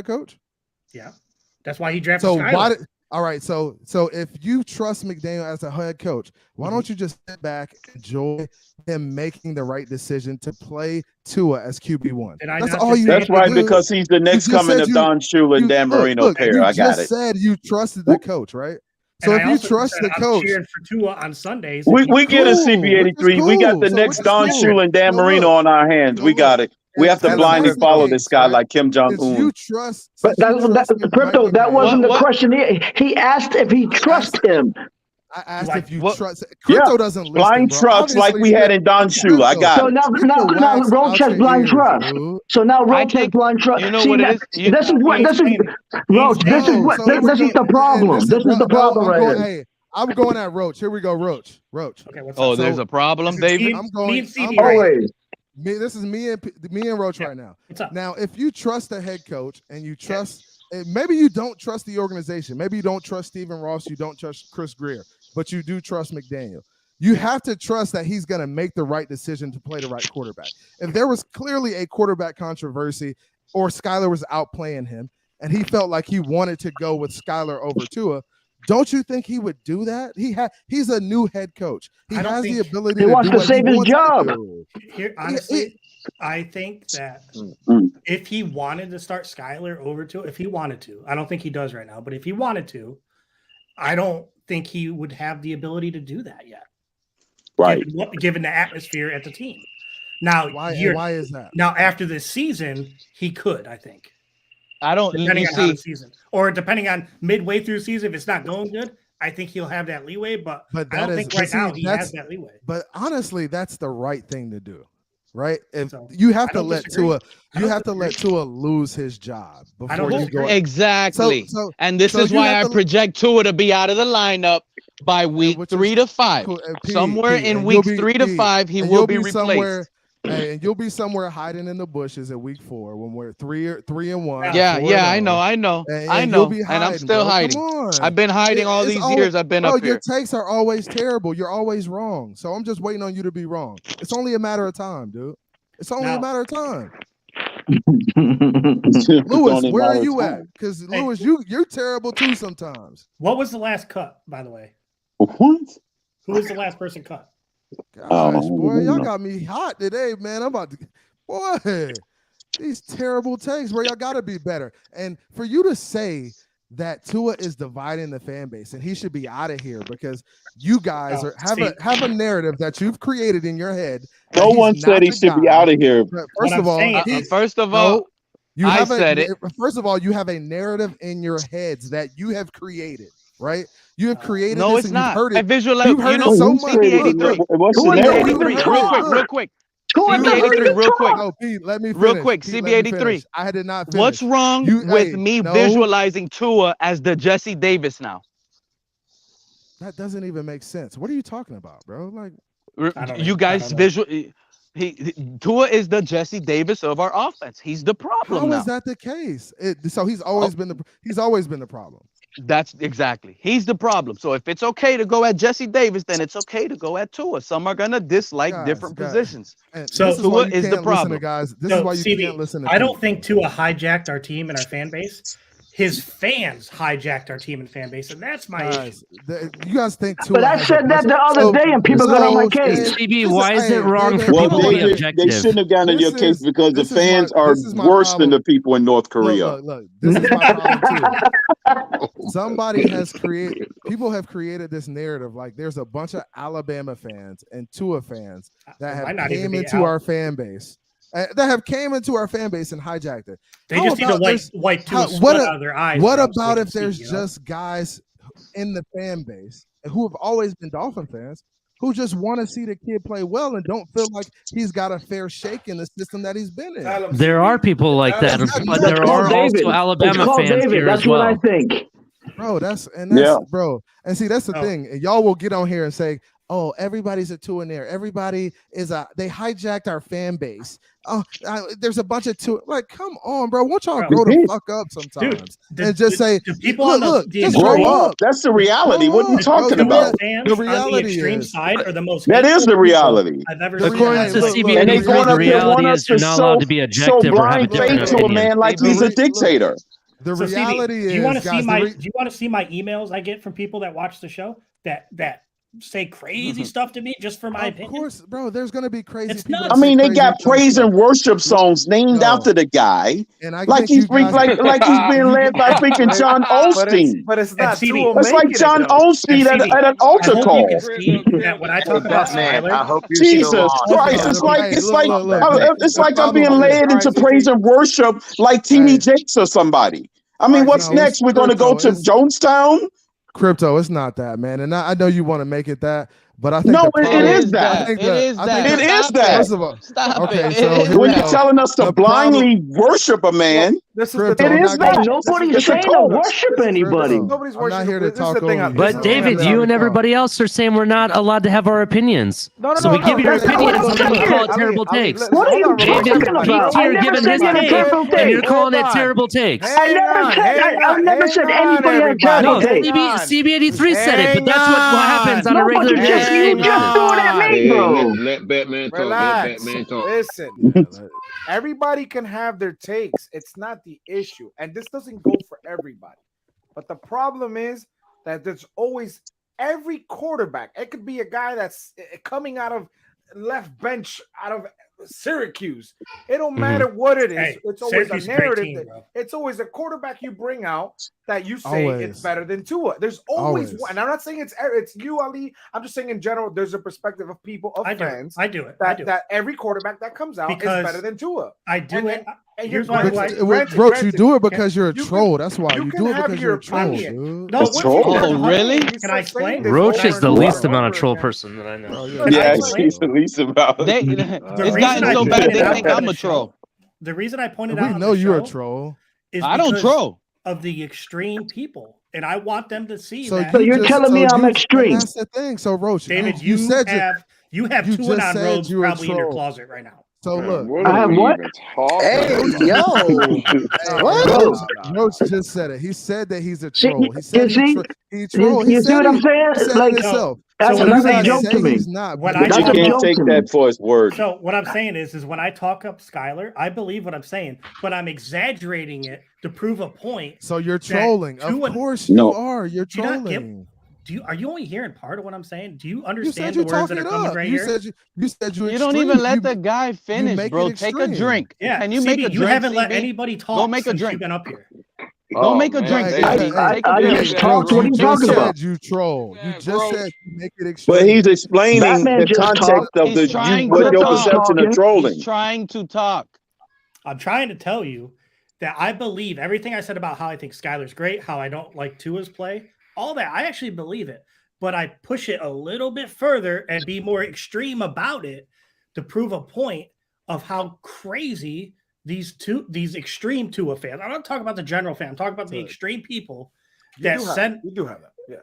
head coach? Yeah, that's why he drafted So Skyler. all right, so if you trust McDaniel as a head coach, why don't you just sit back and enjoy him making the right decision to play Tua as QB1? That's all you. That's right, do. because he's the next coming of Don Shula and Dan Marino pair. I got it. You said you trusted the coach, right? So if you trust the coach, I'm cheering for Tua on Sundays. We get a CB83. We got the next Don Shula and Dan Marino on our hands. We got it. We have to blindly follow this guy like Kim Jong-un. You trust, but Crypto, that wasn't the question. He asked if he trusts him. I asked if you trust. Crypto doesn't listen, blind bro. trust like we had in Don Shula. I got so it. now Roach has blind trust. So now Roach has blind trust. You know what it is? This is Roach. This is the problem. This is the problem right here. Hey, I'm going at Roach. Here we go, Roach. Okay, what's there's a problem, David. I'm going. This is me and Roach right now. Now, if you trust the head coach and you trust, maybe you don't trust the organization. Maybe you don't trust Stephen Ross. You don't trust Chris Greer, but you do trust McDaniel. You have to trust that he's going to make the right decision to play the right quarterback. If there was clearly a quarterback controversy or Skyler was outplaying him and he felt like he wanted to go with Skyler over Tua, don't you think he would do that? He's a new head coach. He has the ability. He wants to save his job. Here, honestly, I think that if he wanted to start Skyler over to, if he wanted to, I don't think he does right now, but if he wanted to, I don't think he would have the ability to do that yet. Right. Given the atmosphere at the team. Now, why is that? Now, after this season, he could, I think. I don't depending on how the season, or depending on midway through the season, if it's not going good, I think he'll have that leeway. But I don't think right now he has that leeway. But honestly, that's the right thing to do, right? If you have to let Tua, Tua lose his job before you go. Exactly. And this is why I project Tua to be out of the lineup by week 3 to 5. Somewhere in weeks 3 to 5, he will be replaced. And you'll be somewhere hiding in the bushes at week 4 when we're 3-1. Yeah, I know. And I'm still hiding. I've been hiding all these years. I've been up here. Your takes are always terrible. You're always wrong. So I'm just waiting on you to be wrong. It's only a matter of time, dude. It's only a matter of time. Lewis, where are you at? Because Lewis, you're terrible too sometimes. What was the last cut, by the way? What? Who was the last person cut? Gosh, boy, y'all got me hot today, man. I'm about to, boy, these terrible takes, bro. Y'all got to be better. And for you to say that Tua is dividing the fan base and he should be out of here because you guys have a narrative that you've created in your head. No one said he should be out of here. First of all, you have a narrative in your heads that you have created, right? You have created no, this it's and not. you've heard it. I visualize. You've heard it so much. Real quick. CB83, real quick. No, Pete, let me finish. Real quick, Pete, CB83. I did not finish. What's wrong with me visualizing Tua as the Jesse Davis now? That doesn't even make sense. What are you talking about, bro? Like, you guys Tua is the Jesse Davis of our offense. He's the problem. How is that the case? So he's always been the problem. That's exactly. He's the problem. So if it's okay to go at Jesse Davis, then it's okay to go at Tua. Some are gonna dislike different positions. So Tua is the problem, guys. This is why you can't listen to I don't think Tua hijacked our team and our fan base. His fans hijacked our team and fan base, and that's my issue. You guys think Tua? But I said that the other day, and people got on my case. CB, why is it wrong for people to be objective? They shouldn't have gotten in your case because the fans are worse than the people in North Korea. Look, this is my problem too. People have created this narrative like there's a bunch of Alabama fans and Tua fans that have came into our fan base. That came into our fan base and hijacked it. They just need to wipe sweat out of their eyes. What about if there's just guys in the fan base who have always been Dolphin fans who just want to see the kid play well and don't feel like he's got a fair shake in the system that he's been in? There are people like that, but there are also Alabama fans here as well. That's what I think. Bro, bro. And see, that's the thing. And y'all will get on here and say, oh, everybody's a Tua in there. Everybody they hijacked our fan base. Oh, there's a bunch of Tua. Like, come on, bro. Won't y'all grow the fuck up sometimes and just say, look, just grow up. That's the reality. What are you talking about? The reality is that is the reality. I've ever according to CB83, the reality is you're not allowed to be objective or have a different to a man like he's a dictator. The reality is, do you want to see my emails I get from people that watch the show that say crazy stuff to me just for my opinion? Of course, bro. There's gonna be crazy people. I mean, they got praise and worship songs named after the guy, and like he's being led by freaking John Osteen. But it's not. It's like John Osteen at an altar call. When I talk about Skyler, I hope you Jesus Christ! It's like I'm being led into praise and worship like T.D. Jakes or somebody. I mean, what's next? We're gonna go to Jonestown. Crypto, it's not that, man. And I know you want to make it that, but I think it is that. It is that. First of all, stop it. So when you're telling us to blindly worship a man, This is the Crypto, thing. It is not. Nobody's This is saying to worship anybody. Nobody's I'm not here to worshiping. This is talk the thing. over you. But David, you and everybody else are saying we're not allowed to have our opinions. So we give you your that's not opinions, what and I'm then you call it saying. terrible takes. What are you talking about? I You're never giving said his you had a take, terrible and you're take. calling it terrible takes. I never said anybody had a terrible No, take. CB83 said it, but that's what happens on a No, but regular you just threw it at me, Hey, bro. let Batman talk. Relax. Let Batman talk. Listen, everybody can have their takes. It's not the issue. And this doesn't go for everybody. But the problem is that there's always every quarterback. It could be a guy that's coming out of left bench, out of Syracuse. It don't matter what it is. Hey, it's always Syracuse is a a great narrative. team, bro. It's always a quarterback you bring out that you say Always. it's better than Tua. There's always Always. one. And I'm not saying it's you, Ali. I'm just saying in general, there's a perspective of people, of fans. I do it. That every quarterback that comes out Because is better than Tua. I do it. And Here's here's why. why. Roach, you do it because you're a troll. That's why you do it have because your you're a troll, opinion. dude. No, Oh, really? Can I explain? Roach is the least amount of troll person that I know. Yeah, she's the least about it. It's gotten so bad they think I'm a troll. The reason I pointed We out know on the you're a show troll. is I don't because troll. of the extreme people, and I want them to see So that. you're telling me I'm extreme. That's the thing. So Roach, David, you said you have you two just on said robes you were a probably in your troll. closet right now. So look, I have what? Hey, yo. What? Roach just said it. He said that he's a See, troll. He said you he trolled. you see what I'm saying? He said Like, it himself. that's So another you joke say to me. he's not. When but I You talk can't about- take that for his word. So what I'm saying is when I talk up Skyler, I believe what I'm saying, but I'm exaggerating it to prove a point. So you're that trolling. Tua- Of course No. you are. You're Do you not get- trolling. Are you only hearing part of what I'm saying? Do you You understand said you the words that talking are coming up. right You here? said you You don't even let the guy finish, make bro. it Take a extreme. drink. Yeah, Can you CB, make a drink? you haven't let CB? anybody talk Go make a since drink. you've been up here. Go make a man, drink, they- CB. Take a I drink. just talked. What are you talking said about? you troll. You Yeah, just bro. said you make it extreme. But he's explaining Batman the just context talked. of He's trying what to your talk. perception of trolling. He's trying to talk. I'm trying to tell you that I believe everything I said about how I think Skyler's great, how I don't like Tua's play, all that. I actually believe it, but I push it a little bit further and be more extreme about it to prove a point of how crazy these extreme Tua fans. I'm not talking about the general fan. I'm talking about the extreme people that send. You do have that. Yeah.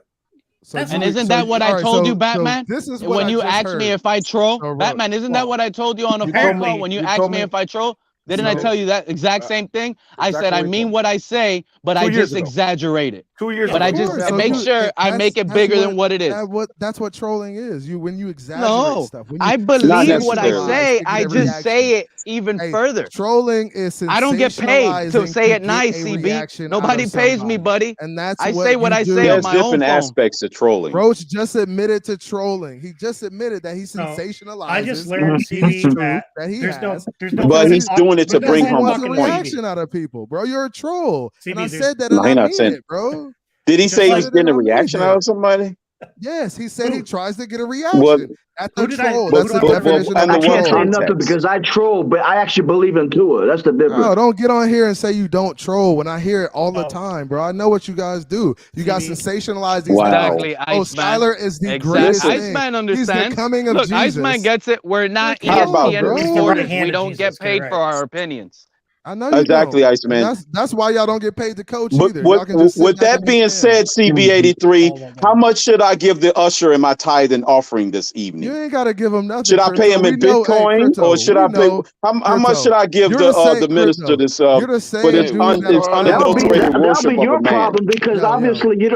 So And isn't that what I told you, Batman? this is what When I you just asked me heard. if I troll, So, Roach, Batman, isn't that what I told you on a phone Apparently, call? When you you asked told me me- if I troll, didn't I No. tell you that exact same thing? I Exactly said I what you mean told me. what I say, but 2 I years just ago. exaggerate it. 2 years But ago. I just course. So make you- sure I that's- make it that's bigger than what it is. That's what trolling is. When you exaggerate No, stuff. When you I believe what I necessarily. say. to get I a just reaction. say it even Hey, further. Trolling is I don't get paid to sensationalizing say it get nice, a CB. reaction out Nobody of pays me, somebody. buddy. And that's I say what you I do. say on There's my own different phone. aspects of trolling. Roach just admitted to trolling. He just admitted that he So, sensationalizes. I just learned, his CB, truth that he there's has. no. But he's doing it to But bring that's home what a wants a fucking point. reaction out of people, bro. You're a troll. CB, And I there's- said that No, and he I not mean saying- it, bro. Did he Just say he like- was getting a I mean reaction it. out of somebody? Yes, he said he Who? tries to get a reaction. What? That's Who a did I- troll. who That's did the I- definition under of I a can't what say troll. nothing context? because I troll, but I actually believe in Tua. That's the difference. No, don't get on here and say you don't troll when I hear it all the Oh. time, bro. I know what you guys do. You guys CB. sensationalize these Wow. guys. Exactly, Oh, Iceman. Skyler is the Exactly. greatest thing. Iceman He's understands. the coming of Look, Jesus. Iceman gets it. We're not How about, ESPN bro? He's the reporters. right hand We of don't get Jesus, paid correct. for our opinions. I know you Exactly, don't. Iceman. And that's why y'all don't get paid to coach But either. Y'all can just sit with back that and being be fans. said, CB83, Oh, how much should I give the usher in my tithe and offering this evening? You ain't gotta give him nothing. Should I pay him in Crypto. We know- hey, Bitcoin, Crypto, or should we I pay? know- How much Crypto, should I give you're the same- minister Crypto, this you're the for same this dude that'll clown- unadulterated That'll worship be of your a man? problem because Yo, obviously you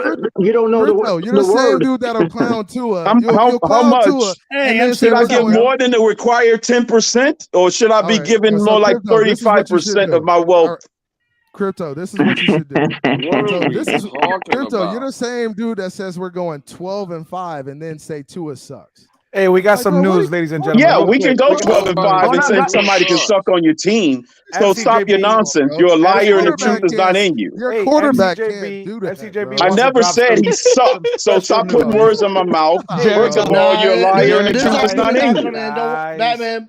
don't know Crypto, you're the same word. dude that'll clown Tua. How You'll clown much? Tua, Hey, and then MC, say Should I we're give going- more than the required 10%, or should I be All right, giving so more like Crypto, this is what you should 35% do. of my All wealth? right, Crypto, this is what you should do. What So are we this is talking Crypto. about? You're the same dude that says we're going 12-5 and then say Tua sucks. Hey, we got Like, some bro, what news, do ladies and gentlemen. Yeah, Real we can quick. go We can 12 and 5 and say somebody can suck on your team. So stop your MCJB, nonsense. bro. You're a liar and the Quarterback truth is not can't- in you. Your Hey, quarterback MCJB, can't do that. MCJB bro. I wants to never drop said some he sucked. So special stop news. putting words in my mouth. Hey, First of bro. all, you're a liar and the This truth is is not in you. man. Don't, Batman.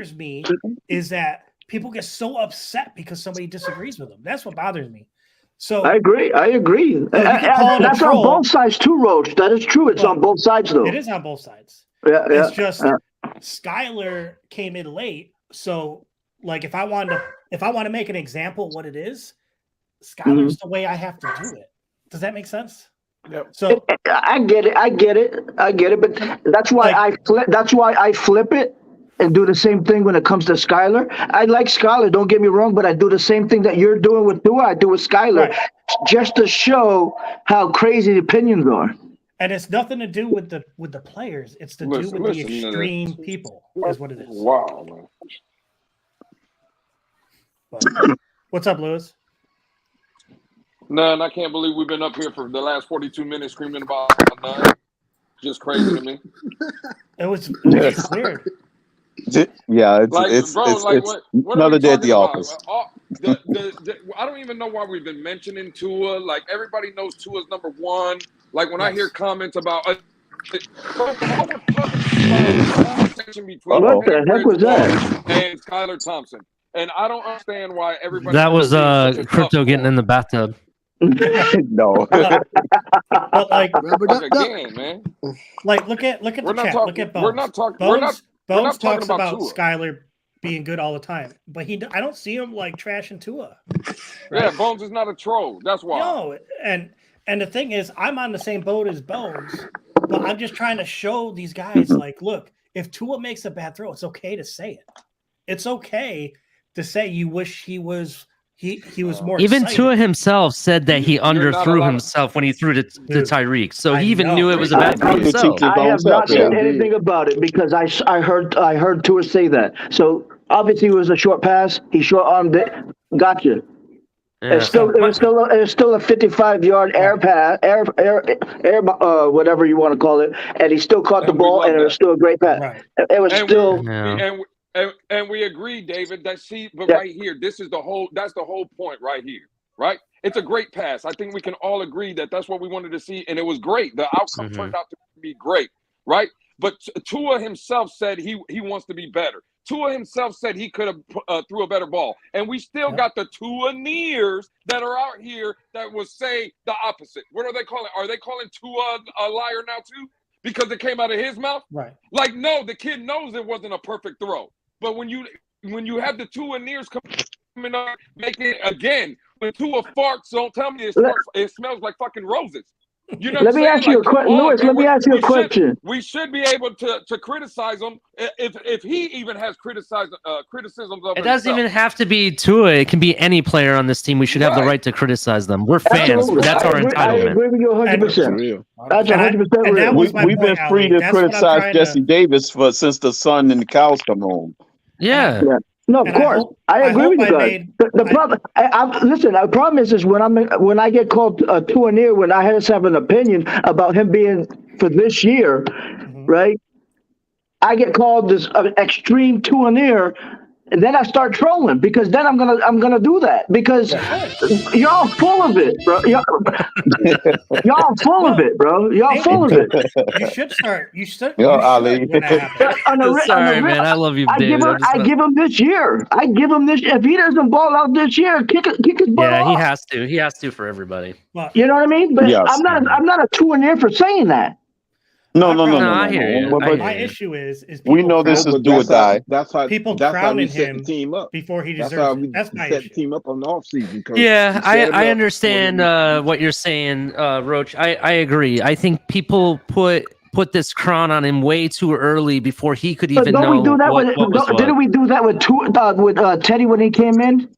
bothers me is that people get so upset because somebody disagrees with them. That's what bothers me. So I agree. That's on both sides too, Roach. That is true. It's on both sides, though. It is on both sides. Yeah, it's just Skyler came in late. So, like, if I want to make an example of what it is, Skyler's the way I have to do it. Does that make sense? Yep. So I get it. But that's why I flip it and do the same thing when it comes to Skyler. I like Skyler, don't get me wrong, but I do the same thing that you're doing with Tua. I do with Skyler, just to show how crazy the opinions are. And it's nothing to do with the players. It's to do with the extreme people. Is what it is. Wow, man. But, what's up, Lewis? None. I can't believe we've been up here for the last 42 minutes screaming about none. Just crazy to me. It was weird. Yeah, Like, it's bro, like what another are we day at the talking office. about? I don't even know why we've been mentioning Tua. Like, everybody knows Tua's number one. Like, when I hear comments about What the heck was that? And Skyler Thompson. And I don't understand why everybody. That was Crypto getting in the bathtub. No. But like again, man. Like look at the chat. Look at Bones. We're not talking. Bones We're talks talking about Tua. Skyler being good all the time, but I don't see him like trashing Tua. Yeah, Bones is not a troll. That's why. No, and the thing is, I'm on the same boat as Bones, but I'm just trying to show these guys, like, look, if Tua makes a bad throw, it's okay to say it. It's okay to say you wish he was more. Even excited. Tua himself said that he underthrew himself when he threw to Tyreek, so he even knew it was a bad throw himself. I have not said anything about it because I heard Tua say that. So obviously it was a short pass. He short armed it. Gotcha. Yeah. It was still a 55-yard air pass, air whatever you want to call it, and he still caught the ball, and it was still a great pass. Right. It was still. And we agree, David, right here, that's the whole point right here, right? It's a great pass. I think we can all agree that that's what we wanted to see, and it was great. The outcome turned out to be great, right? But Tua himself said he wants to be better. Tua himself said he could have threw a better ball. And we still got the Tua-neers that are out here that will say the opposite. What are they calling? Are they calling Tua a liar now too? Because it came out of his mouth? Right. Like, no, the kid knows it wasn't a perfect throw. But when you have the Tua-neers coming up, making it again, when Tua farts, don't tell me it smells like fucking roses. You know Let me ask you a question, Lewis. Let me ask you a question. We should be able to criticize him if he even has criticisms of It doesn't even have to be Tua. It can be any player on this team. We should have the right to criticize them. We're fans. Absolutely. That's our entitlement. I agree with you 100%. That's 100% real. We've been free to criticize Jesse Davis since the sun and the cows come home. Yeah. No, of course. I agree with you guys. The problem, listen. The problem is when I get called Tua-neer, when I have an opinion about him being for this year, right? I get called this extreme Tua-neer, and then I start trolling because then I'm gonna do that because y'all full of it, bro. Y'all full of it, bro. Y'all full of it. You should start. You should. Yo, Ali. Sorry, man. I love you, David. I give him this year. I give him this. If he doesn't ball out this year, kick his butt off. He has to. He has to for everybody. You know what I mean? But Yes. I'm not a Tua-neer for saying that. No. I hear you. My issue is we know this is do or die. That's how people that's how we crowning set him the team up before he That's deserves how it. we That's my set issue. the team up on the offseason. Yeah, I understand what you're saying, Roach. I agree. I think people put this crown on him way too early before he could even know We do that what was what. Didn't we do that with Teddy when he came in?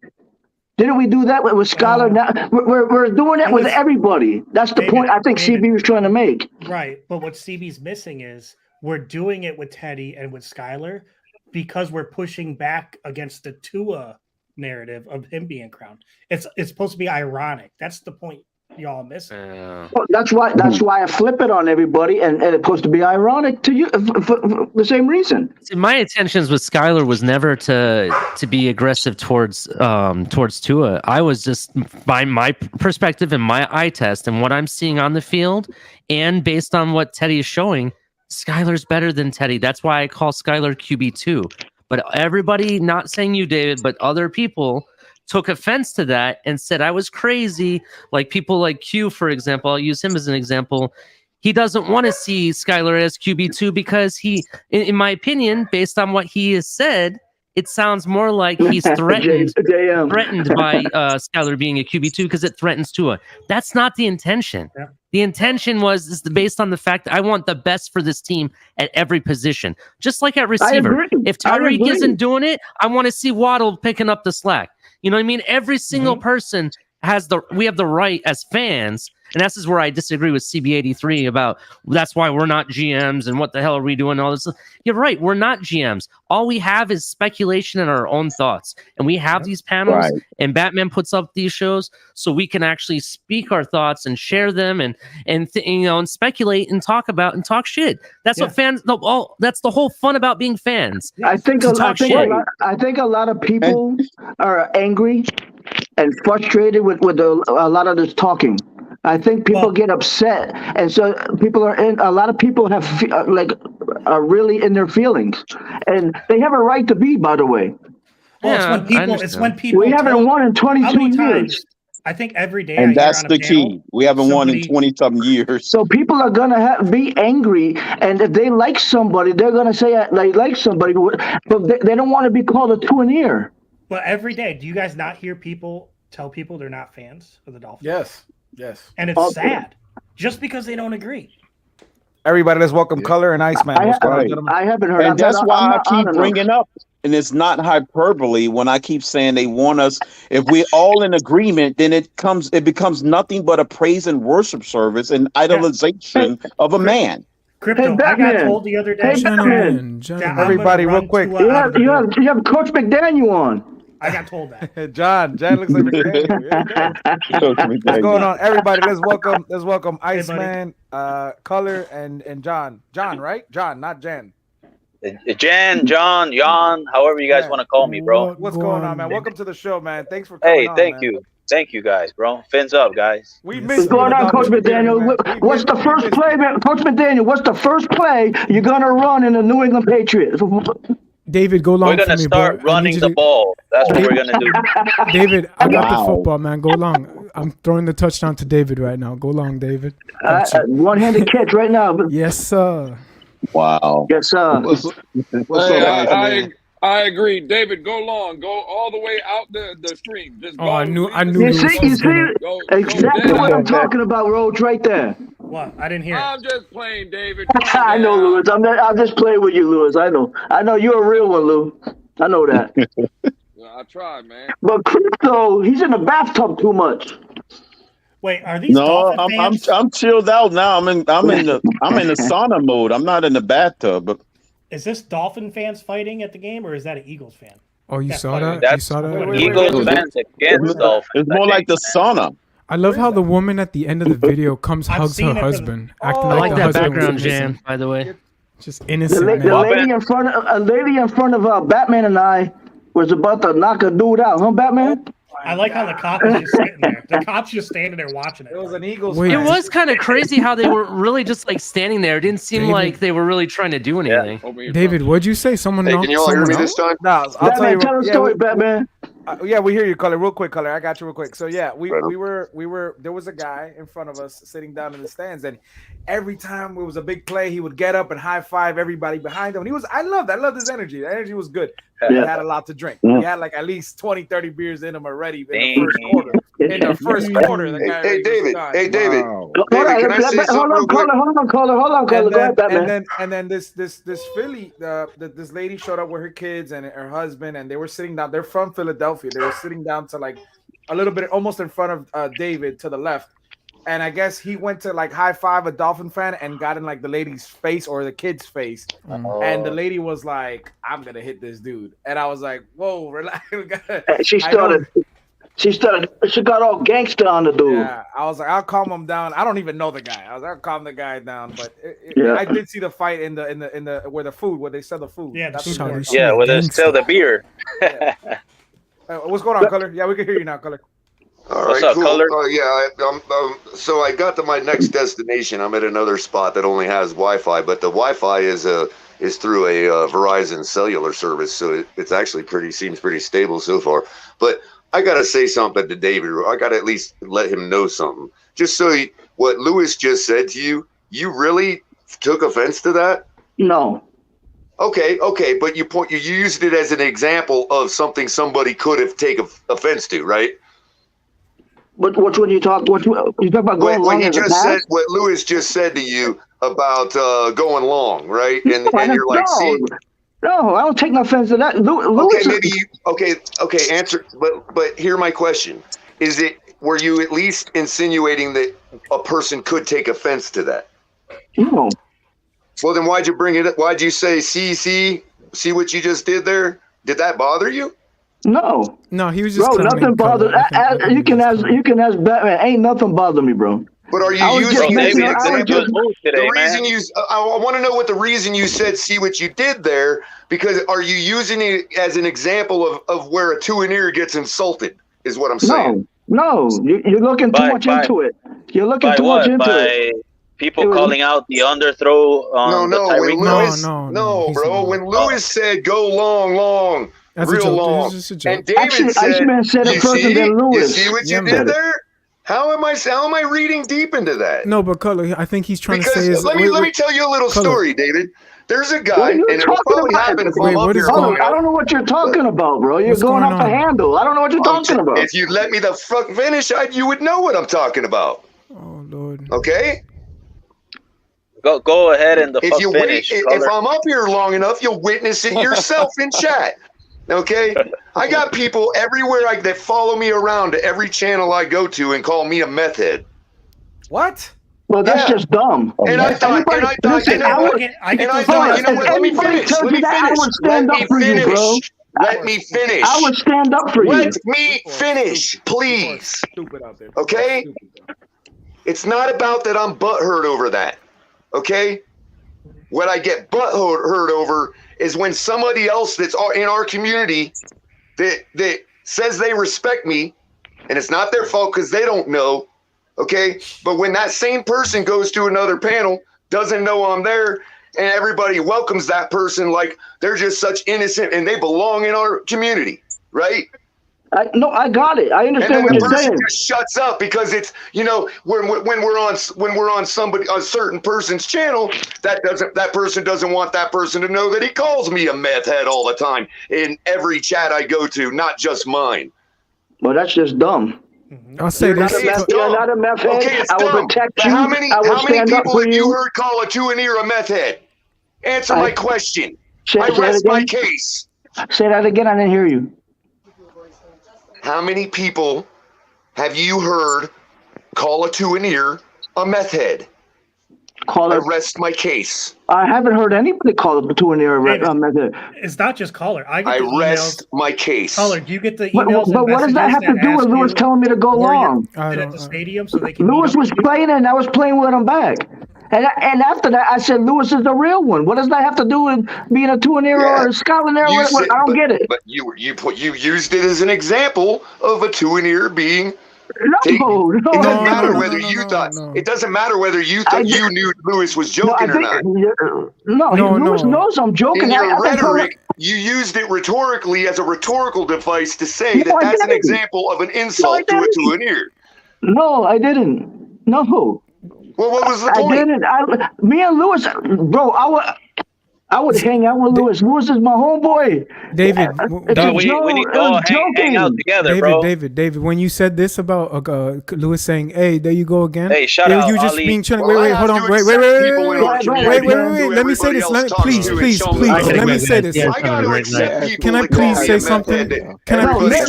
Didn't we do that with Skyler? Now we're doing it with everybody. That's the point I think CB was trying to make. Right, but what CB's missing is we're doing it with Teddy and with Skyler because we're pushing back against the Tua narrative of him being crowned. It's supposed to be ironic. That's the point y'all missing. Well, that's why I flip it on everybody, and it's supposed to be ironic to you for the same reason. See, my intentions with Skyler was never to be aggressive towards Tua. I was just, by my perspective and my eye test and what I'm seeing on the field, and based on what Teddy is showing, Skyler's better than Teddy. That's why I call Skyler QB2. But everybody, not saying you, David, but other people took offense to that and said I was crazy. Like people like Q, for example, I'll use him as an example. He doesn't want to see Skyler as QB2 because he, in my opinion, based on what he has said, it sounds more like he's threatened by Skyler being a QB2 because it threatens Tua. That's not the intention. Yeah. The intention was based on the fact that I want the best for this team at every position. Just like at receiver. If Tyreek isn't doing it, I want to see Waddle picking up the slack. You know what I mean? Every single person we have the right as fans And that's where I disagree with CB83 about that's why we're not GMs and what the hell are we doing all this. You're right, we're not GMs. All we have is speculation and our own thoughts. And we have these panels and Batman puts up these shows so we can actually speak our thoughts and share them and speculate and talk about and talk shit. That's what fans that's the whole fun about being fans. I think a lot of people are angry and frustrated with a lot of this talking. I think people get upset, and so people are in. A lot of people are really in their feelings, and they have a right to be. By the way, well, it's when people. We haven't won in 22 years. I think every day. And that's the key. We haven't won in 20-something years. So people are gonna be angry, and if they like somebody, they're gonna say they like somebody, but they don't want to be called a two-and-ear. But every day, do you guys not hear people tell people they're not fans of the Dolphins? Yes. And it's sad, just because they don't agree. Everybody, let's welcome Color and Iceman. I haven't heard. And that's why I keep bringing up, and it's not hyperbole when I keep saying they want us. If we're all in agreement, then it becomes nothing but a praise and worship service and idolization of a man. Crypto, I got told the other day. Everybody, real quick. You have Coach McDaniel on. I got told that. Jan looks like McDaniel. What's going on, everybody? Let's welcome Iceman, Color, and John. John, right? John, not Jan. Jan, John, Jan, however you guys want to call me, bro. What's going on, man? Welcome to the show, man. Thanks for coming on. Thank you. Thank you, guys, bro. Fins up, guys. What's going on, Coach McDaniel? What's the first play, man? Coach McDaniel, what's the first play you're going to run in the New England Patriots? David, go long. We're gonna start running the ball. That's what we're gonna do. David, I got the football, man. Go long. I'm throwing the touchdown to David right now. Go long, David. One-handed catch right now. Yes, sir. Wow. Yes, sir. I agree, David. Go long. Go all the way out the stream. Just go. I knew. You see exactly what I'm talking about, Rhodes, right there. What? I didn't hear. I'm just playing, David. I know, Lewis. I'm just playing with you, Lewis. I know you're a real one, Lou. I know that. I tried, man. But Crypto, he's in the bathtub too much. Wait, are these? No, I'm chilled out now. I'm in the sauna mode. I'm not in the bathtub. But is this Dolphin fans fighting at the game, or is that an Eagles fan? Oh, you saw that? That's you saw that? Eagles fans against Dolphins. It's more like the sauna. I love how the woman at the end of the video hugs her husband, acting I like the that husband background was jam, innocent. by the way. Just innocent. The lady in front of Batman and I was about to knock a dude out, huh, Batman? I like how the cop is just sitting there. The cop's just standing there watching it. It was an Eagles. It was kind of crazy how they were really just like standing there. It didn't seem like they were really trying to do anything. David, what'd you say? Someone knocked someone out? No, I'll tell you. Tell the story, Batman. Yeah, we hear you, Color. Real quick, Color. I got you real quick. So yeah, we were. There was a guy in front of us sitting down in the stands, and every time it was a big play, he would get up and high five everybody behind him. And I loved his energy. The energy was good. He had a lot to drink. He had like at least 20, 30 beers in him already in the first quarter. Hey, David. Hold on, caller. Go ahead, Batman. And then this Philly, this lady showed up with her kids and her husband, and they were sitting down. They're from Philadelphia. They were sitting down to like a little bit, almost in front of David to the left. And I guess he went to like high five a Dolphin fan and got in like the lady's face or the kid's face. And the lady was like, "I'm gonna hit this dude." And I was like, "Whoa, relax." She got all gangster on the dude. Yeah, I was like, I'll calm him down. I don't even know the guy. I'll calm the guy down. But I did see the fight in the where they sell the food. Yeah, where they sell the beer. What's going on, Color? Yeah, we can hear you now, Color. All What's right, up, cool. Color? So I got to my next destination. I'm at another spot that only has Wi-Fi, but the Wi-Fi is through a Verizon cellular service, so it's actually seems pretty stable so far. But I gotta say something to David. I gotta at least let him know something. Just so what Lewis just said to you, you really took offense to that? No. Okay, but you used it as an example of something somebody could have taken offense to, right? But which one you talk about going long? When you just said what Lewis just said to you about going long, right? And you're like, see. No, I don't take no offense to that. Okay, answer. But hear my question: Is it were you at least insinuating that a person could take offense to that? No. Well, then why'd you bring it up? Why'd you say, see what you just did there? Did that bother you? No. No, he was just bro. Nothing bothered. You can ask Batman. Ain't nothing bothered me, bro. But are you using as an example? The reason I want to know what the reason you said see what you did there, because are you using it as an example of where a two-and-ear gets insulted, is what I'm saying. No, you're looking too much into it. You're looking too much into it. People calling out the underthrow on the Tyreek. No, bro. When Lewis said go long, real long, and David said you see what you did there? How am I reading deep into that? No, but Color, I think he's trying to say is let me tell you a little story, David. There's a guy, and it'll probably happen if I'm up here long enough. I don't know what you're talking about, bro. You're going off the handle. I don't know what you're talking about. If you let me the fuck finish, you would know what I'm talking about. Oh Lord. Okay. Go ahead and finish. If I'm up here long enough, you'll witness it yourself in chat. Okay, I got people everywhere that follow me around to every channel I go to and call me a meth head. What? Well, that's just dumb. And I thought, you know what? Let me finish. Let me finish. I would stand up for you. Let me finish, please. Okay? It's not about that I'm butthurt over that. Okay? What I get butthurt over is when somebody else that's in our community that says they respect me, and it's not their fault because they don't know, okay? But when that same person goes to another panel, doesn't know I'm there, and everybody welcomes that person like they're just such innocent and they belong in our community, right? I got it. I understand what you're saying. And the person just shuts up because it's, when we're on a certain person's channel, that person doesn't want that person to know that he calls me a meth head all the time in every chat I go to, not just mine. Well, that's just dumb. I'll say this. You're not a meth head. Okay, it's I will dumb. protect you. How many people have you heard call a two-and-ear a meth head? Answer my question. I rest my case. Say that again. I didn't hear you. How many people have you heard call a two-and-ear a meth head? I rest my case. I haven't heard anybody call a two-and-ear a meth head. It's not just Caller. I rest my case. Caller, do you get the emails? But what does that have to do with Lewis telling me to go long? At the stadium so they can. Lewis was playing and I was playing with him back. And after that, I said, Lewis is the real one. What does that have to do with being a two-and-ear or a Skyler? I don't get it. But you used it as an example of a two-and-ear being. No, it doesn't matter whether you thought. It doesn't matter whether you thought you knew Lewis was joking or not. Lewis knows I'm joking. In your rhetoric, you used it rhetorically as a rhetorical device to say that's an example of an insult to a two-and-ear. No, I didn't. No. Well, what was the point? I didn't. Me and Lewis, bro, I would hang out with Lewis. Lewis is my homeboy. David, we need to all hang out together, bro. David, when you said this about Lewis saying, "Hey, there you go again." Hey, shout out, you just Ali. being chilling. Wait, hold on. Wait. Let me say this. Please. Let me say this. Can I please say something? Can I finish?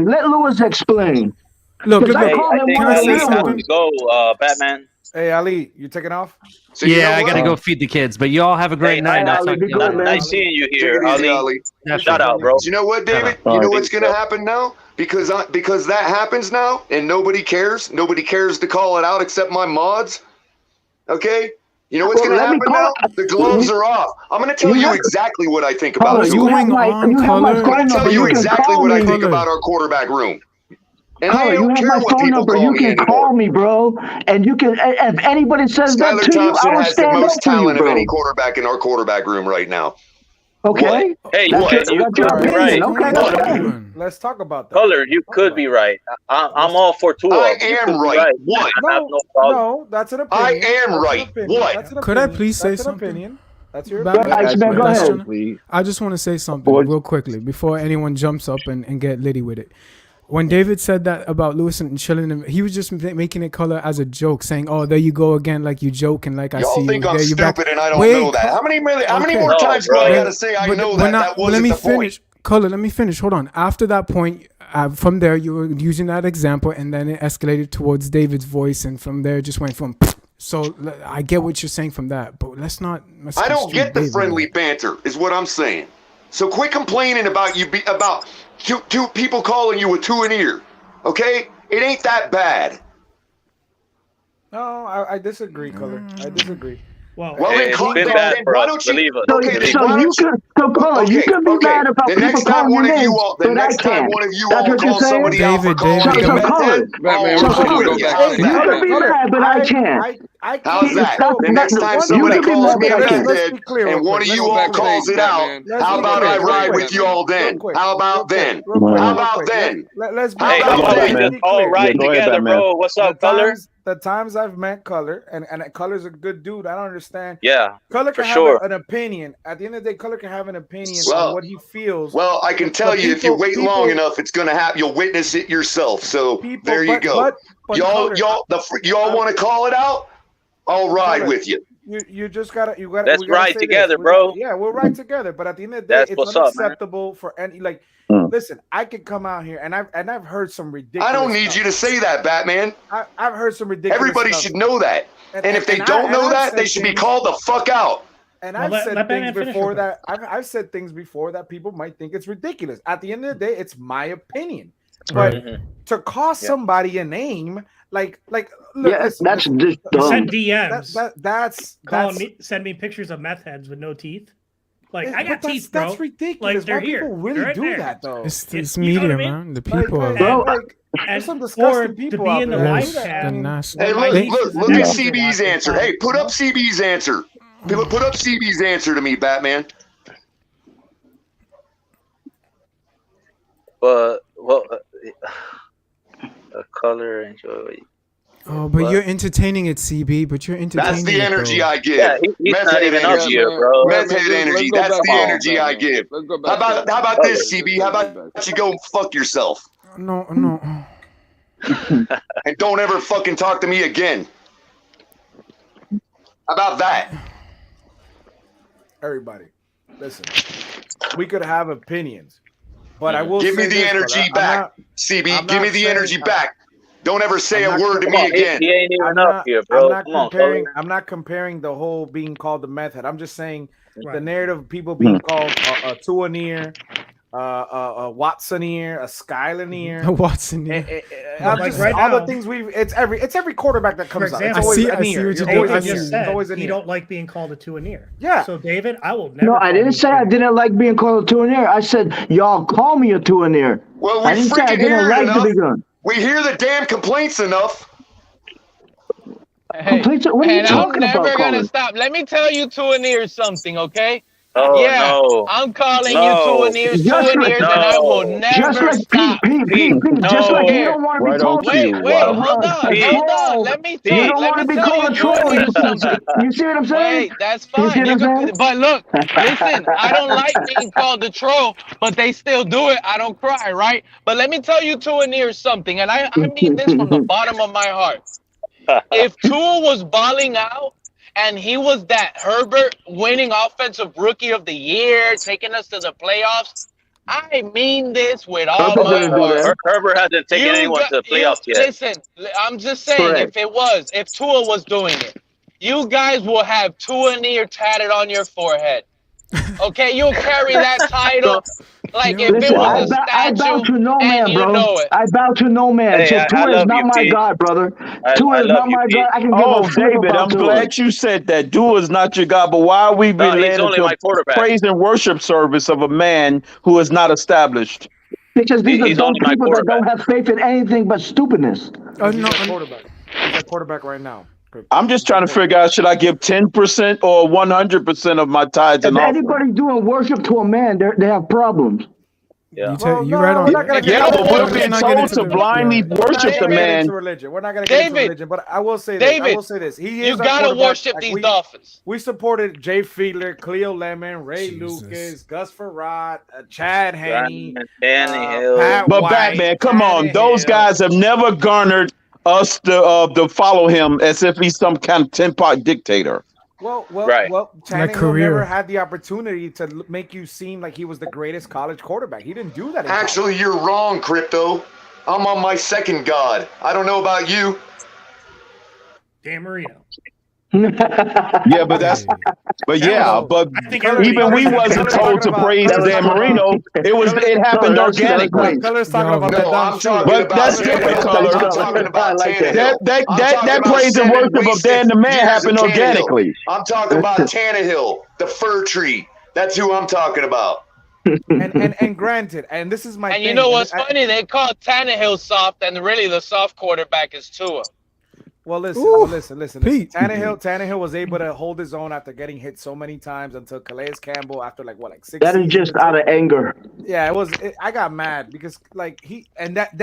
Let Lewis explain. Look. Can I say something? Go, Batman. Hey, Ali, you taking off? So I gotta go feed the kids. But you all have a great night. Nice seeing you here, Ali. Shout out, bro. You know what, David? You know what's gonna happen now? Because that happens now, and nobody cares. Nobody cares to call it out except my mods. Okay. You know what's gonna happen now? The gloves are off. I'm gonna tell you exactly what I think about it. I'm gonna tell you exactly what I think about our quarterback room. And Caller, you have my phone number. You can call me, bro. And you can. If anybody says that to you, I will stand up for you, bro. Skyler Thompson has the most talent of any quarterback in our quarterback room right now. Okay. Hey, that's your opinion. Okay. Let's talk about that. Color, you could be right. I'm all for Tua. I am right. What? No, that's an opinion. I am right. What? Could I please say something? That's your Go ahead. I just want to say something real quickly before anyone jumps up and get litty with it. When David said that about Lewis and chilling him, he was just making it color as a joke, saying, "Oh, there you go again, like you joke and like I see you." Y'all think I'm stupid and I don't Wait, know that. How many more times do I gotta say I know that? That wasn't the point. Color, let me finish. Hold on. After that point, from there, you were using that example, and then it escalated towards David's voice, and from there, it just went from. So I get what you're saying from that, but let's not. I don't get the friendly banter, is what I'm saying. So quit complaining about about two people calling you a two an ear. Okay, it ain't that bad. No, I disagree, Color. I disagree. Well, then, why don't you? Okay, so you can be mad about people calling you names, but I can't. That's what you're saying? David. You can be mad, but I can't. How's that? The next time somebody calls me a method and one of you all calls it out, how about I ride with you all then? How about then? How about then? Let's be all right together, bro. What's up, Color? The times I've met Color, and Color's a good dude. I don't understand. Yeah, Color can have an opinion. At the end of the day, Color can have an opinion on what he feels. Well, I can tell you, if you wait long enough, it's going to happen. You'll witness it yourself. So there you go. Y'all want to call it out? I'll ride with you. You just gotta. Let's ride together, bro. Yeah, we'll ride together. But at the end of the day, it's unacceptable for any Listen, I could come out here and I've heard some ridiculous. I don't need you to say that, Batman. I've heard some ridiculous. Everybody should know that. And if they don't know that, they should be called the fuck out. And I've said things before that. I've said things before that people might think it's ridiculous. At the end of the day, it's my opinion. But to call somebody a name, look, that's just dumb. Send DMs. That's send me pictures of meth heads with no teeth. Like, I got teeth, bro. That's ridiculous. Like, they're here. People really do that, though. It's media, man. The people are. There's some disgusting people out there. Hey, look at CB's answer. Hey, put up CB's answer. Put up CB's answer to me, Batman. But a Color enjoy. Oh, but you're entertaining it, CB. But you're entertaining. That's the energy I give. Yeah, he's not even up here, bro. Meth head energy. That's the energy I give. How about this, CB? How about you go fuck yourself? No. And don't ever fucking talk to me again. How about that? Everybody, listen. We could have opinions, but I will give me the energy back, CB. Give me the energy back. Don't ever say a word to me again. He ain't even up here, bro. I'm not comparing the whole being called the method. I'm just saying the narrative of people being called a Tuaneer, a Watsoneer, a Skylaneer, a Watsoneer. All the things it's every quarterback that comes out. It's always a near. It's always a near. You don't like being called a Tuaneer. Yeah. So David, I will never. No, I didn't say I didn't like being called a Tuaneer. I said y'all call me a Tuaneer. Well, I didn't say I didn't like to be done. We hear the damn complaints enough. Hey, what are you talking I'm never about, gonna Colin? stop. Let me tell you Tuaneer something, okay? Oh, yeah, no. I'm calling No. you Tuaneers, and I will never stop. Pete, just like you don't want to be called. Wait, hold on. Let me tell you. Don't want to be called a troll. You see what I'm saying? Wait, that's fine. But look, listen, I don't like being called a troll, but they still do it. I don't cry, right? But let me tell you Tuaneers something, and I mean this from the bottom of my heart. If Tua was balling out, and he was that Herbert winning offensive rookie of the year, taking us to the playoffs. I mean this with all my heart. Herbert hasn't taken anyone to the playoffs yet. Listen, I'm just saying, if Tua was doing it, you guys will have Tuaneer tatted on your forehead. Okay, you'll carry that title. Like if it was a statue, I bow to no man, bro. You know it. I bow to no man. Hey, Tua is not my God, brother. Tua is not my God. I can give a flip David, about I'm Tua. glad you said that. Tua is not your God, but why are we being led into a praise and worship service of a man who is not established? Because these are dumb people that don't have faith in anything but stupidness. He's a quarterback right now. I'm just trying to figure out, should I give 10% or 100% of my tithes and If offerings? anybody doing worship to a man, they have problems. Yeah. You're right on. Yeah, but we're being told to blindly worship the man. We're not going to get into religion, but I will say this. You got to worship these Dolphins. We supported Jay Fiedler, Cleo Lemon, Ray Lucas, Gus Farad, Chad Henne, Pat But White, Batman, come on. Those guys have never garnered us to follow him as if he's some kind of tin pot dictator. Well, My Tannehill career. never had the opportunity to make you seem like he was the greatest college quarterback. He didn't do that. In Actually, you're wrong, Crypto. I'm on my second god. I don't know about you. Dan Marino. Yeah, but even we wasn't told to praise Dan Marino. It happened organically. Color's talking about that dumb shit. But that's different, Color. That praise and worship of Dan the Man happened organically. I'm talking about Tannehill, the fir tree. That's who I'm talking about. and granted, and this is my And thing. you know what's funny? They call Tannehill soft, and really the soft quarterback is Tua. Well, listen. Pete. Tannehill was able to hold his own after getting hit so many times until Calais Campbell, after like 6 That is seasons. just out of anger. Yeah, I got mad because then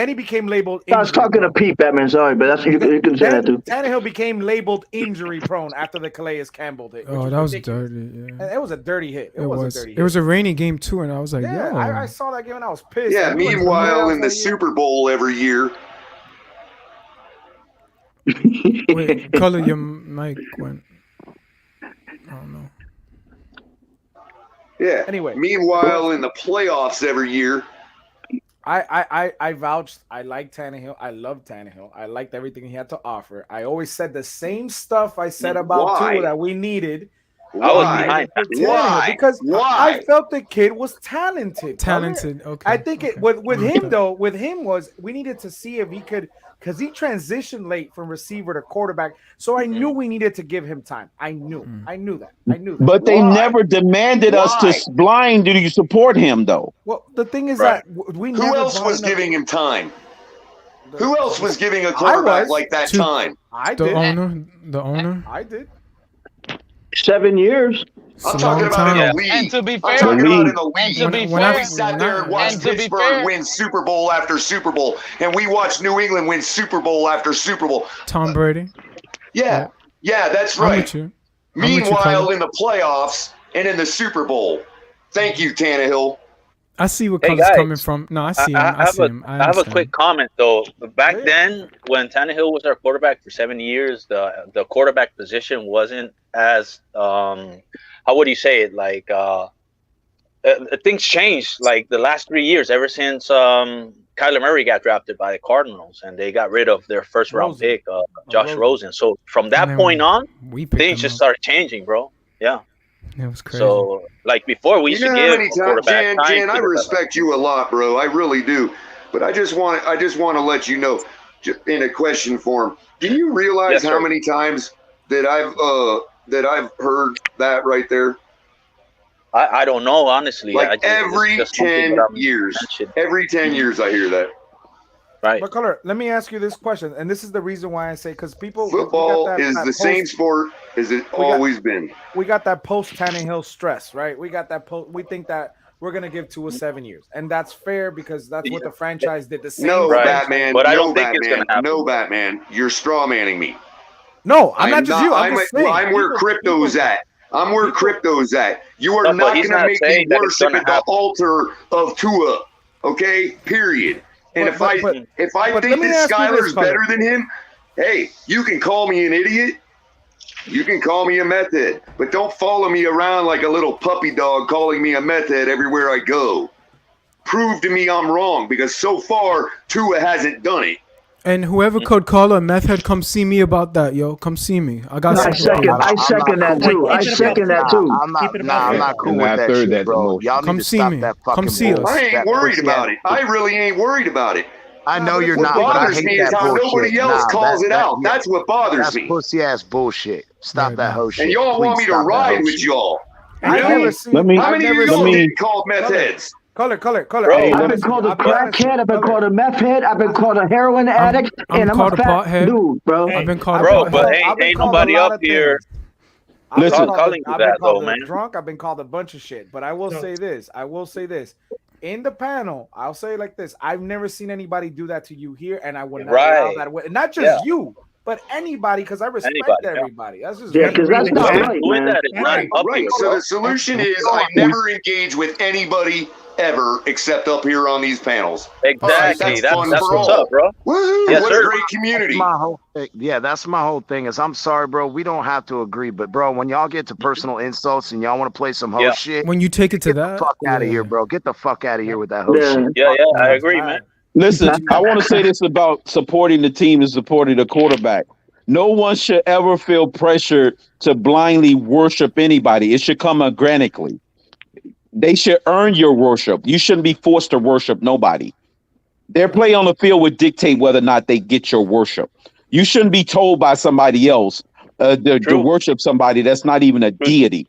he became labeled. I was talking to Pete, Batman. Sorry, but that's you can say that too. Tannehill became labeled injury prone after the Calais Campbell hit. which was was that was ridiculous. dirty. Yeah, it was a dirty hit. It was a dirty hit. It was a rainy game too, and I was like, yeah, I saw that game and I was pissed. Yeah, meanwhile, in the Super Bowl every year. Wait, Color, your mic went. I don't know. Yeah. Anyway. Meanwhile, in the playoffs every year. I vouched. I like Tannehill. I love Tannehill. I liked everything he had to offer. I always said the same stuff I said about Tua that we needed. Why? Because I felt the kid was talented. Talented. Okay. I think with him though, we needed to see if he could, because he transitioned late from receiver to quarterback. So I knew we needed to give him time. I knew that. But they never demanded us to blindly support him, though. Well, the thing is that we never. Who else was giving him time? Who else was giving a quarterback like that time? The owner. I did. 7 years. I'm talking about in the league. And to be fair, I'm talking about in the league. to be When fair, we sat there and watched Pittsburgh win Super Bowl after Super Bowl, and we watched New England win Super Bowl after Super Bowl. Tom Brady. Yeah, that's I'm right. with you. Meanwhile, in the playoffs and in the Super Bowl, thank you, Tannehill. I see where Hey, Color's guys, coming from. No, I see him. I see him. I have a quick comment though. Back then, when Tannehill was our quarterback for 7 years, the quarterback position wasn't as how would you say it? Like things changed. Like the last 3 years, ever since Kyler Murray got drafted by the Cardinals, and they got rid of their first round pick, Josh Rosen. So from that point on, things just started changing, bro. Yeah. It was crazy. So, like before, we used to give a quarterback time. Jan, I respect you a lot, bro. I really do. But I just want to let you know, in a question form, do you realize how many times that I've heard that right there? I don't know, honestly. Like every 10 years. Every 10 years I hear that. Right. But Color, let me ask you this question, and this is the reason why I say, because people football is the same sport as it always been. We got that post Tannehill stress, right? We got that post. We think that we're gonna give Tua 7 years, and that's fair because that's what the franchise did. The same. No, thing. Batman. But I no, don't think Batman. it's gonna happen. No, Batman. You're straw manning me. No, I'm not just you. I'm just saying. I'm where crypto's at. I'm where crypto's at. You are No, not but he's going to not make me saying that it's worship gonna at the happen. altar of Tua. Okay? Period. And if I think that Skyler's better than him, hey, you can call me an idiot. You can call me a meth head. But don't follow me around like a little puppy dog calling me a meth head everywhere I go. Prove to me I'm wrong, because so far Tua hasn't done it. And whoever could call a meth head, come see me about that, yo. Come see me. I got. I second that too. I second that too. I'm not cool with that shit, bro. Y'all need to stop that fucking bullshit. I ain't worried about it. I really ain't worried about it. I know you're What not, but I bothers hate me that is how bullshit. nobody else calls it out. yeah, That's what bothers that's me. pussy ass bullshit. Stop that hoe shit. And y'all want me Please to stop that ride hoe with shit. y'all. I've Really? never seen. How many of y'all me- get called meth heads? Color. I've been called a crackhead. I've been called a meth head. I've been called a heroin addict, and I'm a called a fat pothead. dude, bro. I've been called. Bro, a but I've been ain't called nobody a lot up of here. things. I've been Listen. called calling you I've been that, called though, a man. drunk. I've been called a bunch of shit. But I will say this. In the panel, I'll say it like this. I've never seen anybody do that to you here, and I would not allow that way. Not just you, but anybody, because I respect everybody. That's just because that's not right, man. Right. So the solution is I never engage with anybody ever, except up here on these panels. Exactly. That's fun for what's all. up, bro. Woo-hoo, Yes, what sir. a great community. That's my whole thing. Yeah, that's my whole thing. Is I'm sorry, bro. We don't have to agree, but bro, when y'all get to personal insults and y'all want to play some host shit, when you take it to get that, the fuck out of here, bro. Get the fuck out of here with that host shit. Yeah, I agree, man. Listen, I want to say this about supporting the team and supporting the quarterback. No one should ever feel pressure to blindly worship anybody. It should come organically. They should earn your worship. You shouldn't be forced to worship nobody. Their play on the field would dictate whether or not they get your worship. You shouldn't be told by somebody else to worship somebody that's not even a deity.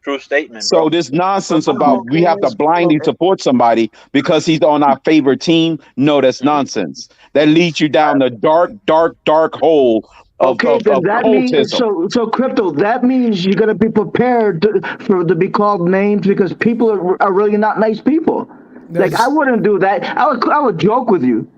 True statement. So bro. this nonsense about we have to blindly support somebody because he's on our favorite team, no, that's nonsense. That leads you down the dark hole of then that means cultism. so Crypto. That means you're gonna be prepared to be called names because people are really not nice people. Like I wouldn't do that. I would joke with you,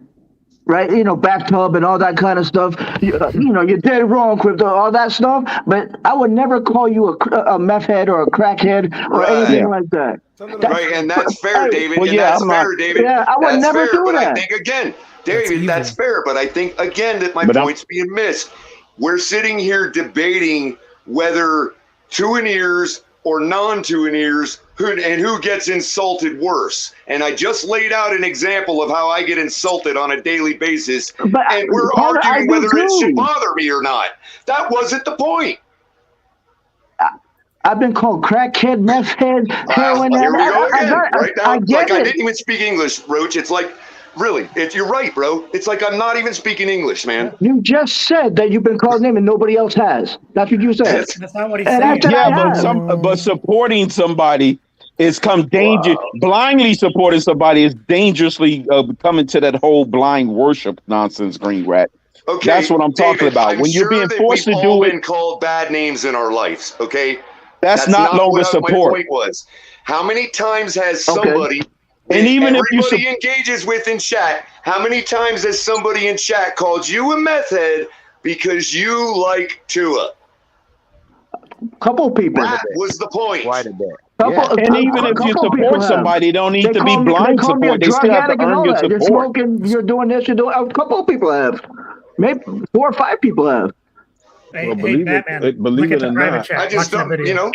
right? You know, bathtub and all that kind of stuff. You know, you're dead wrong, Crypto, all that stuff. But I would never call you a meth head or a crackhead or anything like that. Right, and that's fair, David. Well, and yeah, that's I'm fair, not- David. Yeah, I would that's never fair, do but that. I think again, David, that's fair. But I think again that my point's being missed. We're sitting here debating whether two-and-ears or non-two-and-ears who gets insulted worse. And I just laid out an example of how I get insulted on a daily basis, and we're arguing whether it should bother me or not. That wasn't the point. I've been called crackhead, meth head, heroin. Here we go again. Right now, I it's get like I it. didn't even speak English, Roach. It's like, really, if you're right, bro. It's like I'm not even speaking English, man. You just said that you've been called name and nobody else has. That's what you said. That's not what he And said. that's what I have. But supporting somebody is blindly supporting somebody is dangerously coming to that whole blind worship nonsense, Green Rat. Okay, that's what I'm talking David, about. I'm When you're sure being that forced we've to all do it, been called bad names in our lives. Okay, that's not longer what support. My point was, how many times has somebody, and even if you everybody engages with in chat, how many times has somebody in chat called you a meth head because you like Tua? Couple people. That was the point. Quite a bit. And even if you support somebody, you don't need to be blind support. They still have to earn your You're support. smoking, you're doing this, you're doing. A couple of people have. Maybe 4 or 5 people have. Hey, Batman, believe look at it the or private not, chat. I just Watch that don't, video. you know.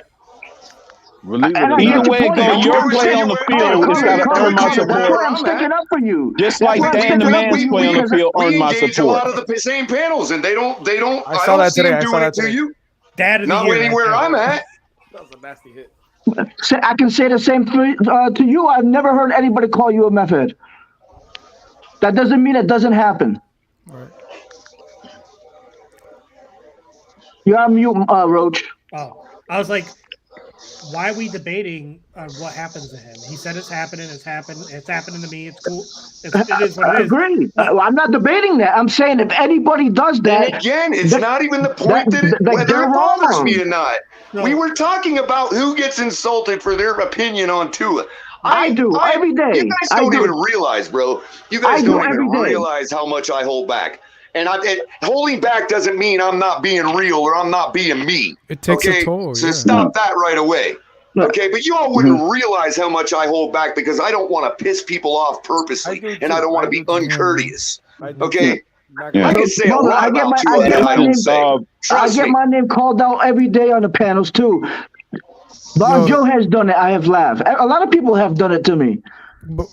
Believe it And or I not. get your Either way it point. go, your play on the field is got to earn my That's why support. I'm sticking up for you. Just That's like why I'm Dan the sticking up for man's you play on the because field We earned my engage a lot support. of the same panels, and they don't. I saw don't that see today. them I saw doing that it to today. you. Dad of the Not year. anywhere right I'm there. at. That was a nasty hit. I can say the same to you. I've never heard anybody call you a method. That doesn't mean it doesn't happen. Right. You're on mute, Roach. Oh, I was like, why are we debating what happens to him? He said it's happening. It's happened. It's happening to me. It's cool. It is what I it is. agree. I'm not debating that. I'm saying if anybody does that, And again, it's not even the point whether it bothers me or not. No. We were talking about who gets insulted for their opinion on Tua. I do every day. You guys I don't do. even realize, bro. You I guys do don't even every day. realize how much I hold back. And holding back doesn't mean I'm not being real or I'm not being me. It takes okay? a toll. So Yeah. stop that right away. Okay, but you all wouldn't realize how much I hold back because I don't want to piss people off purposely, and I don't want to be uncourteous. Okay, I can say a lot I get about my, Tua that I don't say. I Trust get me. my name called out every day on the panels too. Bob Joe has done it. I have laughed. A lot of people have done it to me. Look,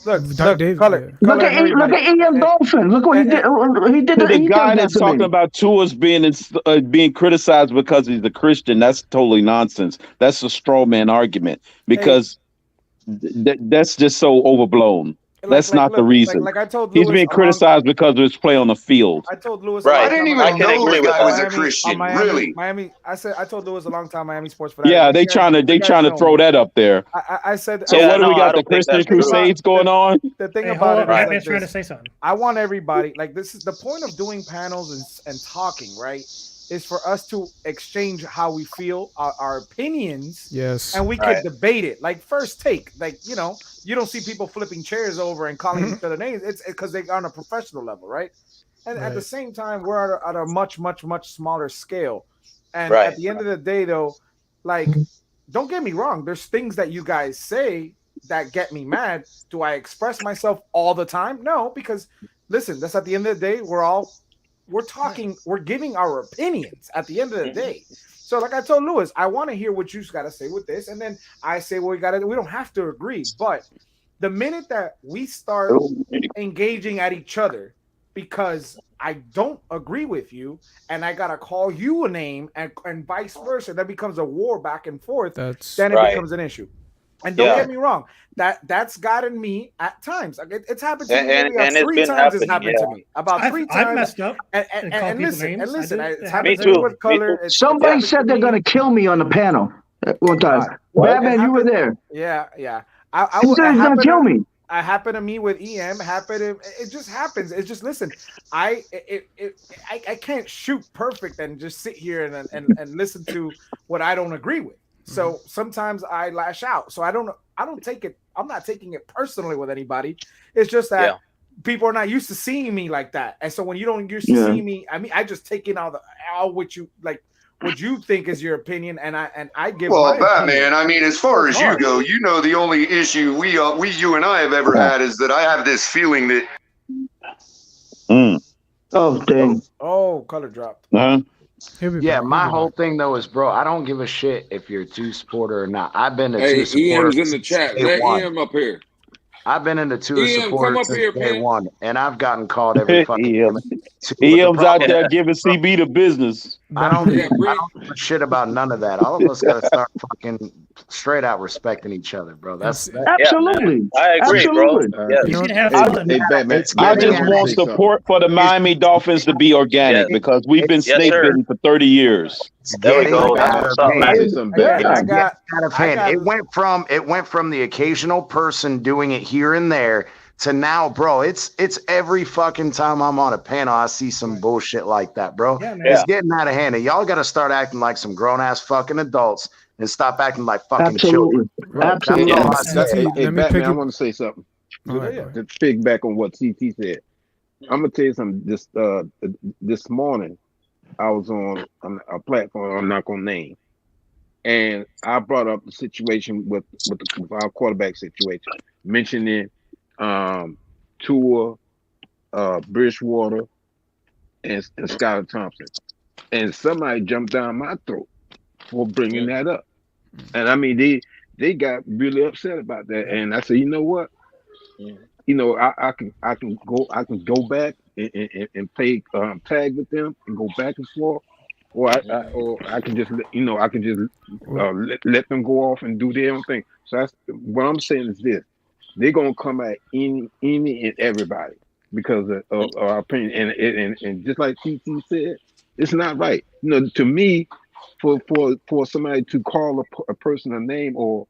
Dave, color. Look at Ian Dolphin. Look what he did. He did. The he guy did that's that to me. talking about Tua's being criticized because he's a Christian, that's totally nonsense. That's a straw man argument because that's just so overblown. That's not the reason. Like I told He's Lewis being criticized because of his play on the field. I told Lewis. I didn't even know the guy was a Miami, Christian. Miami, Really? Miami. I told Lewis a long time. Miami sports for that. Yeah, they trying to throw that up there. I said. So what do we got? The Christian Crusades going on? The thing Hey, about hold it on. is like Batman's trying to this. say something. I want everybody, like, this is the point of doing panels and talking, right? Is for us to exchange how we feel, our opinions. Yes. And we could debate it. Like first take. Like, you know, you don't see people flipping chairs over and calling each other names. It's because they're on a professional level, right? And at the same time, we're at a much, much, much smaller scale. And at the end of the day, though, like, don't get me wrong, there's things that you guys say that get me mad. Do I express myself all the time? No, because listen, that's at the end of the day, we're talking, we're giving our opinions at the end of the day. So like I told Lewis, I want to hear what you got to say with this, and then I say, well, we don't have to agree, but the minute that we start engaging at each other because I don't agree with you and I gotta call you a name and vice versa, that becomes a war back and forth. Then it becomes an issue. And don't get me wrong, that's gotten me at times. It's happened to me maybe 3 times. It's happened to me about 3 times. I've messed up and listen, it's happened Me to me too. with color. Somebody said they're gonna kill me on the panel at one time. Batman, you were there. Yeah. He said he's gonna kill me. It happened to me with EM. It just happens. It's just listen. I can't shoot perfect and just sit here and listen to what I don't agree with. So sometimes I lash out. So I don't take it. I'm not taking it personally with anybody. It's just that people are not used to seeing me like that. And so when you don't used to see me, I mean, I just take in all what you like. What you think is your opinion, and I give. Well, my Batman, opinion. I mean, as far as you go, you know, the only issue you and I have ever had is that I have this feeling that. Oh, dang. Oh, color dropped. Yeah, my whole thing though is, bro, I don't give a shit if you're a 2 supporter or not. I've been a 2 Hey, supporter. EM's in the chat. Let EM up here. I've been in the 2 EM, supporter come up since here, day man. 1, and I've gotten called every fucking EM's out there giving CB the business. I don't give a shit about none of that. All of us got to start fucking straight out respecting each other, bro. That's absolutely. I agree, bro. I just want support for the Miami Dolphins to be organic because we've been snake bitten for 30 years. There we go. It went from the occasional person doing it here and there to now, bro. It's every fucking time I'm on a panel, I see some bullshit like that, bro. It's getting out of hand. And y'all got to start acting like some grown ass fucking adults and stop acting like fucking children. Absolutely. Hey, Batman, I want to say something. To piggyback on what CT said. I'm gonna tell you something. This morning, I was on a platform I'm not gonna name, and I brought up the situation with our quarterback situation, mentioning Tua, Bridgewater, and Skyler Thompson, and somebody jumped down my throat for bringing that up, and I mean they got really upset about that, and I said, you know what, you know, I can go back and play tag with them and go back and forth, or I can just let them go off and do their own thing. So that's what I'm saying is this: they're gonna come at any and everybody because of our opinion, and just like TT said, it's not right. You know, to me, for somebody to call a person a name or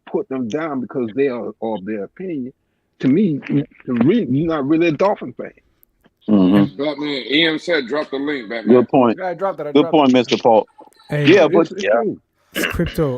put them down because they are of their opinion, to me, you're not really a Dolphin fan. Batman, EM said drop the link, Batman. Good point. Good point, Mr. Paul. Hey, yeah, but Crypto,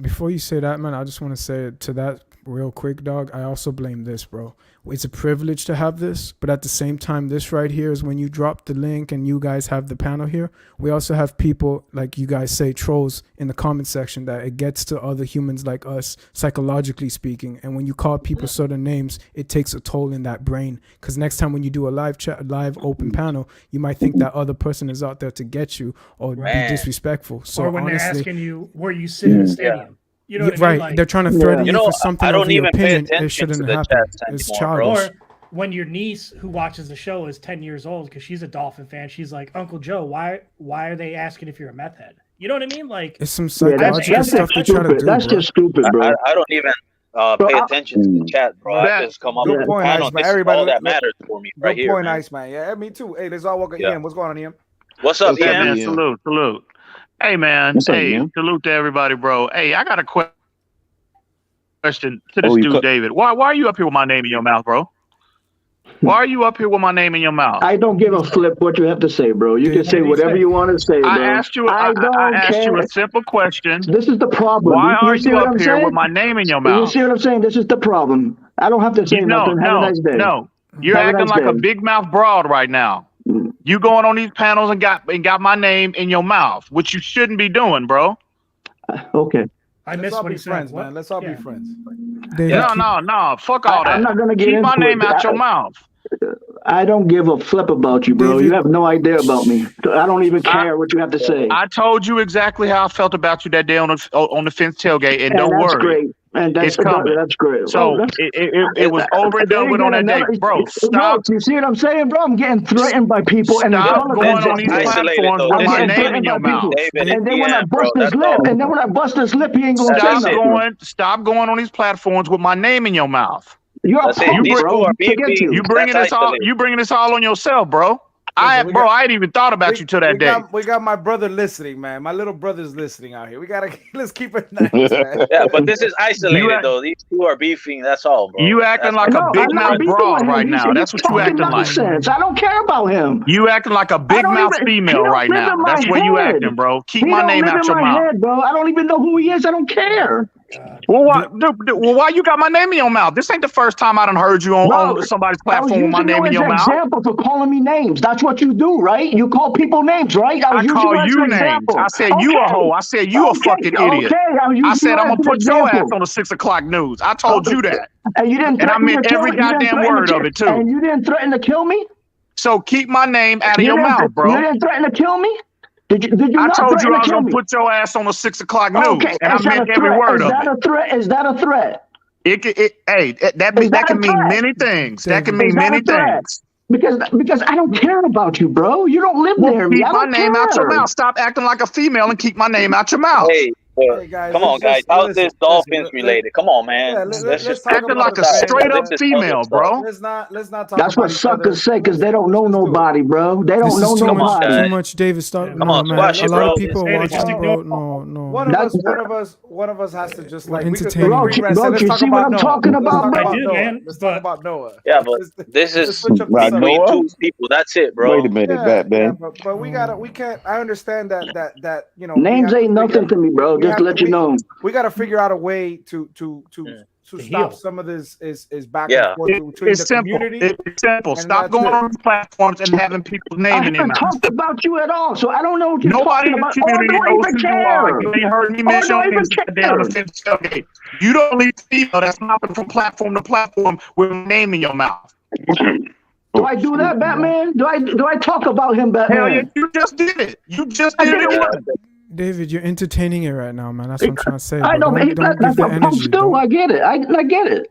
before you say that, man, I just want to say to that real quick, dog. I also blame this, bro. It's a privilege to have this, but at the same time, this right here is when you drop the link and you guys have the panel here. We also have people, like you guys say, trolls in the comment section, that it gets to other humans like us, psychologically speaking. And when you call people certain names, it takes a toll in that brain. Because next time when you do a live chat, live open panel, you might think that other person is out there to get you or be disrespectful. So or when honestly, they're asking you where you sit in the stadium. You know what I mean? Like, they're trying to threaten you for something I don't of your even pay opinion. It attention shouldn't to the happen. chats It's anymore, childish. or when your niece who watches the show is 10 years old because she's a Dolphin fan, she's like, Uncle Joe, why are they asking if you're a meth head? You know what I mean? Like, it's some psychological stuff they try to do. That's just stupid, bro. I don't even pay attention to the chat, bro. I just come up with point, I don't. Iceman. This is Everybody, all that matters for me right good here, point, man. Iceman. Yeah, me too. Hey, let's all welcome Ian. What's going on, Ian? What's up, Yeah, Ian? man, salute. Hey, man. What's up, Hey, Ian? salute to everybody, bro. Hey, I got a question to this dude, David. Why are you up here with my name in your mouth, bro? Why are you up here with my name in your mouth? I don't give a flip what you have to say, bro. You can say whatever you want to say, bro. I asked you a simple question. This is the problem. Why are see you what up I'm here saying? with my name in your You mouth? see what I'm saying? This is the problem. I don't have to say nothing. Have a nice day. No. You're Have a acting nice like a day. big mouth broad right now. You going on these panels and got my name in your mouth, which you shouldn't be doing, bro. Okay. I missed what he friends, said. man. Let's all be friends. No. Fuck all that. I'm not gonna get Keep my into name it. out your mouth. I don't give a flip about you, bro. You have no idea about me. I don't even care what you have to say. I told you exactly how I felt about you that day on the fence tailgate, and don't that's worry. Great. And that's coming. That's great. So it was over and done with on that day, bro. Stop. You see what I'm saying, bro? I'm getting threatened by people, and stop going on these platforms with my name in your mouth. And then when I bust his lip, he ain't gonna say nothing. Stop going on these platforms with my name in your mouth. You're a punk, bro. You bringing this all? You bringing this all on yourself, bro? I ain't even thought about you till that day. We got my brother listening, man. My little brother's listening out here. Let's keep it nice, man. Yeah, but this is isolated though. These two are beefing. That's all, bro. You acting like a big mouth broad right now. That's what you acting like. I don't care about him. You acting like a big mouth female right now. That's what you acting, bro. Keep my name out your mouth, bro. I don't even know who he is. I don't care. Well, why you got my name in your mouth? This ain't the first time I done heard you on somebody's platform with my name in your mouth. Example for calling me names. That's what you do, right? You call people names, right? I call you names. I said you a hoe. I said you a fucking idiot. I said I'm gonna put your ass on the 6 o'clock news. I told you that. And you didn't. And I meant every goddamn word of it too. And you didn't threaten to kill me. So keep my name out of your mouth, bro. You didn't threaten to kill me. Did you I not told you I was kill gonna me? put your ass on the 6 o'clock news, Okay. and I meant every word of it. Is that a threat? Is that a threat? That can mean many things. That can mean many things. Because I don't care about you, bro. You don't live near me. Keep my name out your mouth. Stop acting like a female and keep my name out your mouth. Hey, guys, come on, guys. How's this Dolphins related? Come on, man. Let's just acting like a straight up female, bro. Let's not talk. That's what suckers say because they don't know nobody, bro. They don't know nobody. Too much, David. Stop. Come on, squash it, a lot bro. of people are watching, bro. No. One of us has to just like entertaining. Bro, you see what I'm talking about, bro? I do, man. Let's talk about Noah. Yeah, but this is between two people. That's it, bro. Wait a minute, Batman. But we can't. I understand that you know. Names ain't nothing to me, bro. Just to let you know. We got to figure out a way to stop some of this is back and forth between it's the simple. community. It's simple. Stop going on these platforms and having people's name in their mouth. I haven't talked about you at all, so I don't know what you're Nobody talking in the about. community knows who you are. You ain't heard me mention on the fence tailgate. You don't leave people that's hopping from platform to platform with a name in your mouth. Do I do that, Batman? Do I talk about him, Batman? Hell yeah, you just did it. You just did it. David, you're entertaining it right now, man. That's what I'm trying to say. I know, man. That's what I'm still. I get it. I get it.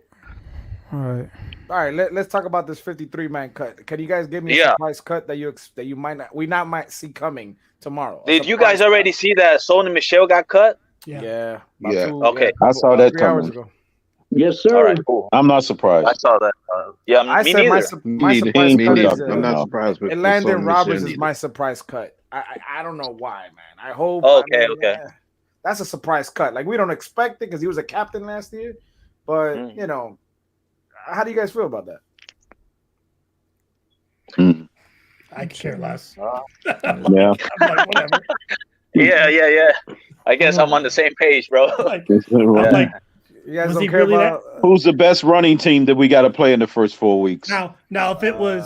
All right. Let's talk about this 53-man cut. Can you guys give me a surprise cut that you might see coming tomorrow? Did you guys already see that Sony Michelle got cut? Yeah. Okay. I saw that 3 hours ago. Yes, sir. All right, cool. I'm not surprised. I saw that. I me said neither. my surprise cut is I'm not surprised. With Landon Roberts is my surprise cut. I don't know why, man. I hope. Okay. That's a surprise cut. Like we don't expect it because he was a captain last year, but you know, how do you guys feel about that? I care less. Yeah. I'm like, whatever. Yeah. I guess I'm on the same page, bro. Like, you guys was don't he care really about Who's the best running team that we got to play in the first 4 weeks? Now, if it was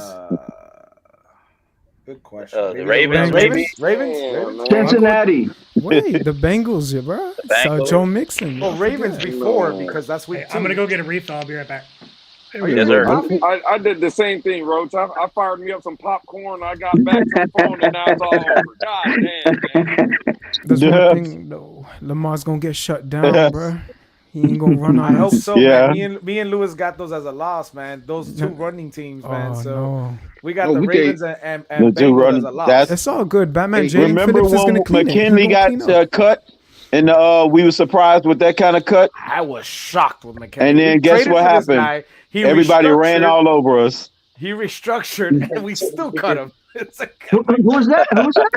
good question. The Ravens, maybe. Ravens. Cincinnati. Wait, the Bengals, bro. So Joe Mixon. Well, Ravens before because that's week 2. I'm gonna go get a refill. I'll be right back. Yes, sir. I did the same thing, Roach. I fired me up some popcorn. I got back to the phone, and now it's all over. God damn, man. There's one thing, though. Lamar's gonna get shut down, bro. He ain't gonna run on. I hope so, Yeah. man. Me and Lewis got those as a loss, man. Those two running teams, man. Oh, So no. we got Oh, the we Ravens did. and The two Bengals running- as a loss. that's- It's all good. Batman Jaden Remember Phillips is when gonna clean it. McKinley He gonna clean got up. cut, and we were surprised with that kind of cut? I was shocked with McKinley. And then We guess traded what for this happened? guy. He Everybody ran restructured- all over us. He restructured, and we still cut him. It's like, Who was that? Who was that?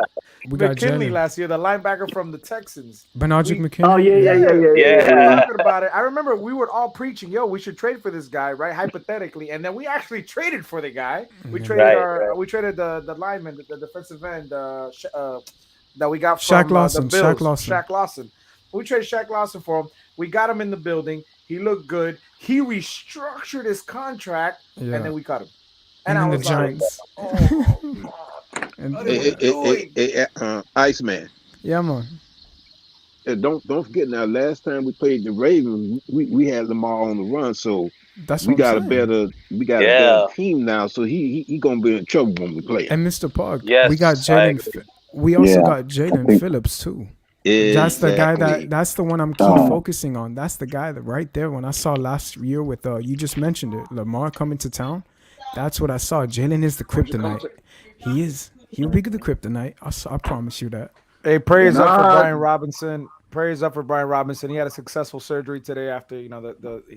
We got McKinley Jalen. last year, the linebacker from the Texans. Benajik McKinley. Oh yeah. We were talking about it. I remember we were all preaching, "Yo, we should trade for this guy," right? Hypothetically, and then we actually traded for the guy. We traded we traded the lineman, the defensive end, that we got from Shaq Lawson. the Bills. Shaq Lawson. Shaq Lawson. We traded Shaq Lawson for him. We got him in the building. He looked good. He restructured his contract, Yeah. and then we cut him. And I then the was like, Giants. oh, And- God. Iceman. yeah, man. don't forget now. Last time we played the Ravens, we had Lamar on the run, so That's we what I'm got saying. a better team now. So he gonna be in trouble when we play him. And Mr. Park, Yes, we got I Jalen. agree. We also Yeah, got I Jalen think Phillips too. That's the guy Exactly. that's the one I'm key focusing on. That's the guy that right there. When I saw last year with you just mentioned it, Lamar coming to town. That's what I saw. Jalen is the kryptonite. He is. He'll be the kryptonite. I promise you that. Hey, prayers up for Brian Robinson. Prayers up for Brian Robinson. He had a successful surgery today after he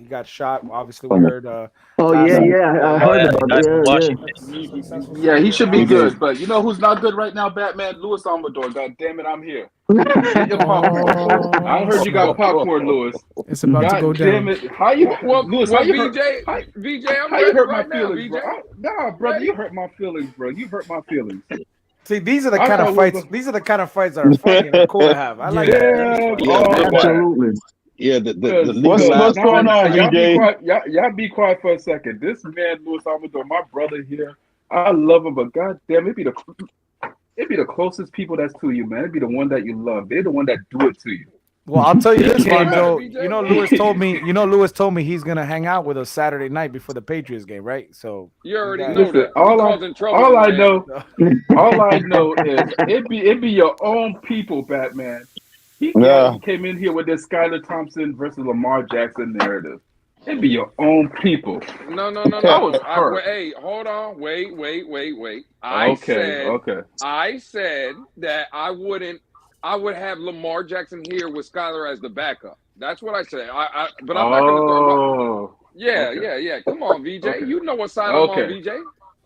got shot. Obviously, we heard. I heard about it. Yeah, he should be good. But you know who's not good right now, Batman? Louis Amador. God damn it, I'm here. Get your popcorn. I heard you got popcorn, Louis. It's about to go damn down. it. How you, Louis? How you VJ, hurt, VJ, I'm how you ready hurt my right now, feelings, VJ. bro? Nah, brother, you hurt my feelings, bro. You hurt my feelings. See, these are the I kind of thought we fights. was- These are the kind of fights that are funny and cool to have. I like that. Absolutely. Yeah, the What's legalized going on, Y'all be VJ? quiet. Y'all be quiet for a second. This man, Louis Amador, my brother here. I love him, but goddamn, it'd be the closest people that's to you, man. It'd be the one that you love. They're the one that do it to you. Well, I'll tell you this, Yeah, Bonjo. VJ. You know, Lewis told me he's gonna hang out with us Saturday night before the Patriots game, right? So You already know Listen, that. all He causing trouble, I man. know is it be your own people, Batman. He came in here with this Skyler Thompson versus Lamar Jackson narrative. It be your own people. No. I was hurt. Hey, hold on. Wait. Okay. I said that I would have Lamar Jackson here with Skyler as the backup. That's what I said. But I'm not going to throw my... Yeah. Come on, VJ. Okay. You know what side I'm on, VJ.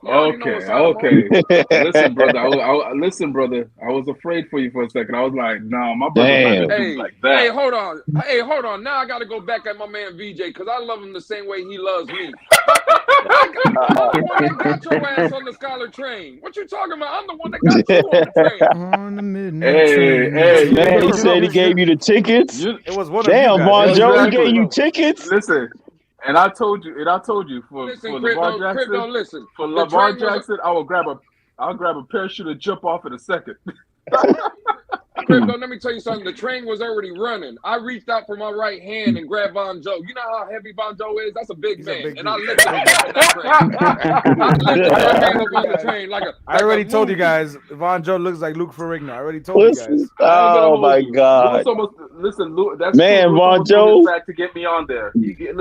Okay. Listen, brother. Listen, brother. I was afraid for you for a second. I was like, no, my brother's not gonna do like that. Hey, hold on. Now I got to go back at my man VJ because I love him the same way he loves me. I'm the one that got your ass on the Skyler train. What you talking about? I'm the one that got you on the train. On the midnight train. Man, he said he gave you the tickets. It was one Damn, of you Von guys. Joe, he gave you tickets. Listen, and I told you for Listen, Lamar Jackson. Crypto, listen. For The Lamar train was- Jackson, I'll grab a parachute and jump off in a second. Crypto, let me tell you something. The train was already running. I reached out for my right hand and grabbed Von Joe. You know how heavy Von Joe is? That's a big man. And I lifted him up on that train. I lifted my hand up on the train like a. I already told you guys, Von Joe looks like Luke Ferrigno. I already told you guys. Oh my God. Listen, that's Man, true. Von Lewis almost threw Joe. his back to get me on there. He got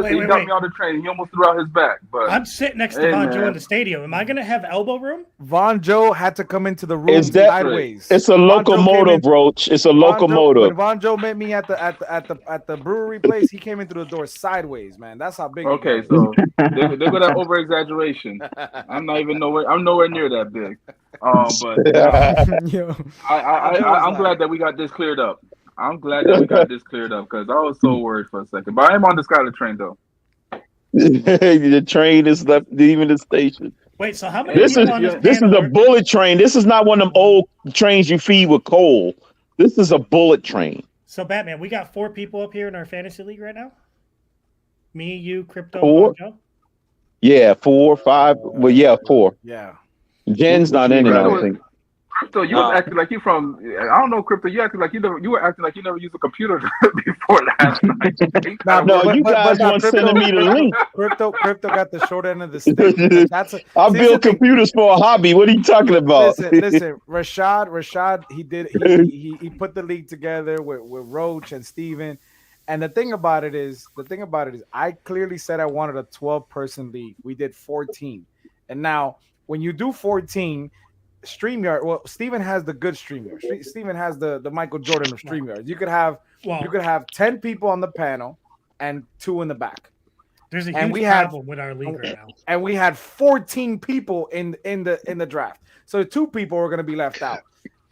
me on the train. He almost threw out his back. But I'm sitting next to Von Joe in the stadium. Am I going to have elbow room? Von Joe had to come into the room Is that sideways. It's a locomotive, Roach. It's a locomotive. When Von Joe met me at the brewery place, he came in through the door sideways, man. That's how big. Okay, so they're gonna over exaggeration. I'm nowhere near that big. I'm glad that we got this cleared up. Because I was so worried for a second. But I am on the Skyler train though. The train is left leaving the station. Wait, so how many This people on this is panel a bullet train. This is not one of them old trains you feed with coal. This is a bullet train. So Batman, we got 4 people up here in our fantasy league right now. Me, you, Crypto, 4? Joe. Yeah, 4, 5. Well, yeah, 4. Yeah. Jen's not in it, I don't think. Crypto, you was acting like you from. I don't know, Crypto. You acting like you were acting like you never used a computer before last night. You guys want sending me the link. Crypto got the short end of the stick. I build computers for a hobby. What are you talking about? Listen. Rashad, he put the league together with Roach and Steven. And the thing about it is, I clearly said I wanted a 12-person league. We did 14, and now when you do 14. StreamYard. Well, Steven has the good StreamYard. Steven has the Michael Jordan of StreamYard. You could have 10 people on the panel and 2 in the back. There's a huge problem with our league right now. And we had 14 people in the draft. So 2 people were going to be left out.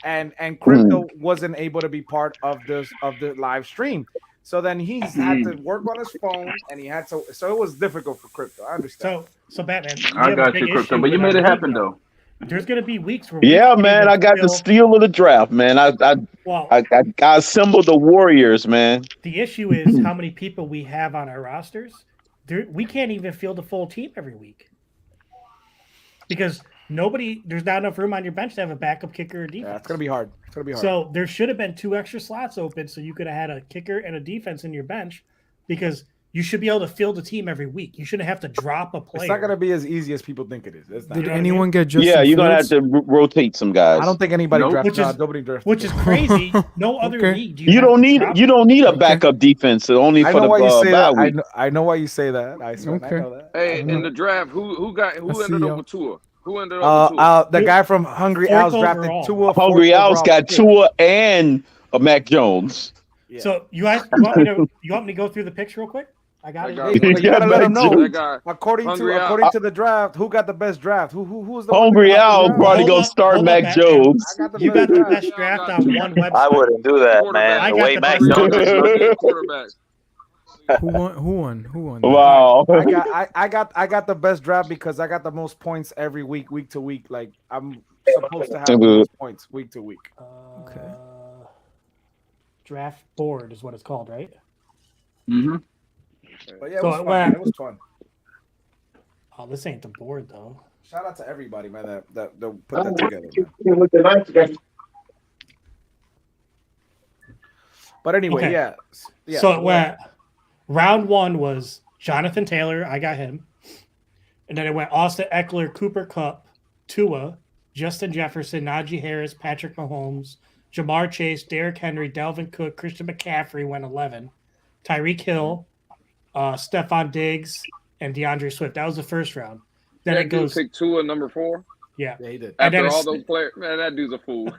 And Crypto wasn't able to be part of the live stream. So then he's had to work on his phone, and so it was difficult for Crypto. I understand. So Batman, I got you, Crypto, but you made it happen though. There's gonna be weeks where man, I got the steal of the draft, man. I assembled the Warriors, man. The issue is how many people we have on our rosters. We can't even field a full team every week because there's not enough room on your bench to have a backup kicker or defense. Yeah, it's gonna be hard. So there should have been 2 extra slots open, so you could have had a kicker and a defense in your bench, because you should be able to field the team every week. You shouldn't have to drop a player. It's not gonna be as easy as people think it is. It's not. Did anyone get Justin Yeah, you're gonna have Fields? to rotate some guys. I don't think anybody drafted. Which is- Nobody drafted. Which is crazy. No other Okay. league. You don't need a backup defense. Only I for know the why you say bye that. week. I know why you say that. I know that. Hey, in the draft, who ended up with Tua? Who ended up with Tua? The guy from Hungry Owls drafted Tua. Hungry Owls got Tua and Mac Jones. So you guys, you want me to go through the picks real quick? I got it. You gotta let them know. That guy, According to the draft, who got the best draft? Who was the Hungry Owls probably gonna start Mac Jones. You got the best draft on one website. I wouldn't do that, man. I The got way the Mac best Jones. quarterback. Who won? Wow. I got the best draft because I got the most points every week to week. Like I'm supposed to have the most points week to week. Okay. Draft board is what it's called, right? Mm-hmm. But yeah, it was fun. It was fun. Oh, this ain't the board though. Shout out to everybody, man, that put that together. Man. But anyway, Okay. yeah. So it went. Round 1 was Jonathan Taylor. I got him. And then it went Austin Eckler, Cooper Kupp, Tua, Justin Jefferson, Najee Harris, Patrick Mahomes, Jamar Chase, Derrick Henry, Dalvin Cook, Christian McCaffrey went 11. Tyreek Hill, Stephon Diggs, and DeAndre Swift. That was the first round. Then That it goes. dude picked Tua number 4. Yeah, he did. After all those players, man, that dude's a fool.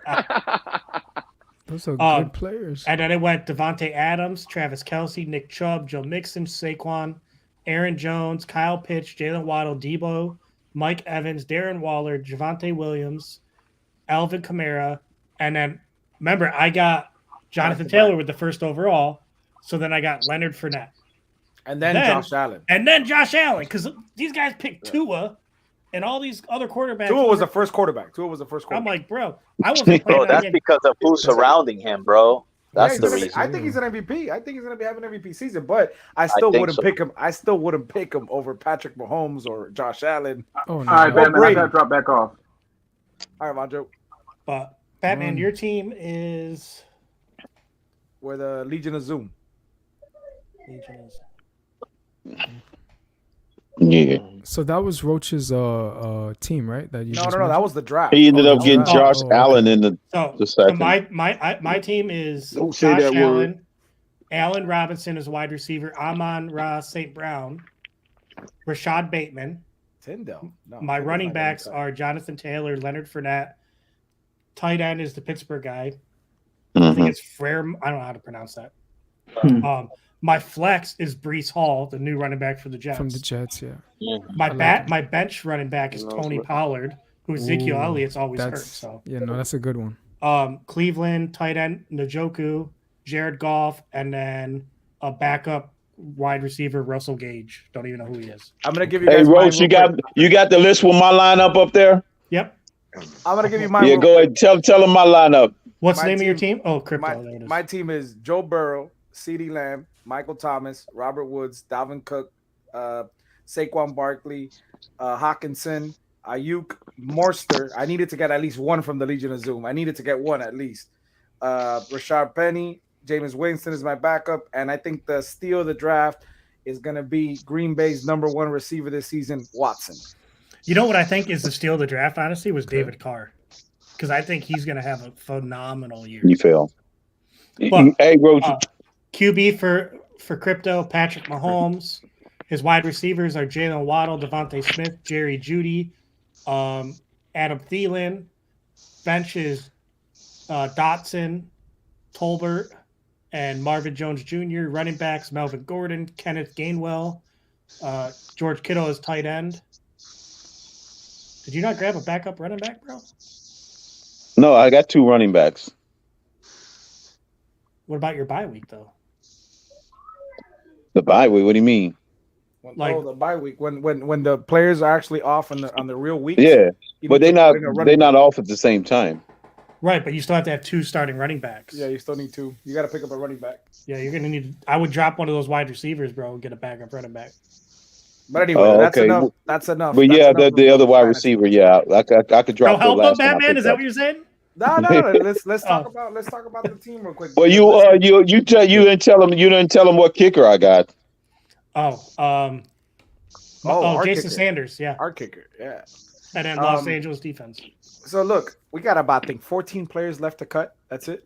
Those are good players. And then it went Devontae Adams, Travis Kelce, Nick Chubb, Joe Mixon, Saquon, Aaron Jones, Kyle Pitts, Jalen Waddle, Debo, Mike Evans, Darren Waller, Javonte Williams, Alvin Kamara, and then remember I got Jonathan Taylor with the first overall, so then I got Leonard Fournette, and then Josh Allen, because these guys picked Tua. And all these other quarterbacks. Tua was the first quarterback. I'm like, bro, I wasn't Bro, that's because of who's surrounding him, bro. That's the reason. I think he's an MVP. I think he's gonna be having an MVP season, but I still wouldn't pick him. I still wouldn't pick him over Patrick Mahomes or Josh Allen. Oh, no. All right, Batman, I gotta drop back off. All right, Monjo. But Batman, your team is we're the Legion of Zoom. Yeah. So that was Roach's team, right? That you No, that was the draft. He ended up getting Josh Allen in the So second. my team is Don't say Josh that Allen, word. Allen Robinson as wide receiver, Amon-Ra St. Brown, Rashad Bateman. Tyndall. No, My running backs are Jonathan Taylor, Leonard Fournette. Tight end is the Pittsburgh guy. I think it's Frere. I don't know how to pronounce that. My flex is Breece Hall, the new running back for the Jets. From the Jets, yeah. My bench running back is Tony Pollard, who Ezekiel Elliott's always hurt. So yeah, no, that's a good one. Cleveland tight end Njoku, Jared Goff, and then a backup wide receiver Russell Gage. Don't even know who he is. I'm gonna give you. Hey, guys Roach, you got the list with my lineup up there? Yep. I'm gonna give you my. Yeah, go ahead. Tell them my lineup. What's the name of your team? Oh, Crypto. My team is Joe Burrow, CeeDee Lamb, Michael Thomas, Robert Woods, Dalvin Cook, Saquon Barkley, Hawkinson, Ayuk, Morster. I needed to get at least one from the Legion of Zoom. I needed to get one at least. Rashard Penny, Jameis Winston is my backup, and I think the steal of the draft is going to be Green Bay's #1 receiver this season, Watson. You know what I think is the steal of the draft, honestly, was David Carr. Because I think he's going to have a phenomenal year. You fail. But, hey, Roach. QB for Crypto, Patrick Mahomes. His wide receivers are Jalen Waddle, Devontae Smith, Jerry Jeudy, Adam Thielen. Bench is Dotson, Tolbert, and Marvin Jones Jr. Running backs, Melvin Gordon, Kenneth Gainwell, George Kittle is tight end. Did you not grab a backup running back, bro? No, I got 2 running backs. What about your bye week, though? The bye week? What do you mean? The bye week when the players are actually off on the real week. Yeah, but they're not off at the same time. Right, but you still have to have 2 starting running backs. Yeah, you still need 2. You got to pick up a running back. Yeah, you're gonna need. I would drop one of those wide receivers, bro, and get a backup running back. But anyway, that's okay. enough. That's enough. But That's yeah, enough the of other wide fantasy. receiver, yeah, I could Go drop the help him, last one I Batman. picked Is that up. what you're saying? No. Let's talk about the team real quick. Well, because you didn't tell him what kicker I got. Our Jason kicker. Sanders, yeah. Our kicker, yeah. And then Los Angeles defense. So look, we got about 14 players left to cut. That's it.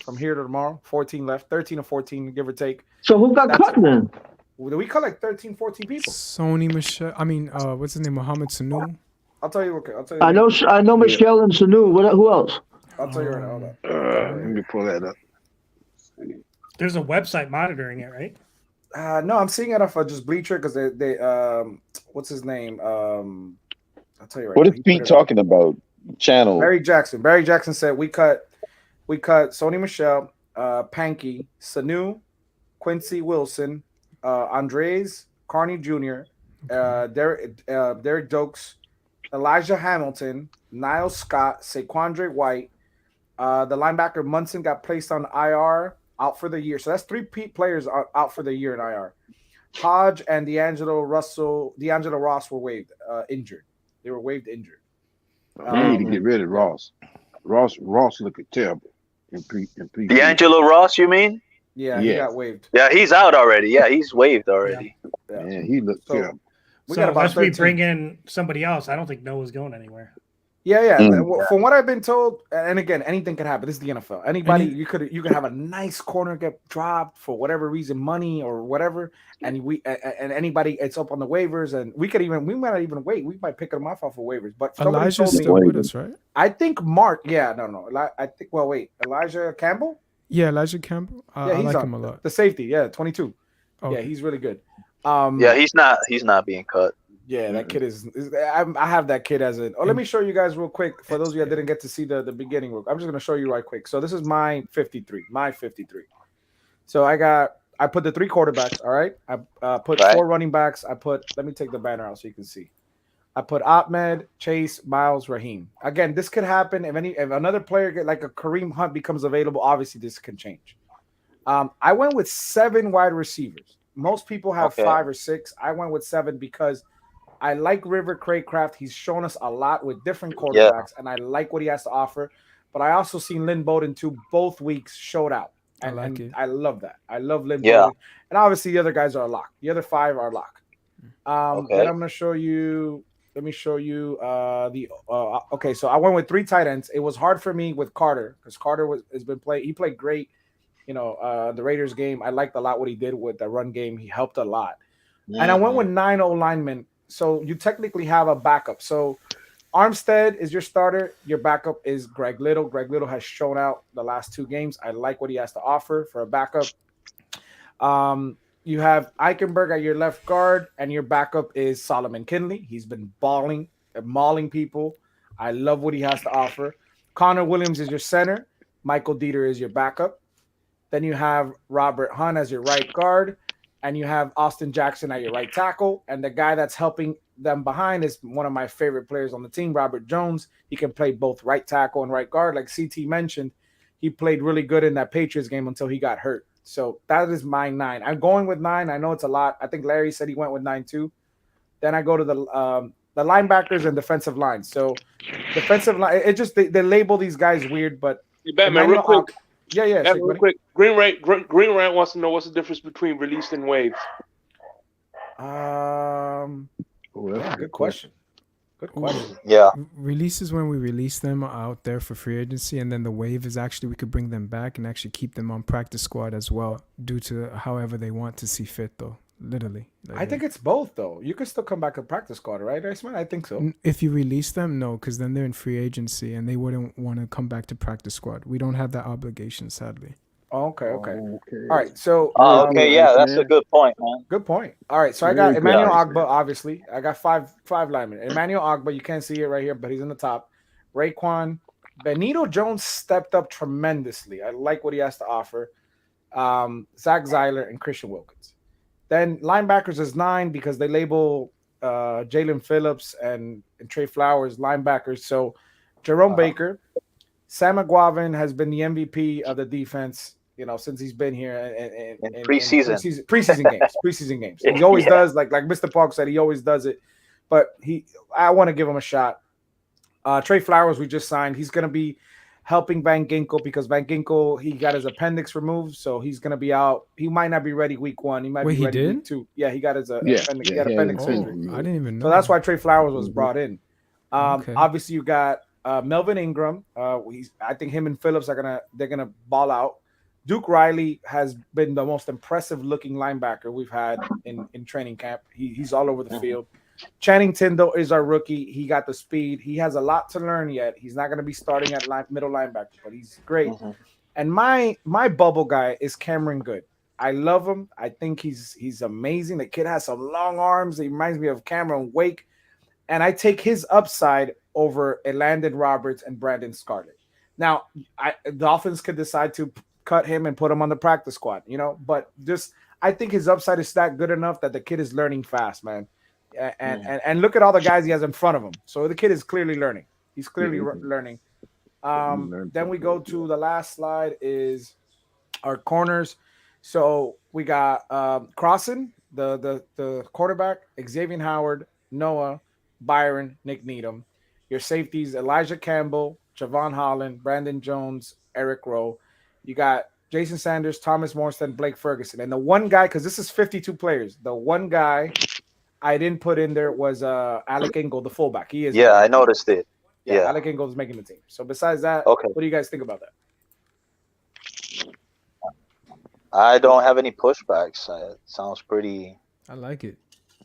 From here to tomorrow, 14 left, 13 or 14, give or take. So who got cut then? We cut like 13, 14 people. Sony Michelle. I mean, what's his name? Mohamed Sanu. I'll tell you. Okay, I'll tell you. I know Michelle and Sanu. Who else? I'll tell you right now. Hold on. Let me pull that up. There's a website monitoring it, right? No, I'm seeing it off of just Bleacher because they what's his name? I'll tell you right What now. is Pete talking about? Channel. Barry Jackson. Barry Jackson said we cut Sony Michelle, Panky, Sanu, Quincy Wilson, Andres Carney Jr., Derek Dokes, Elijah Hamilton, Niles Scott, Saquandre White. The linebacker Munson got placed on IR, out for the year. So that's 3 players out for the year in IR. Hodge and D'Angelo Ross were waived, injured. They were waived injured. I need to get rid of Ross. Ross looking terrible. D'Angelo Ross, you mean? Yeah, he got waived. Yeah, he's out already. Yeah, he's waived already. Yeah, he looked terrible. We So got about unless we 13. bring in somebody else, I don't think Noah's going anywhere. Yeah. From what I've been told, and again, anything can happen. This is the NFL. Anybody, you could have a nice corner get dropped for whatever reason, money or whatever, and anybody, it's up on the waivers, and we might not even wait. We might pick them off of waivers. But somebody Elijah's told me, still with us, right? I think Mark. Yeah, no. I think. Well, wait, Elijah Campbell. Yeah, Elijah Campbell. I He's like on him a lot. The safety. Yeah, 22. Okay. Yeah, he's really good. Yeah, he's not being cut. Yeah, that kid is I have that kid as an. Oh, let me show you guys real quick. For those of you that didn't get to see the beginning, I'm just gonna show you right quick. So this is my 53. So I put the 3 quarterbacks. All right, I put 4 running backs. Let me take the banner out so you can see. I put Ahmed, Chase, Miles, Raheem. Again, this could happen if another player like a Kareem Hunt becomes available. Obviously, this can change. I went with 7 wide receivers. Most people have 5 or 6. I went with 7 because I like River Craycraft. He's shown us a lot with different quarterbacks, and I like what he has to offer. But I also seen Lynn Bowden both weeks showed out. And I love that. I love Lynn Bowden. And obviously the other guys are a lock. The other 5 are a lock. Then I'm gonna show you. Let me show you okay. So I went with 3 tight ends. It was hard for me with Carter because Carter has been playing. He played great. The Raiders game. I liked a lot what he did with the run game. He helped a lot. And I went with 9 O-linemen. So you technically have a backup. So Armstead is your starter. Your backup is Greg Little. Greg Little has shown out the last 2 games. I like what he has to offer for a backup. You have Eichenberg at your left guard, and your backup is Solomon Kinley. He's been mauling people. I love what he has to offer. Connor Williams is your center. Michael Dieter is your backup. Then you have Robert Hunt as your right guard. And you have Austin Jackson at your right tackle. And the guy that's helping them behind is one of my favorite players on the team, Robert Jones. He can play both right tackle and right guard. Like CT mentioned, he played really good in that Patriots game until he got hurt. So that is my 9. I'm going with 9. I know it's a lot. I think Larry said he went with 9 too. Then I go to the linebackers and defensive line. So defensive line, it just they label these guys weird, but Batman, real quick. Yeah. Real quick. Green Rant wants to know what's the difference between released and waived. Good question. Good question. Yeah. Release is when we release them out there for free agency, and then the waive is actually we could bring them back and actually keep them on practice squad as well, due to however they want to see fit, though. Literally. I think it's both, though. You can still come back to practice squad, right, Iceman? I think so. If you release them, no, because then they're in free agency and they wouldn't want to come back to practice squad. We don't have that obligation, sadly. Okay. All right. So. Yeah, that's a good point, man. Good point. All right. So I got Emmanuel Ogba, obviously. I got five linemen. Emmanuel Ogba, you can't see it right here, but he's in the top. Raekwon. Benito Jones stepped up tremendously. I like what he has to offer. Zach Zeiler and Christian Wilkins. Then linebackers is 9 because they label Jalen Phillips and Trey Flowers linebackers. So Jerome Baker, Sam McGuavin has been the MVP of the defense. since he's been here in preseason games. He always does, like Mr. Park said, he always does it. But I want to give him a shot. Trey Flowers, we just signed. He's going to be helping Van Ginkel because Van Ginkel, he got his appendix removed, so he's going to be out. He might not be ready week 1. He might be ready week 2. Yeah, he got his appendix. He got appendix surgery. I didn't even know. So that's why Trey Flowers was brought in. Obviously, you got Melvin Ingram. I think him and Phillips they're gonna ball out. Duke Riley has been the most impressive looking linebacker we've had in training camp. He's all over the field. Channing Tindall is our rookie. He got the speed. He has a lot to learn yet. He's not going to be starting at middle linebacker, but he's great. And my bubble guy is Cameron Good. I love him. I think he's amazing. The kid has some long arms. He reminds me of Cameron Wake. And I take his upside over Landon Roberts and Brandon Scarlett. Now, Dolphins could decide to cut him and put him on the practice squad, but I think his upside is that good enough that the kid is learning fast, man. And look at all the guys he has in front of him. So the kid is clearly learning. He's clearly learning. Then we go to the last slide is our corners. So we got Crossan, the quarterback, Xavier Howard, Noah, Byron, Nick Needham. Your safeties, Elijah Campbell, Javon Holland, Brandon Jones, Eric Rowe. You got Jason Sanders, Thomas Morstead, Blake Ferguson. And the one guy, because this is 52 players, the one guy I didn't put in there was Alec Ingold, the fullback. He is. Yeah, I noticed it. Yeah, Alec Ingold is making the team. So besides that, okay, what do you guys think about that? I don't have any pushbacks. It sounds pretty. I like it.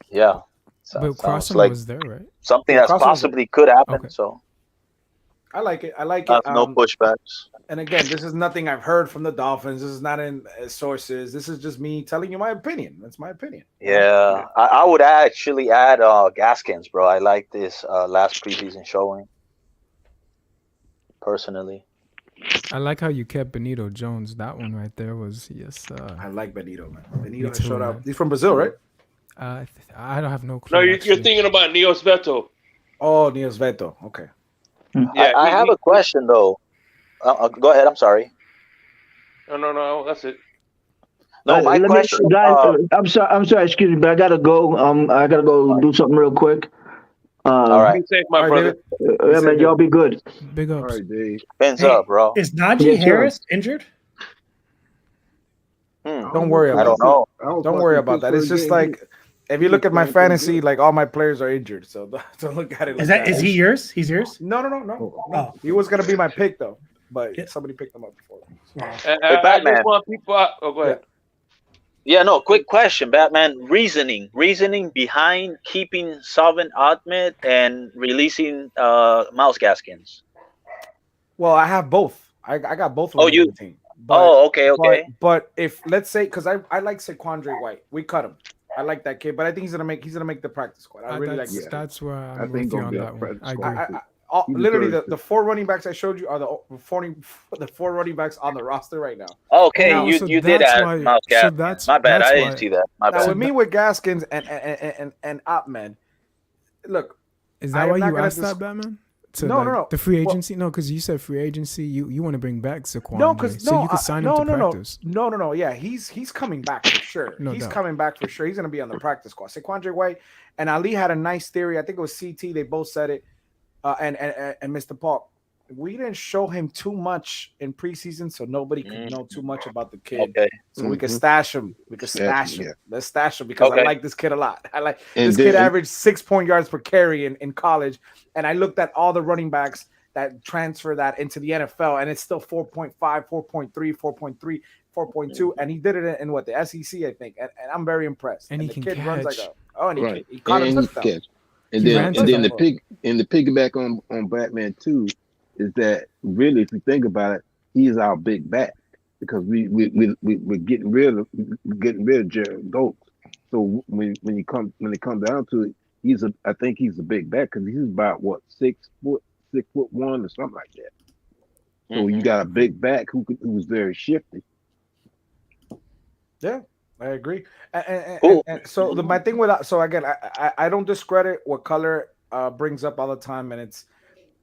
Yeah. But Crossan was there, right? Something that possibly could happen. Okay. So I like it. No pushbacks. And again, this is nothing I've heard from the Dolphins. This is not in sources. This is just me telling you my opinion. That's my opinion. Yeah, I would actually add Gaskins, bro. I like this last preseason showing. Personally, I like how you kept Benito Jones. That one right there was I like Benito, man. Benito showed up. He's from Brazil, right? I don't have no clue. No, you're thinking about Neos Veto. Oh, Neos Veto. Okay. Yeah, I have a question though. Go ahead. I'm sorry. No, that's it. No, my question. Guys, I'm sorry. Excuse me, but I gotta go. I gotta go do something real quick. All right. Be safe, my brother. Yeah, man, y'all be good. Big ups. All right, Dave. Fins up, bro. Is Najee Harris injured? Don't worry about I don't know. Don't worry about that. It's just like if you look at my fantasy, like all my players are injured. So don't look at it. Like Is he yours? He's yours? No. Oh. He was gonna be my pick though, but somebody picked him up before. Hey, Batman. I just want people. Go ahead. Yeah, no, quick question, Batman. Reasoning behind keeping Salvin Ahmed and releasing Miles Gaskins. Well, I have both. I got both of them Oh, on you? the team. But, Okay. But if let's say, because I like Saquandre White, we cut him. I like that kid, but I think he's gonna make the practice squad. I really like that. That's where I'm with you on that one. I agree. Literally, the 4 running backs I showed you are the 4 running backs on the roster right now. Okay, Now, you did add Miles Gaskins. My bad, I didn't see that. My Now bad. with me with Gaskins and Ahmed, look. Is that why you asked that, Batman? No. The free agency? No, because you said free agency. You want to bring back Saquon. No, because you can sign him to practice. No. Yeah, he's coming back for sure. He's coming back for sure. He's gonna be on the practice squad. Saquandre White and Ali had a nice theory. I think it was CT. They both said it. And Mr. Paul, we didn't show him too much in preseason, so nobody could know too much about the kid. Okay. So we could stash him. Let's stash him because Okay. I like this kid a lot. This kid averaged 6 yards per carry in college, and I looked at all the running backs that transfer that into the NFL, and it's still 4.5, 4.3, 4.3, 4.2, and he did it in what, the SEC, I think, and I'm very impressed. And he the can kid catch. runs like Right. he caught a And he touchdown. catch. And He then ran the touchdown. piggyback on Batman too is that really, if you think about it, he is our big back because we're getting rid of Jared Goats. So when it comes down to it, I think he's a big back because he's about 6'1" or something like that. So you got a big back who's very shifty. Yeah, I agree. And so my thing with that, so again, I don't discredit what Color brings up all the time, and it's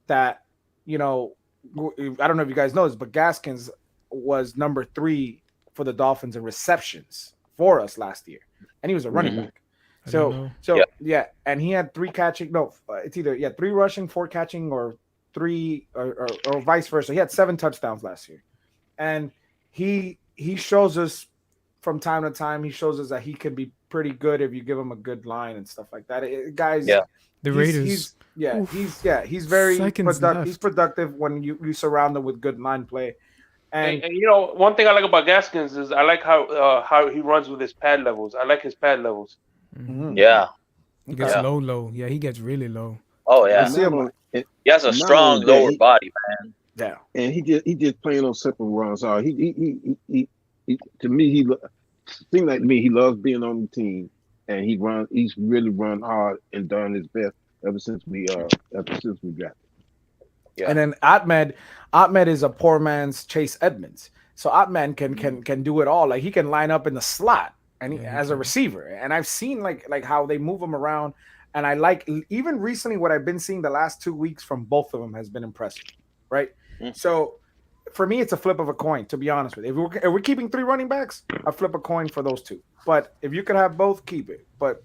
that, I don't know if you guys know this, but Gaskins, was number 3 for the Dolphins in receptions for us last year, and he was a running back. So and he had 3 catching. No, it's either 3 rushing, 4 catching, or 3 or vice versa. He had 7 touchdowns last year, and he shows us from time to time. He shows us that he could be pretty good if you give him a good line and stuff like that. Guys, the Raiders. He's very productive. He's productive when you surround him with good line play. And you know, one thing I like about Gaskins is I like how he runs with his pad levels. I like his pad levels. Mm-hmm. Yeah. He gets low. Yeah, he gets really low. Oh yeah. He has a strong lower body, man. Yeah. And he just playing on simple runs. He to me, he seems like to me he loves being on the team, and he's really run hard and done his best ever since we got him. Yeah. And then Ahmed is a poor man's Chase Edmonds. So Ahmed can do it all. Like he can line up in the slot and as a receiver. And I've seen like how they move him around. And I like even recently what I've been seeing the last 2 weeks from both of them has been impressive, right? So for me, it's a flip of a coin, to be honest with you. If we're keeping 3 running backs, I flip a coin for those 2. But if you could have both, keep it. But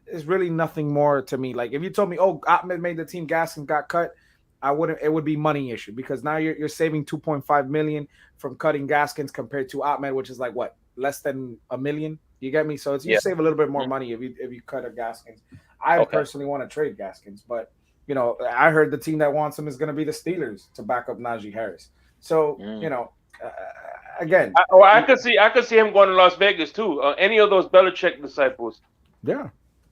there's really nothing more to me. Like if you told me, oh, Ahmed made the team, Gaskins got cut, I wouldn't. It would be money issue because now you're saving $2.5 million from cutting Gaskins compared to Ahmed, which is like what, less than $1 million. You get me? So you save a little bit more money if you cut a Gaskins. I personally want to trade Gaskins, but you know, I heard the team that wants him is going to be the Steelers to back up Najee Harris. So you know, again, I could see him going to Las Vegas too. Any of those Belichick disciples. Yeah.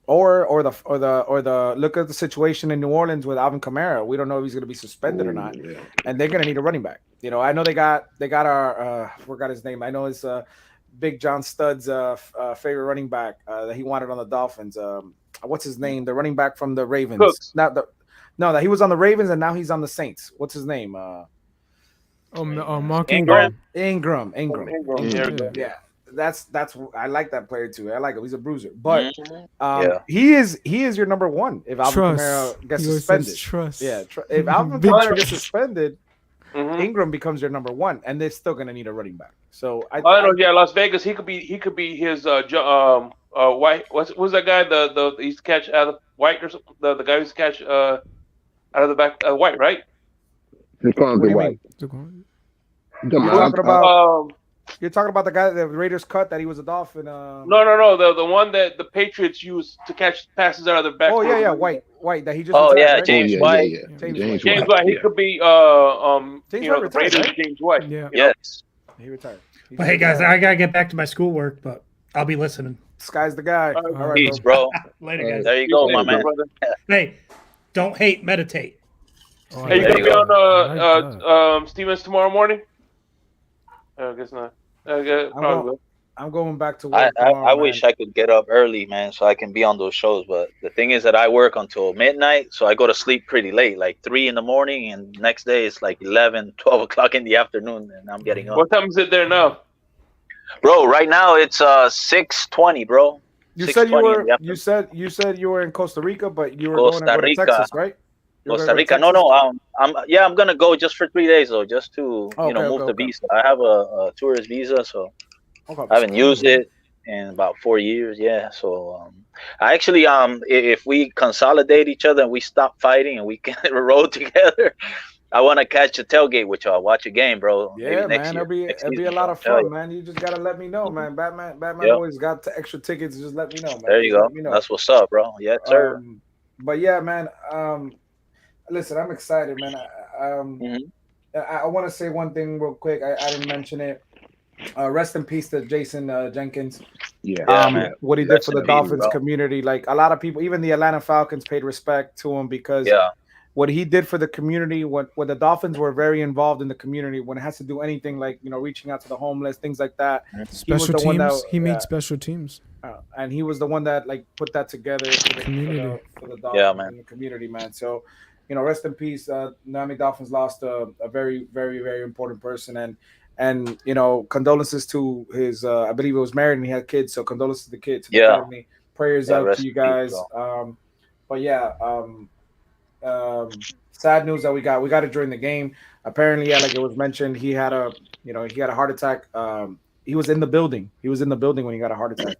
Or the look at the situation in New Orleans with Alvin Kamara. We don't know if he's going to be suspended or not, and they're going to need a running back. You know, I know they got our forgot his name. I know it's Big John Stud's favorite running back that he wanted on the Dolphins. What's his name? The running back from the Ravens. Cooks. That he was on the Ravens and now he's on the Saints. What's his name? Mark Ingram. Ingram. Yeah. That's I like that player too. I like him. He's a bruiser, but he is your number 1 if Alvin Kamara gets suspended. If Alvin Kamara gets suspended, Ingram becomes your number 1, and they're still gonna need a running back. So I don't know. Yeah, Las Vegas. He could be his White. What's that guy? The he used to catch out of White or something. The guy who used to catch out of the back White, right? White. You're talking about the guy that the Raiders cut that he was a Dolphin. No. The one that the Patriots used to catch passes out of their back. Oh yeah, White that he just. James White. James White. He could be James White retired, right? James White. Yeah. Yes. He retired. But hey guys, I gotta get back to my schoolwork, but I'll be listening. Sky's the guy. All right, peace, bro. Later, guys. There you go, my man. Hey, don't hate, meditate. Hey, you gonna be on Stevens tomorrow morning? I guess not. I'm going back to work. I wish I could get up early, man, so I can be on those shows. But the thing is that I work until midnight, so I go to sleep pretty late, like 3 in the morning, and next day it's like 11, 12 o'clock in the afternoon, and I'm getting up. What time is it there now? Bro, right now it's 6:20, bro. You said you were in Costa Rica, but you were going to go to Texas, right? Costa Rica. No. I'm gonna go just for 3 days though, just to move the visa. I have a tourist visa, so I haven't used it in about 4 years. Yeah, so I actually if we consolidate each other and we stop fighting and we can roll together, I want to catch a tailgate with y'all, watch a game, bro. Yeah, man, it'll be a lot of fun, man. You just gotta let me know, man. Batman always got the extra tickets. Just let me know, man. There you go. That's what's up, bro. Yes, sir. But yeah, man. Listen, I'm excited, man. I want to say one thing real quick. I didn't mention it. Rest in peace to Jason Jenkins. Man. What he did for the Dolphins community. Like a lot of people, even the Atlanta Falcons paid respect to him because what he did for the community, when the Dolphins were very involved in the community, when it has to do anything like, reaching out to the homeless, things like that. Special teams. He made special teams. And he was the one that like put that together for the community. For the Dolphins and the community, man. So, rest in peace. Miami Dolphins lost a very, very, very important person, and condolences to his. I believe he was married and he had kids, so condolences to the kids. To the family. Prayers out to you guys. But sad news that we got it during the game. Apparently, yeah, like it was mentioned, he had a heart attack. He was in the building. He was in the building when he got a heart attack.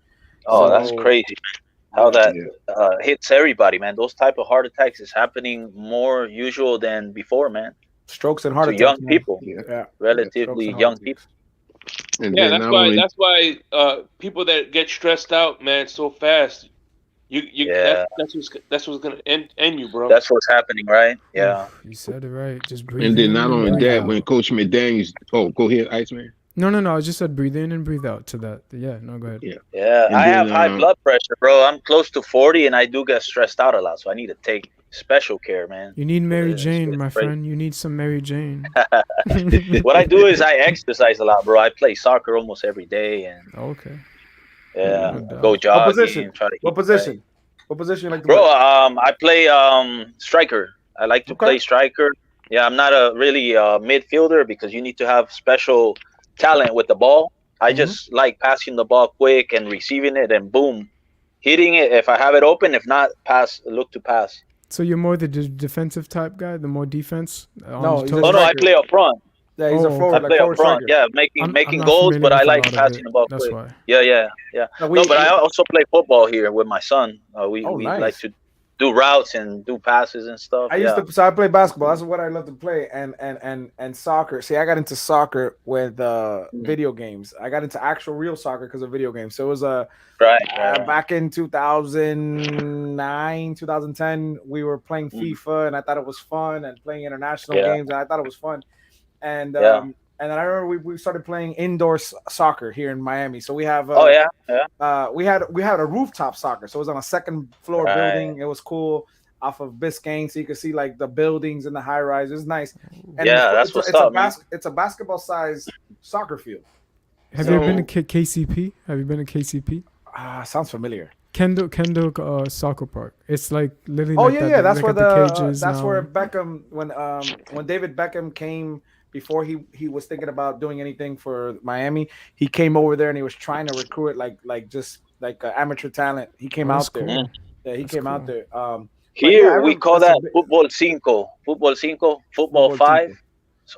Oh, that's crazy. How that hits everybody, man. Those type of heart attacks is happening more usual than before, man. Strokes and heart attacks. Young people, yeah, relatively young people. And Yeah, then that's not why. only That's why people that get stressed out, man, so fast. That's what's gonna end you, bro. That's what's happening, right? Yeah. You said it right. Just breathe. and then not in, only breathe that, out. when Coach McDaniels, go ahead, Iceman. No. I just said breathe in and breathe out to that. Yeah, no, go ahead. Yeah, And I then, have high blood pressure, bro. I'm close to 40, and I do get stressed out a lot, so I need to take special care, man. You need Mary It's Jane, my crazy. friend. You need some Mary Jane. What I do is I exercise a lot, bro. I play soccer almost every day, and Okay. yeah, No doubt. go jogging. What position? Try to What eat position? What position you like to Bro, play? I play striker. I like to play striker. Yeah, I'm not a really midfielder because you need to have special talent with the ball. I just like passing the ball quick and receiving it and boom, hitting it if I have it open. If not, look to pass. So you're more the defensive type guy, the more defense? No, he's a Oh no, I play up front. Yeah, he's a Oh, forward. I like play up forward front. striker. Yeah, making I'm not goals, familiar but I with a like lot of passing it. the ball That's quick. why. Yeah. No, No, but I also play football here with my son. We nice. like to do routes and do passes and stuff. I used to, so I play basketball. That's what I love to play, and soccer. See, I got into soccer with video games. I got into actual real soccer because of video games. So it was back in 2009, 2010. We were playing FIFA, and I thought it was fun, and playing international games, and I thought it was fun. And and then I remember we started playing indoor soccer here in Miami. So we have we had a rooftop soccer. So it was on a second floor building. It was cool off of Biscayne, so you could see like the buildings and the high rise. It was nice. And it's a basketball sized soccer field. Have you ever been to KCP? Have you been to KCP? Sounds familiar. Kendall Soccer Park. It's like literally. Oh like yeah. That's like where cages that's now. where Beckham when David Beckham came. Before he was thinking about doing anything for Miami, he came over there and he was trying to recruit just amateur talent. He came out there. Cool. Yeah, he came out there. Here we call that football cinco, football 5,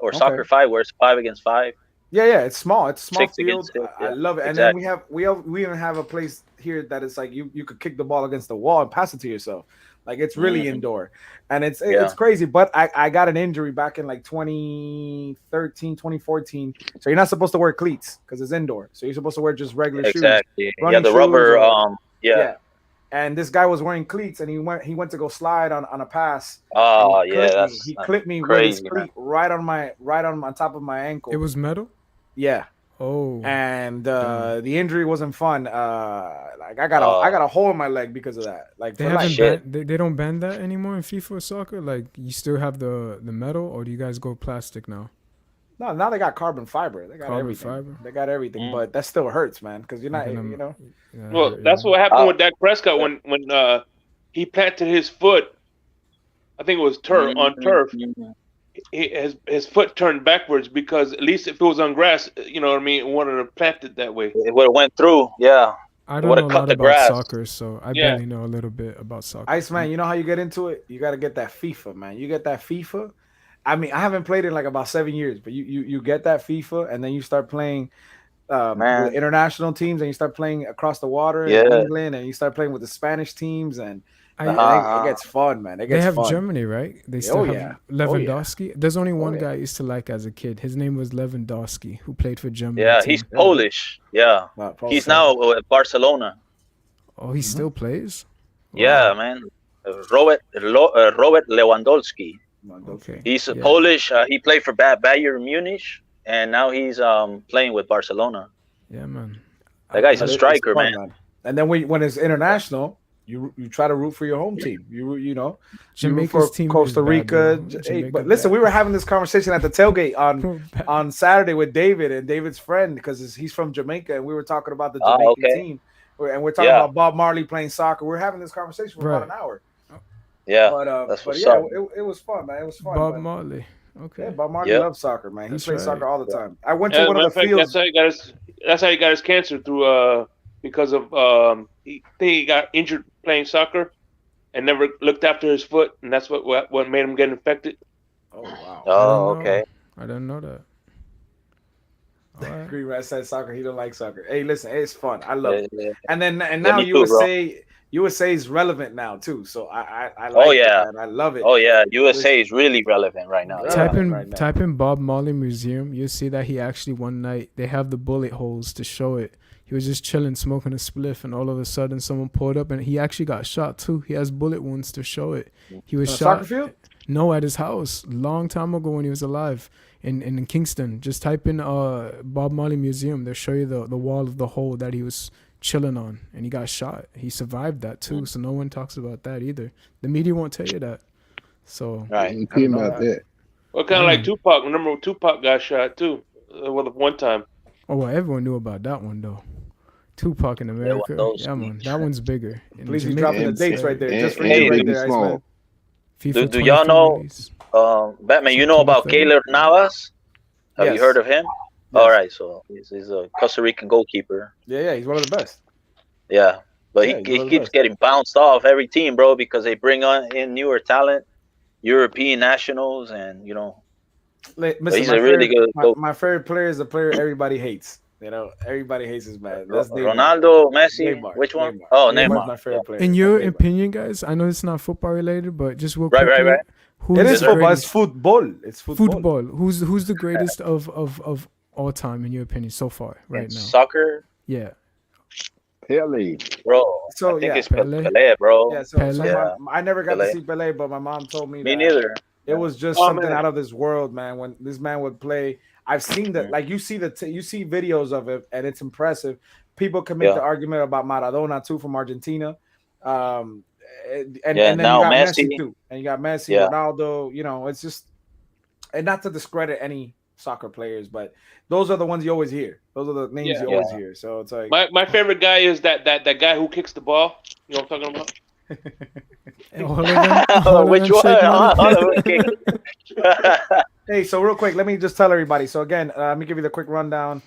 or soccer 5, where it's 5 against 5. Yeah, it's small. It's a small 6 field. against 6, I love it. And then we even have a place here that is like you could kick the ball against the wall and pass it to yourself. Like it's really indoor, and it's crazy. But I got an injury back in like 2013, 2014. So you're not supposed to wear cleats because it's indoor. So you're supposed to wear just regular shoes. Exactly. Yeah, the rubber. Yeah. And this guy was wearing cleats, and he went to go slide on a pass. Oh yeah, he clipped me crazy, with his cleat right on top of my ankle. It was metal. Yeah. Oh. And the injury wasn't fun. Like I got a hole in my leg because of that. Like they don't ban that anymore in FIFA soccer. Like you still have the metal, or do you guys go plastic now? No, now they got carbon fiber. They got everything. They got everything, but that still hurts, man, because you're not, Well, that's what happened with Dak Prescott when he planted his foot. I think it was on turf. His foot turned backwards because at least if it was on grass, you know what I mean, it wouldn't have planted that way. It would have went through. Yeah. I don't know a lot about soccer, so I barely know a little bit about soccer. Iceman, you know how you get into it? You got to get that FIFA, man. You get that FIFA. I mean, I haven't played it in like about 7 years, but you get that FIFA, and then you start playing with international teams, and you start playing across the water in England, and you start playing with the Spanish teams, and it gets fun, man. It gets they have fun. Germany, right? They still have Lewandowski. There's only one guy I used to like as a kid. His name was Lewandowski, who played for Germany. Yeah, he's Polish. Yeah, he's now at Barcelona. Oh, he still plays? Yeah, man. Robert Lewandowski. Okay. He's Polish. He played for Bayern Munich, and now he's playing with Barcelona. Yeah, man. That guy's a striker, man. And then when it's international, you try to root for your home team. You know, Jamaica's you root for team Costa Rica. But listen, we were having this conversation at the tailgate on Saturday with David and David's friend, because he's from Jamaica, and we were talking about the Jamaican team, and we're talking about Bob Marley playing soccer. We're having this conversation for about an hour. Yeah, but yeah, it was fun, man. It was fun. Bob Marley. Okay. Yeah, Bob Marley loves soccer, man. He plays soccer all the time. I went to one of the That's fields. how he got his cancer through because of he got injured playing soccer, and never looked after his foot, and that's what made him get infected. Oh wow. Oh, okay. I didn't know that. Green Rat said soccer. He don't like soccer. Hey, listen, it's fun. I love it. Yeah. And now me too, USA is relevant now too. So I like Oh yeah, it, man. I love it. Oh yeah, USA is really relevant right now. Type in Bob Marley Museum. You'll see that he actually one night they have the bullet holes to show it. He was just chilling, smoking a spliff, and all of a sudden someone pulled up, and he actually got shot too. He has bullet wounds to show it. He was On a shot. soccer field? No, at his house, long time ago when he was alive in Kingston. Just type in Bob Marley Museum. They'll show you the wall of the hole that he was chilling on, and he got shot. He survived that too, so no one talks about that either. The media won't tell you that. So He came out there. Well, kind of like Tupac. Remember when Tupac got shot too? Well, one time. Oh well, everyone knew about that one though. Tupac in America, man, that one's bigger. Please, he's dropping the dates right there, just for you, right there, Iceman. Do y'all know, Batman? You know about Keylor Navas? Have you heard of him? Yes. All right, so he's a Costa Rican goalkeeper. Yeah, he's one of the best. Yeah, but he keeps getting bounced off every team, bro, because they bring in newer talent, European nationals, and he's a really good. My favorite player is a player everybody hates. Everybody hates his man. That's Ronaldo, Messi. Neymar. Which one? Neymar. Oh, Neymar's my favorite player. In your opinion, guys, I know it's not football related, but just real quickly, right. It is football. It's football. It's football. Football. Who's the greatest of all time in your opinion so far right now? Soccer. Yeah. Pele. Bro. So I think it's Pele, bro. Yeah. So I never got to see Pele, but my mom told me. Me neither. It was just something out of this world, man. When this man would play, I've seen that. Like you see you see videos of it, and it's impressive. People can make the argument about Maradona too from Argentina, and then now you got Messi too, and you got Messi, Ronaldo. It's just, and not to discredit any soccer players, but those are the ones you always hear. Those are the names you always hear. So it's like my favorite guy is that guy who kicks the ball. You know what I'm talking about? Which one? Hey, so real quick, let me just tell everybody. So again, let me give you the quick rundown.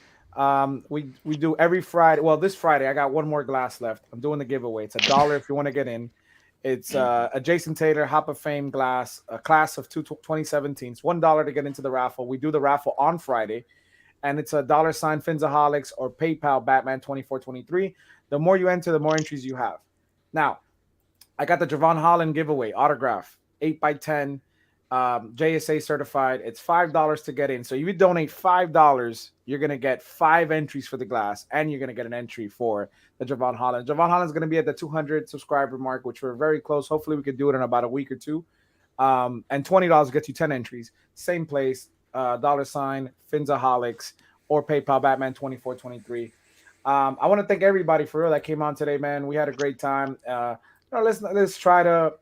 We do every Friday. Well, this Friday I got one more glass left. I'm doing the giveaway. It's $1 if you want to get in. It's a Jason Taylor Hop of Fame glass, a class of 2017. It's $1 to get into the raffle. We do the raffle on Friday, and it's a $sign Phinsaholics or PayPal Batman 2423. The more you enter, the more entries you have. Now, I got the Javon Holland giveaway autograph, 8x10, JSA certified. It's $5 to get in. So if you donate $5, you're gonna get 5 entries for the glass, and you're gonna get an entry for the Javon Holland. Javon Holland's gonna be at the 200 subscriber mark, which we're very close. Hopefully, we could do it in about a week or two. And $20 gets you 10 entries. Same place, $sign Phinsaholics or PayPal Batman 2423. I want to thank everybody for real that came on today, man. We had a great time. Let's try to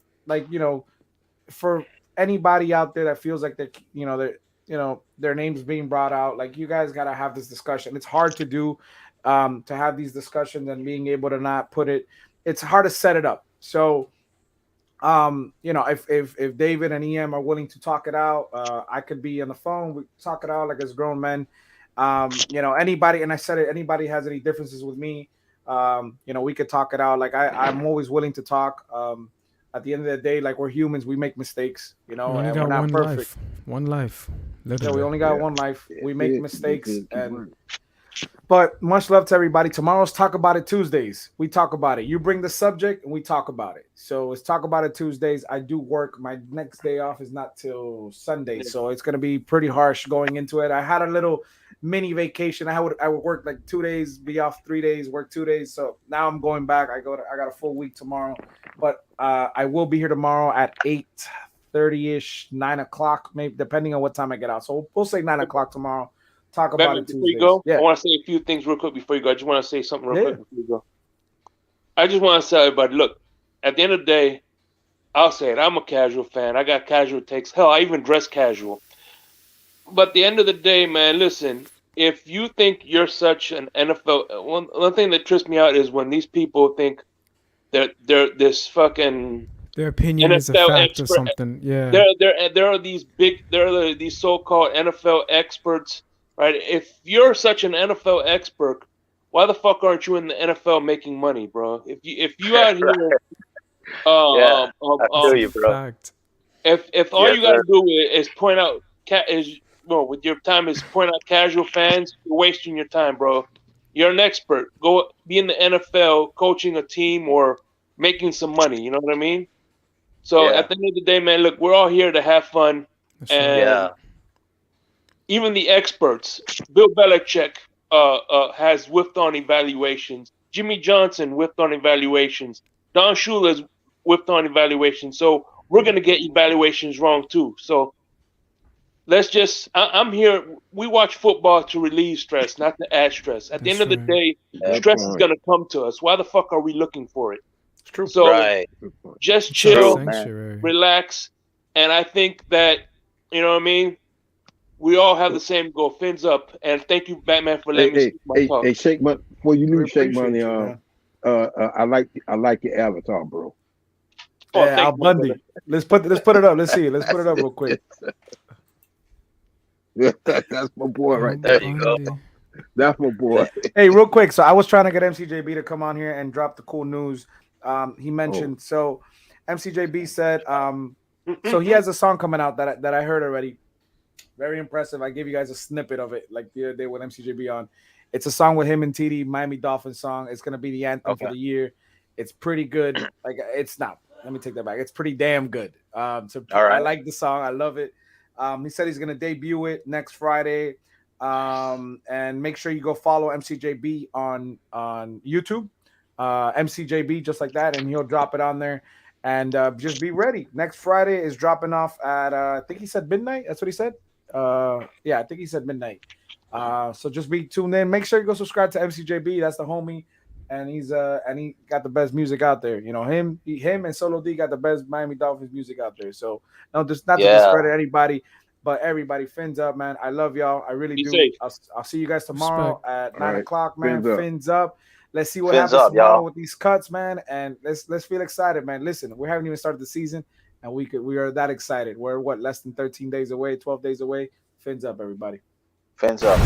for anybody out there that feels like their names being brought out, like you guys got to have this discussion. It's hard to do, to have these discussions and being able to not put it. It's hard to set it up. So, if David and EM are willing to talk it out, I could be on the phone. We talk it out like as grown men. Anybody, and I said it, anybody has any differences with me, we could talk it out. Like I'm always willing to talk. At the end of the day, like we're humans, we make mistakes, and we're not perfect. One life. Yeah, we only got one life. We make mistakes, but much love to everybody. Tomorrow's Talk About It Tuesdays. We talk about it. You bring the subject and we talk about it. So it's Talk About It Tuesdays. I do work. My next day off is not till Sunday, so it's gonna be pretty harsh going into it. I had a little mini vacation. I would work like 2 days, be off 3 days, work 2 days. So now I'm going back. I got a full week tomorrow, but I will be here tomorrow at 8:30ish, 9 o'clock, maybe depending on what time I get out. So we'll say 9 o'clock tomorrow. Talk about Batman, it before Tuesdays. you go, Yeah. I want to say a few things real quick before you go. I just want to say something real quick before you go. I just want to tell everybody, look, at the end of the day, I'll say it. I'm a casual fan. I got casual takes. Hell, I even dress casual. But at the end of the day, man, listen, if you think you're such an NFL, one thing that trips me out is when these people think they're this fucking their opinion NFL is a fact expert. or something. Yeah. There are these so-called NFL experts, right? If you're such an NFL expert, why the fuck aren't you in the NFL making money, bro? If you out here, I feel you, bro. If all you gotta do is point out with your time is point out casual fans, you're wasting your time, bro. You're an expert. Go be in the NFL, coaching a team or making some money. You know what I mean? So at the end of the day, man, look, we're all here to have fun, and even the experts. Bill Belichick has whiffed on evaluations. Jimmy Johnson whiffed on evaluations. Don Shula's whiffed on evaluations. So we're going to get evaluations wrong too. So let's just, I'm here. We watch football to relieve stress, not to add stress. At the end of the day, stress is going to come to us. Why the fuck are we looking for it? It's true. So just chill, relax. And I think that, you know what I mean? We all have the same goal. Fins up. And thank you, Batman, for letting me speak my talk. Hey, Shake Money. Before you leave, Shake Money, I like your avatar, bro. Yeah, Al Bundy. Let's put it up. Let's see it. Let's put it up real quick. That's my boy right there. There you go. That's my boy. Hey, real quick. So I was trying to get MCJB to come on here and drop the cool news. He mentioned so MCJB said so he has a song coming out that I heard already. Very impressive. I gave you guys a snippet of it like the other day with MCJB on. It's a song with him and TD, Miami Dolphins song. It's gonna be the anthem for the year. It's pretty good. Like it's not. Let me take that back. It's pretty damn good. So I like the song. I love it. He said he's gonna debut it next Friday. And make sure you go follow MCJB on YouTube. MCJB just like that, and he'll drop it on there. And just be ready. Next Friday is dropping off at I think he said midnight. That's what he said. I think he said midnight. So just be tuned in. Make sure you go subscribe to MCJB. That's the homie, and he got the best music out there. You know him and Solo D got the best Miami Dolphins music out there. So no, just not to discredit anybody, but everybody. Fins up, man. I love y'all. I really do. I'll see you guys tomorrow at 9 o'clock, man. Fins up. Let's see what happens tomorrow with these cuts, man. And let's feel excited, man. Listen, we haven't even started the season. And we are that excited. We're less than 13 days away, 12 days away. Fins up, everybody. Fins up.